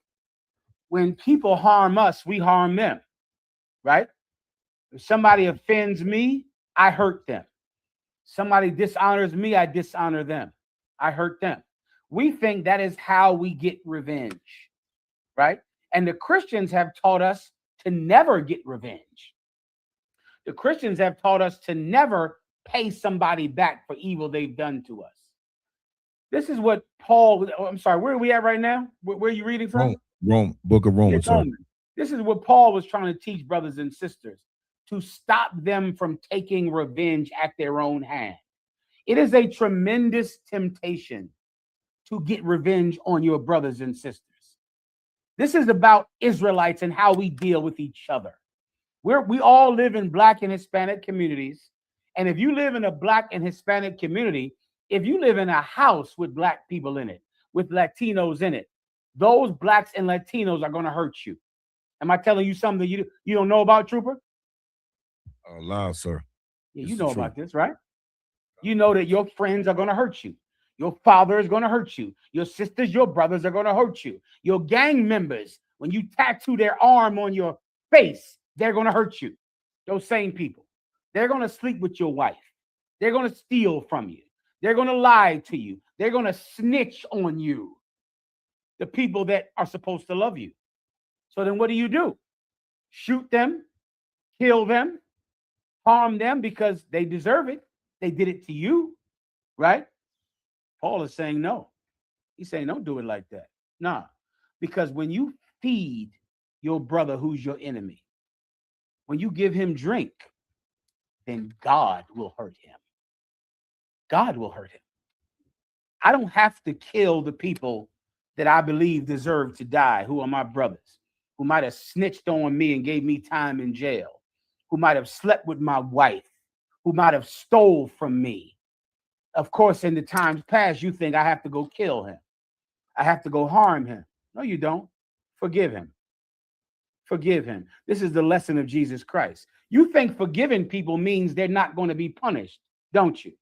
when people harm us, we harm them, right? If somebody offends me, I hurt them. Somebody dishonors me, I dishonor them. I hurt them. We think that is how we get revenge, right? And the Christians have taught us to never get revenge. The Christians have taught us to never pay somebody back for evil they've done to us. This is what Paul, I'm sorry, where are we at right now? Where are you reading from? Rome, Book of Romans. This is what Paul was trying to teach brothers and sisters, to stop them from taking revenge at their own hand. It is a tremendous temptation to get revenge on your brothers and sisters. This is about Israelites and how we deal with each other. We all live in Black and Hispanic communities. And if you live in a Black and Hispanic community, if you live in a house with Black people in it, with Latinos in it, those Blacks and Latinos are going to hurt you. Am I telling you something you don't know about, Trooper? Loud, sir. Yeah, you know about this, right? You know that your friends are going to hurt you. Your father is going to hurt you. Your sisters, your brothers are going to hurt you. Your gang members, when you tattoo their arm on your face, they're going to hurt you. Those same people. They're going to sleep with your wife. They're going to steal from you. They're going to lie to you. They're going to snitch on you. The people that are supposed to love you. So then what do? Shoot them, kill them, harm them because they deserve it. They did it to you, right? Paul is saying no. He's saying don't do it like that. Nah, because when you feed your brother who's your enemy, when you give him drink, then God will hurt him. God will hurt him. I don't have to kill the people that I believe deserve to die, who are my brothers, who might have snitched on me and gave me time in jail, who might have slept with my wife, who might have stole from me. Of course, in the times past, you think I have to go kill him. I have to go harm him. No, you don't. Forgive him. Forgive him. This is the lesson of Jesus Christ. You think forgiving people means they're not going to be punished, don't you?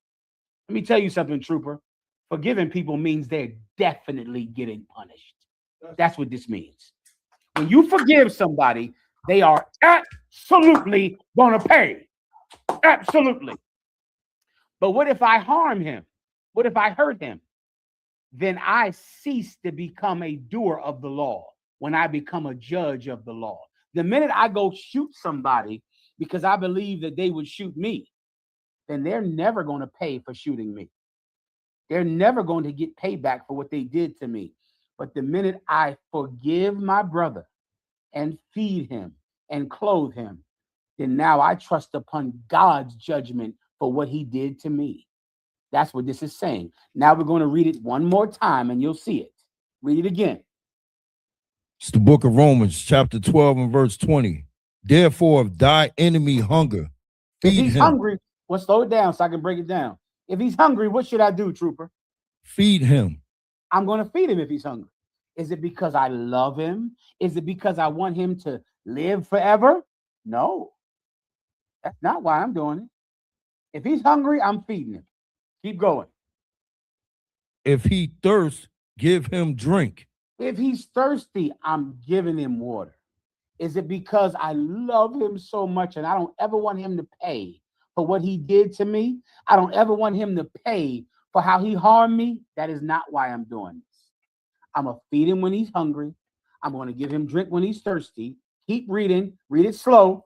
Let me tell you something, Trooper. Forgiving people means they're definitely getting punished. That's what this means. When you forgive somebody, they are absolutely going to pay. Absolutely. But what if I harm him? What if I hurt him? Then I cease to become a doer of the law when I become a judge of the law. The minute I go shoot somebody because I believe that they would shoot me, then they're never going to pay for shooting me. They're never going to get payback for what they did to me. But the minute I forgive my brother and feed him and clothe him, then now I trust upon God's judgment for what he did to me. That's what this is saying. Now we're going to read it one more time and you'll see it. Read it again. It's the book of Romans, chapter 12 and verse 20. Therefore, if thy enemy hunger, If feed he's him. hungry, well, slow it down so I can break it down. If he's hungry, what should I do, trooper? Feed him. I'm going to feed him if he's hungry. Is it because I love him? Is it because I want him to live forever? No. That's not why I'm doing it. If he's hungry, I'm feeding him. Keep going. If he thirsts, give him drink. If he's thirsty, I'm giving him water. Is it because I love him so much and I don't ever want him to pay for what he did to me? I don't ever want him to pay for how he harmed me? That is not why I'm doing this. I'm going to feed him when he's hungry. I'm going to give him drink when he's thirsty. Keep reading. Read it slow.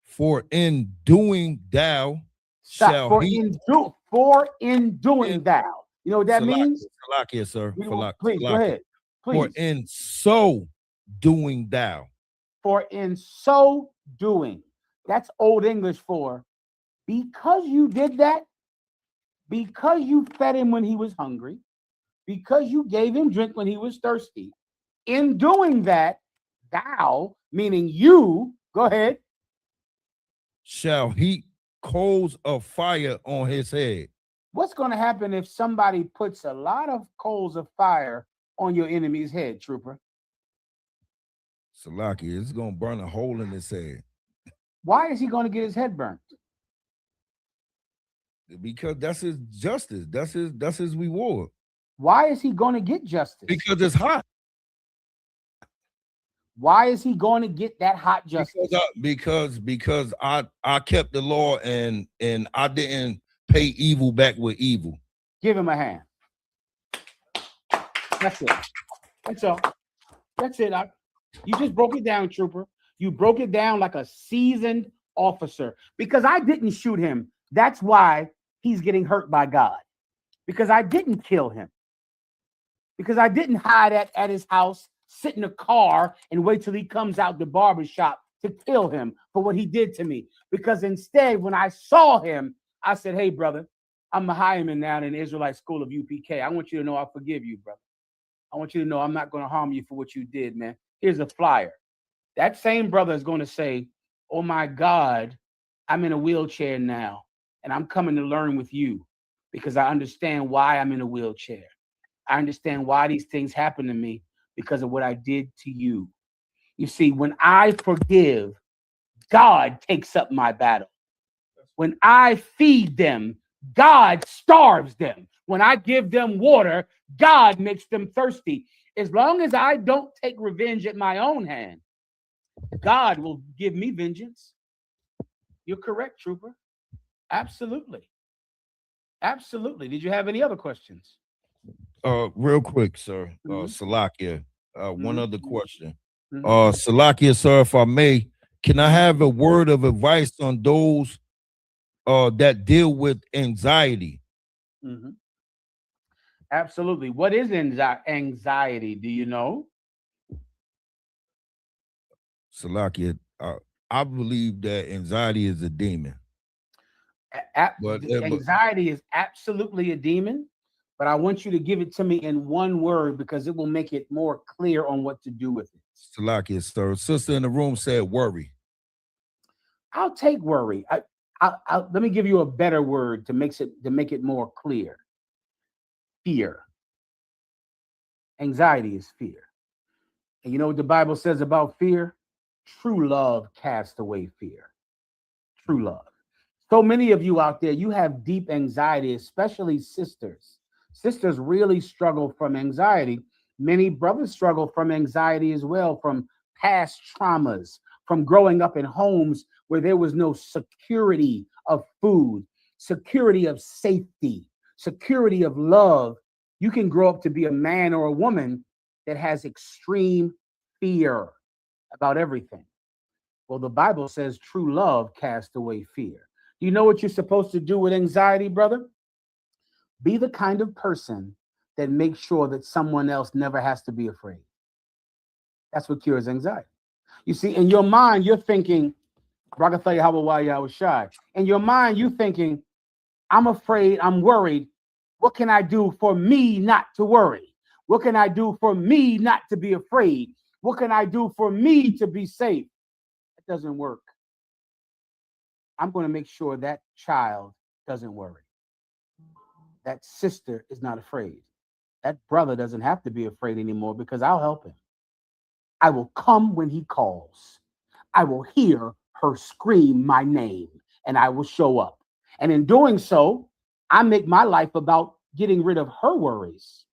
For in doing thou shall For he. in doing thou. You know what that means? Salakia, sir. Please, go ahead. Please. For in so doing thou. For in so doing. That's Old English for because you did that, because you fed him when he was hungry, because you gave him drink when he was thirsty. In doing that, thou, meaning you, go ahead, shall heap coals of fire on his head. What's going to happen if somebody puts a lot of coals of fire on your enemy's head, trooper? Salaki, it's going to burn a hole in his head. Why is he going to get his head burnt? Because that's his justice. That's his reward. Why is he going to get justice? Because it's hot. Why is he going to get that hot justice? Because I kept the law and I didn't pay evil back with evil. Give him a hand. That's it. That's all. That's it. You just broke it down, trooper. You broke it down like a seasoned officer. Because I didn't shoot him. That's why he's getting hurt by God. Because I didn't kill him. Because I didn't hide at his house, sit in a car, and wait till he comes out the barbershop to kill him for what he did to me. Because instead, when I saw him, I said, hey, brother, I'm Mahayaman now in the Israelite School of UPK. I want you to know I forgive you, brother. I want you to know I'm not going to harm you for what you did, man. Here's a flyer. That same brother is going to say, oh, my God, I'm in a wheelchair now, and I'm coming to learn with you because I understand why I'm in a wheelchair. I understand why these things happen to me because of what I did to you. You see, when I forgive, God takes up my battle. When I feed them, God starves them. When I give them water, God makes them thirsty. As long as I don't take revenge at my own hand, God will give me vengeance. You're correct, trooper. Absolutely. Absolutely. Did you have any other questions? Real quick, sir. Salakia. One other question. Salakia, sir, if I may, can I have a word of advice on those that deal with anxiety? Absolutely. What is anxiety? Do you know? Salakia, I believe that anxiety is a demon. Anxiety is absolutely a demon, but I want you to give it to me in one word because it will make it more clear on what to do with it. Salakia, sir. Sister in the room said worry. I'll take worry. Let me give you a better word to make it more clear. Fear. Anxiety is fear. And you know what the Bible says about fear? True love casts away fear. True love. So many of you out there, you have deep anxiety, especially sisters. Sisters really struggle from anxiety. Many brothers struggle from anxiety as well, from past traumas, from growing up in homes where there was no security of food, security of safety, security of love. You can grow up to be a man or a woman that has extreme fear about everything. Well, the Bible says true love casts away fear. Do you know what you're supposed to do with anxiety, brother? Be the kind of person that makes sure that someone else never has to be afraid. That's what cures anxiety. You see, in your mind, you're thinking, Rakatha Yahweh Shai. In your mind, you thinking, I'm afraid, I'm worried. What can I do for me not to worry? What can I do for me not to be afraid? What can I do for me to be safe? It doesn't work. I'm going to make sure that child doesn't worry. That sister is not afraid. That brother doesn't have to be afraid anymore because I'll help him. I will come when he calls. I will hear her scream my name and I will show up. And in doing so, I make my life about getting rid of her worries.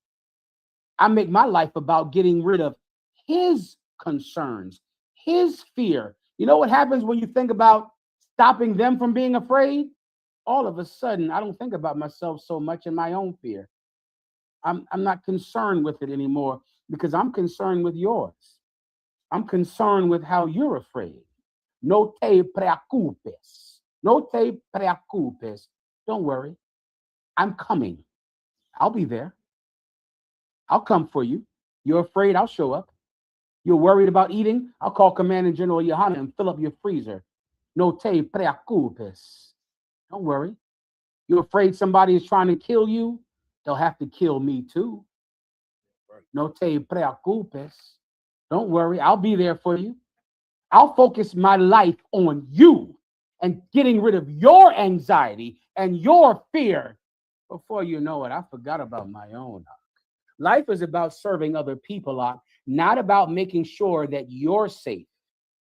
I make my life about getting rid of his concerns, his fear. You know what happens when you think about stopping them from being afraid? All of a sudden, I don't think about myself so much in my own fear. I'm not concerned with it anymore because I'm concerned with yours. I'm concerned with how you're afraid. No te preocupes. No te preocupes. Don't worry. I'm coming. I'll be there. I'll come for you. You're afraid, I'll show up. You're worried about eating, I'll call Commanding General Yohana and fill up your freezer. No te preocupes. Don't worry. You're afraid somebody is trying to kill you, they'll have to kill me too. No te preocupes. Don't worry, I'll be there for you. I'll focus my life on you and getting rid of your anxiety and your fear. Before you know it, I forgot about my own. Life is about serving other people, not about making sure that you're safe,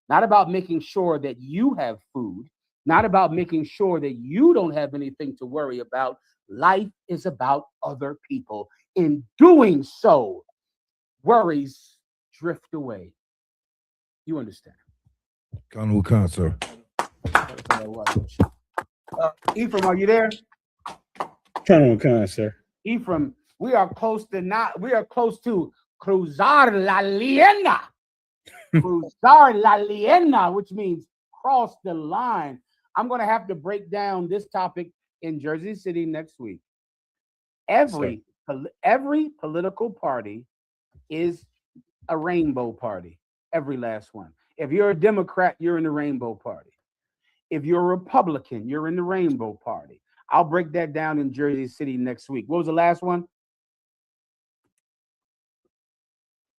not about making sure that you have food, not about making sure that you don't have anything to worry about. Life is about other people. In doing so, worries drift away. You understand? Sir. Ephraim, are you there? Sir. Ephraim, we are close to cruzar la línea. Cruzar la línea, which means cross the line. I'm going to have to break down this topic in Jersey City next week. Every political party is a rainbow party. Every last one. If you're a Democrat, you're in the Rainbow Party. If you're a Republican, you're in the Rainbow Party. I'll break that down in Jersey City next week. What was the last one?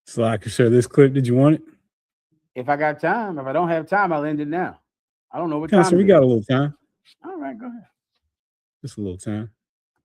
So I can share this clip. Did you want it? If I got time. If I don't have time, I'll end it now. I don't know what time. So we got a little time. All right, go ahead. Just a little time.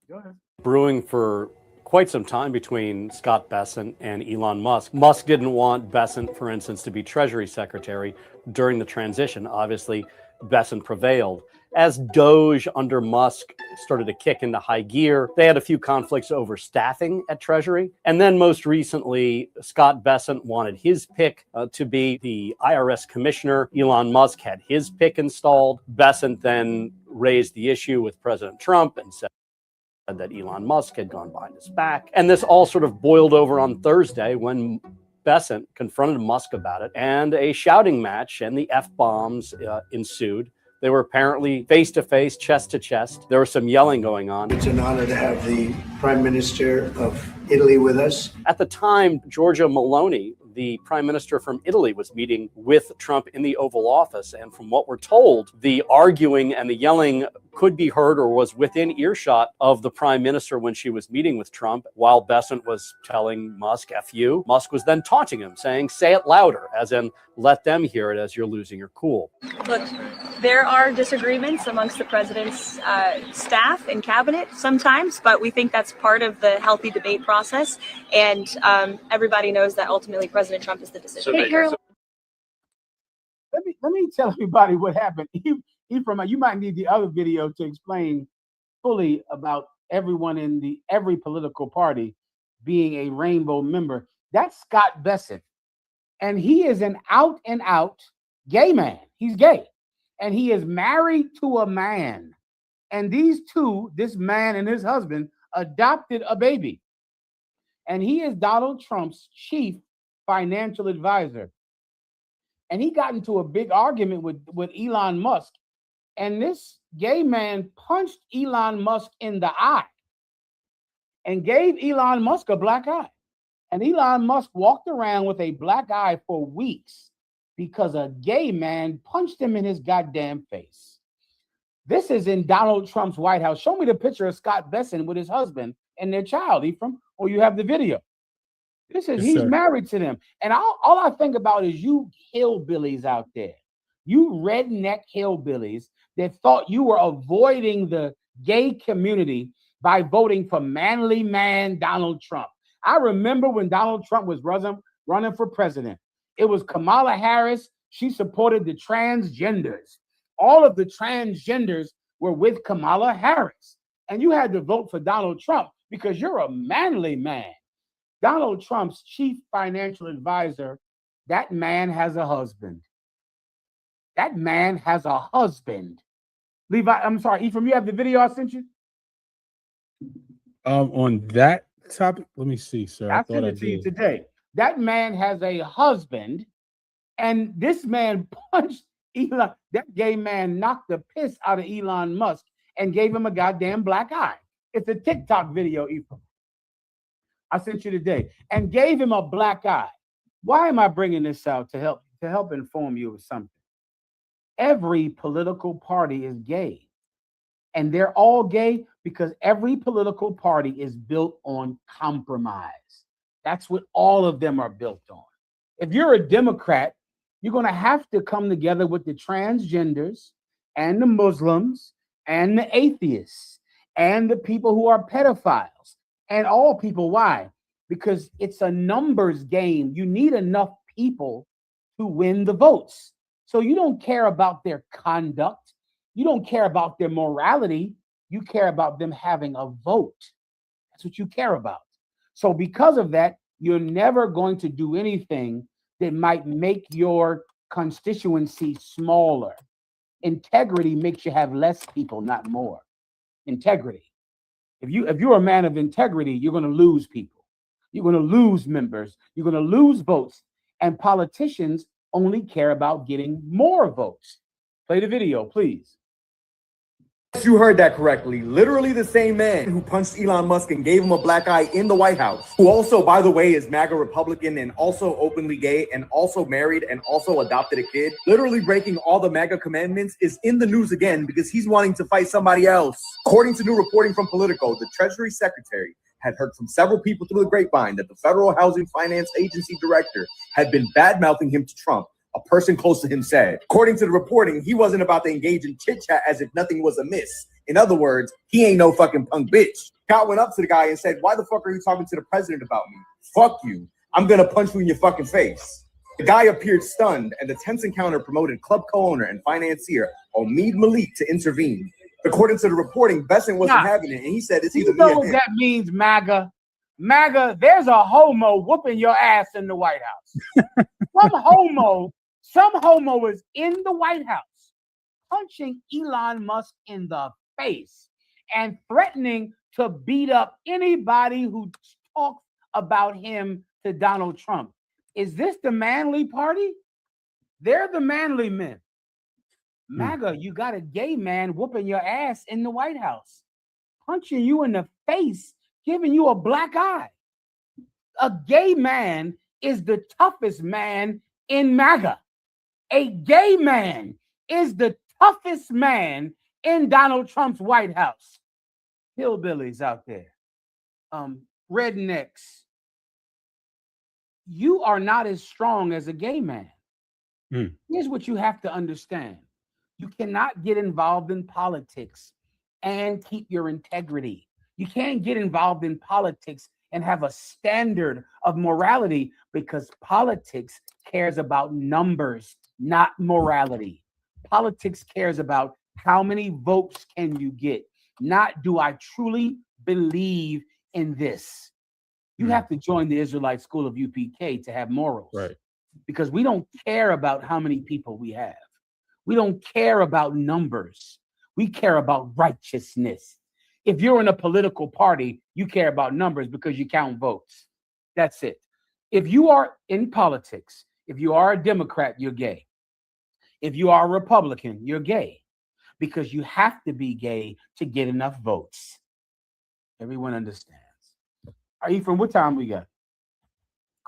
Go ahead. Brewing for quite some time between Scott Bessent and Elon Musk. Musk didn't want Bessent, for instance, to be Treasury Secretary during the transition. Obviously, Bessent prevailed. As Doge under Musk started to kick into high gear, they had a few conflicts over staffing at Treasury. And then most recently, Scott Bessent wanted his pick to be the IRS commissioner. Elon Musk had his pick installed. Bessent then raised the issue with President Trump and said that Elon Musk had gone behind his back. And this all sort of boiled over on Thursday when Bessent confronted Musk about it, and a shouting match and the F-bombs ensued. They were apparently face-to-face, chest-to-chest. There was some yelling going on. It's an honor to have the Prime Minister of Italy with us. At the time, Giorgia Meloni, the Prime Minister from Italy, was meeting with Trump in the Oval Office. And from what we're told, the arguing and the yelling could be heard or was within earshot of the Prime Minister when she was meeting with Trump, while Bessent was telling Musk, F you. Musk was then taunting him, saying, say it louder, as in, let them hear it as you're losing your cool. Look, there are disagreements amongst the president's staff and cabinet sometimes, but we think that's part of the healthy debate process. And everybody knows that ultimately President Trump is the decision maker. Let me tell everybody what happened. Ephraim, you might need the other video to explain fully about everyone in every political party being a rainbow member. That's Scott Bessent. And he is an out and out gay man. He's gay. And he is married to a man. And these two, this man and his husband, adopted a baby. And he is Donald Trump's chief financial advisor. And he got into a big argument with Elon Musk. And this gay man punched Elon Musk in the eye and gave Elon Musk a black eye. And Elon Musk walked around with a black eye for weeks because a gay man punched him in his goddamn face. This is in Donald Trump's White House. Show me the picture of Scott Bessent with his husband and their child, Ephraim, or you have the video. This is, he's married to them. And all I think about is you hillbillies out there, you redneck hillbillies that thought you were avoiding the gay community by voting for manly man Donald Trump. I remember when Donald Trump was running for president. It was Kamala Harris. She supported the transgenders. All of the transgenders were with Kamala Harris. And you had to vote for Donald Trump because you're a manly man. Donald Trump's chief financial advisor, that man has a husband. That man has a husband. Levi, I'm sorry, Ephraim, you have the video I sent you? On that topic, let me see, sir. I sent it to you today. That man has a husband, and this man punched Elon. That gay man knocked the piss out of Elon Musk and gave him a goddamn black eye. It's a TikTok video, Ephraim. I sent you today, and gave him a black eye. Why am I bringing this out? To help inform you of something. Every political party is gay, and they're all gay because every political party is built on compromise. That's what all of them are built on. If you're a Democrat, you're going to have to come together with the transgenders and the Muslims and the atheists and the people who are pedophiles. And all people. Why? Because it's a numbers game. You need enough people to win the votes. So you don't care about their conduct. You don't care about their morality. You care about them having a vote. That's what you care about. So because of that, you're never going to do anything that might make your constituency smaller. Integrity makes you have less people, not more. Integrity. If you're a man of integrity, you're going to lose people. You're going to lose members. You're going to lose votes. And politicians only care about getting more votes. Play the video, please. You heard that correctly. Literally the same man who punched Elon Musk and gave him a black eye in the White House, who also, by the way, is MAGA Republican and also openly gay and also married and also adopted a kid, literally breaking all the MAGA commandments, is in the news again because he's wanting to fight somebody else. According to new reporting from Politico, the Treasury Secretary had heard from several people through the grapevine that the Federal Housing Finance Agency director had been bad-mouthing him to Trump. A person close to him said. According to the reporting, he wasn't about to engage in chit-chat as if nothing was amiss. In other words, he ain't no fucking punk bitch. Scott went up to the guy and said, "Why the fuck are you talking to the president about me? Fuck you. I'm gonna punch you in your fucking face." The guy appeared stunned, and the tense encounter promoted club co-owner and financier Omid Malik to intervene. According to the reporting, Bessent wasn't having it, and he said it's either me or him. You know what that means, MAGA? MAGA, there's a homo whooping your ass in the White House. Some homo is in the White House punching Elon Musk in the face and threatening to beat up anybody who talks about him to Donald Trump. Is this the manly party? They're the manly men. MAGA, you got a gay man whooping your ass in the White House, punching you in the face, giving you a black eye. A gay man is the toughest man in MAGA. A gay man is the toughest man in Donald Trump's White House. Hillbillies out there, rednecks, you are not as strong as a gay man. Here's what you have to understand. You cannot get involved in politics and keep your integrity. You can't get involved in politics and have a standard of morality because politics cares about numbers, not morality. Politics cares about how many votes can you get, not do I truly believe in this. You have to join the Israelite School of UPK to have morals. Right. Because we don't care about how many people we have. We don't care about numbers. We care about righteousness. If you're in a political party, you care about numbers because you count votes. That's it. If you are in politics, if you are a Democrat, you're gay. If you are a Republican, you're gay because you have to be gay to get enough votes. Everyone understands. Ephraim, what time we got?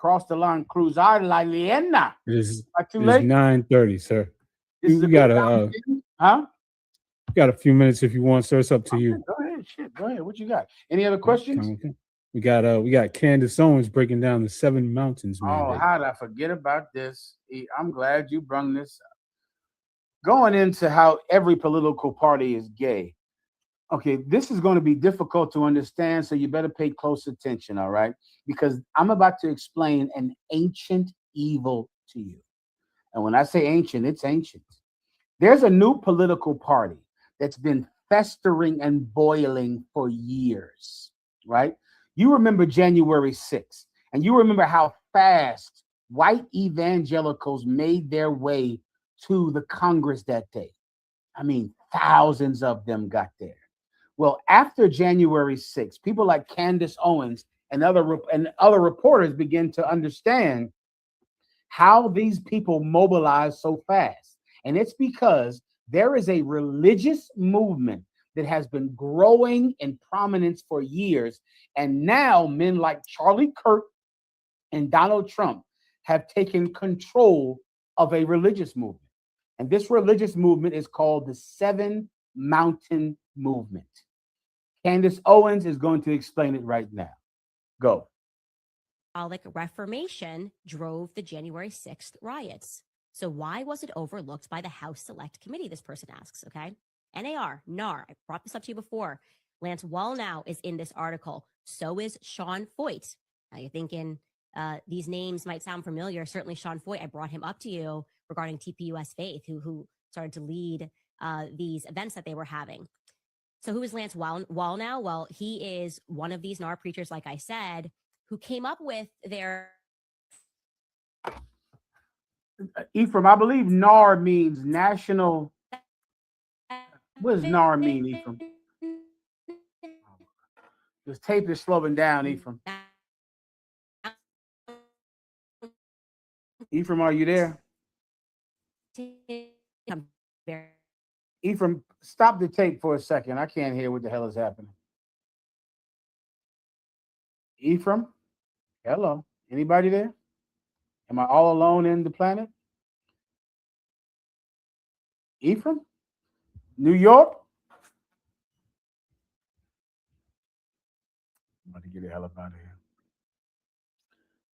Cross the line, cruzar la Liena. It is Too late? 9:30, sir. This is You a got good a conversation. Huh? got a few minutes if you want, sir. It's up to you. Go ahead, shit. Go ahead. What you got? Any other questions? Okay. We got Candace Owens breaking down the 7 mountains Oh, mandate. how did I forget about this? I'm glad you brung this up. Going into how every political party is gay. Okay, this is going to be difficult to understand, so you better pay close attention, all right? Because I'm about to explain an ancient evil to you. And when I say ancient, it's ancient. There's a new political party that's been festering and boiling for years, right? You remember January 6th, and you remember how fast white evangelicals made their way to the Congress that day. I mean, thousands of them got there. Well, after January 6th, people like Candace Owens and other reporters begin to understand how these people mobilize so fast. And it's because there is a religious movement that has been growing in prominence for years. And now men like Charlie Kirk and Donald Trump have taken control of a religious movement. And this religious movement is called the 7 Mountain Movement. Candace Owens is going to explain it right now. Go. Reformation drove the January 6th riots. So why was it overlooked by the House Select Committee? This person asks, okay? NAR, I brought this up to you before. Lance Wallnau is in this article. So is Sean Foyt. Now you're thinking these names might sound familiar. Certainly Sean Foyt, I brought him up to you regarding TPUS Faith, who started to lead these events that they were having. So who is Lance Wallnau? Well, he is one of these NAR preachers, like I said, who came up with their... Ephraim, I believe NAR means national. What does NAR mean, Ephraim? This tape is slowing down, Ephraim. Ephraim, are you there? Ephraim, stop the tape for a second. I can't hear what the hell is happening. Ephraim, hello. Anybody there? Am I all alone in the planet? Ephraim? New York? I'm about to get the hell up out of here.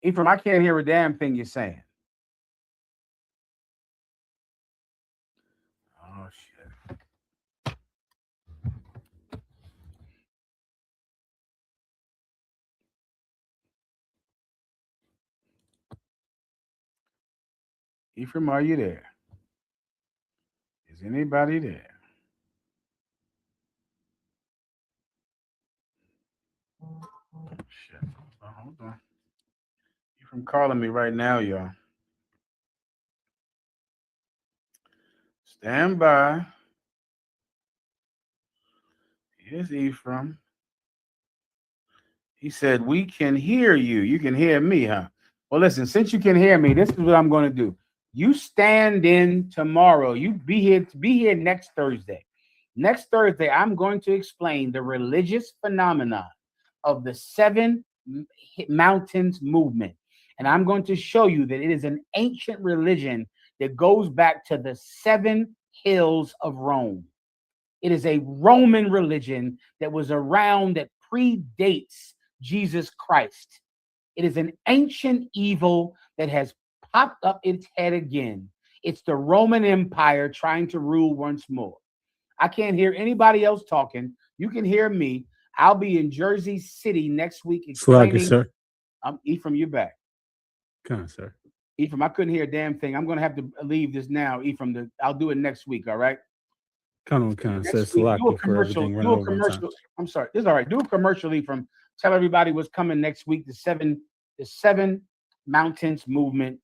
Ephraim, I can't hear a damn thing you're saying. Oh, shit. Ephraim, are you there? Is anybody there? Shit. Oh, hold on. Ephraim calling me right now, y'all. Stand by. Here's Ephraim. He said, we can hear you. You can hear me, huh? Well, listen, since you can hear me, this is what I'm going to do. You stand in tomorrow. You be here next Thursday. Next Thursday, I'm going to explain the religious phenomenon of the 7 Mountains movement. And I'm going to show you that it is an ancient religion that goes back to the 7 hills of Rome. It is a Roman religion that was around that predates Jesus Christ. It is an ancient evil that has popped up its head again. It's the Roman Empire trying to rule once more. I can't hear anybody else talking. You can hear me. I'll be in Jersey City next week explaining. Sir. Ephraim, you're back. Come on, sir. Ephraim, I couldn't hear a damn thing. I'm going to have to leave this now, Ephraim. I'll do it next week, all right? Come on, says Salaki for everything. Do a commercial. I'm sorry. This is all right. Do a commercial, Ephraim. Tell everybody what's coming next week, the 7 Mountains movement.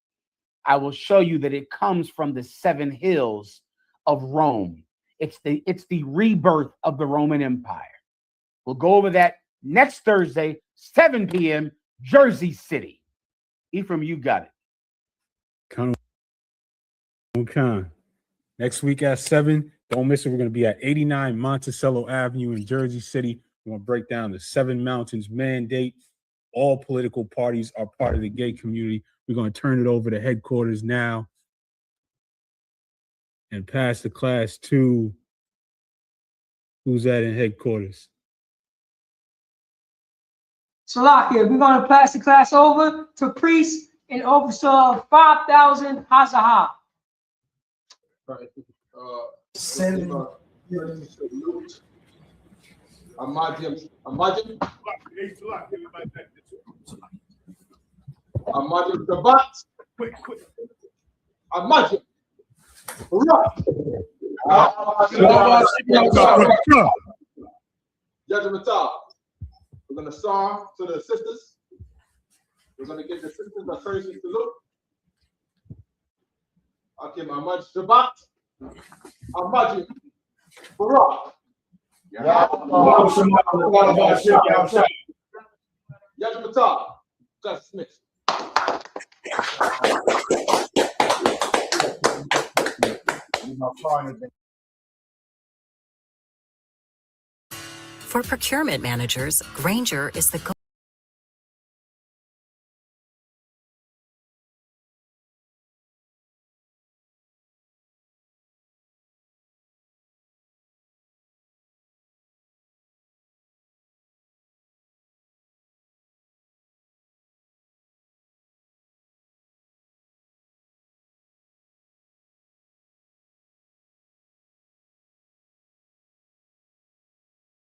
I will show you that it comes from the 7 hills of Rome. It's the rebirth of the Roman Empire. We'll go over that next Thursday, 7 p.m., Jersey City. Ephraim, you got it. Okay. Next week at 7. Don't miss it. We're going to be at 89 Monticello Avenue in Jersey City. We're going to break down the 7 Mountains mandate. all political parties are part of the gay community. We're going to turn it over to headquarters now and pass the class to who's that in headquarters. Salakia, we're going to pass the class over to Priest and Officer 5000 Hazaha. Imagine Shabbat. Imagine. Judgment time. We're going to song to the sisters. We're going to give the sisters a courtesy salute. Okay, Imagine Shabbat. Imagine. Barak. Judgment time. Gus Smith. For procurement managers, Grainger is the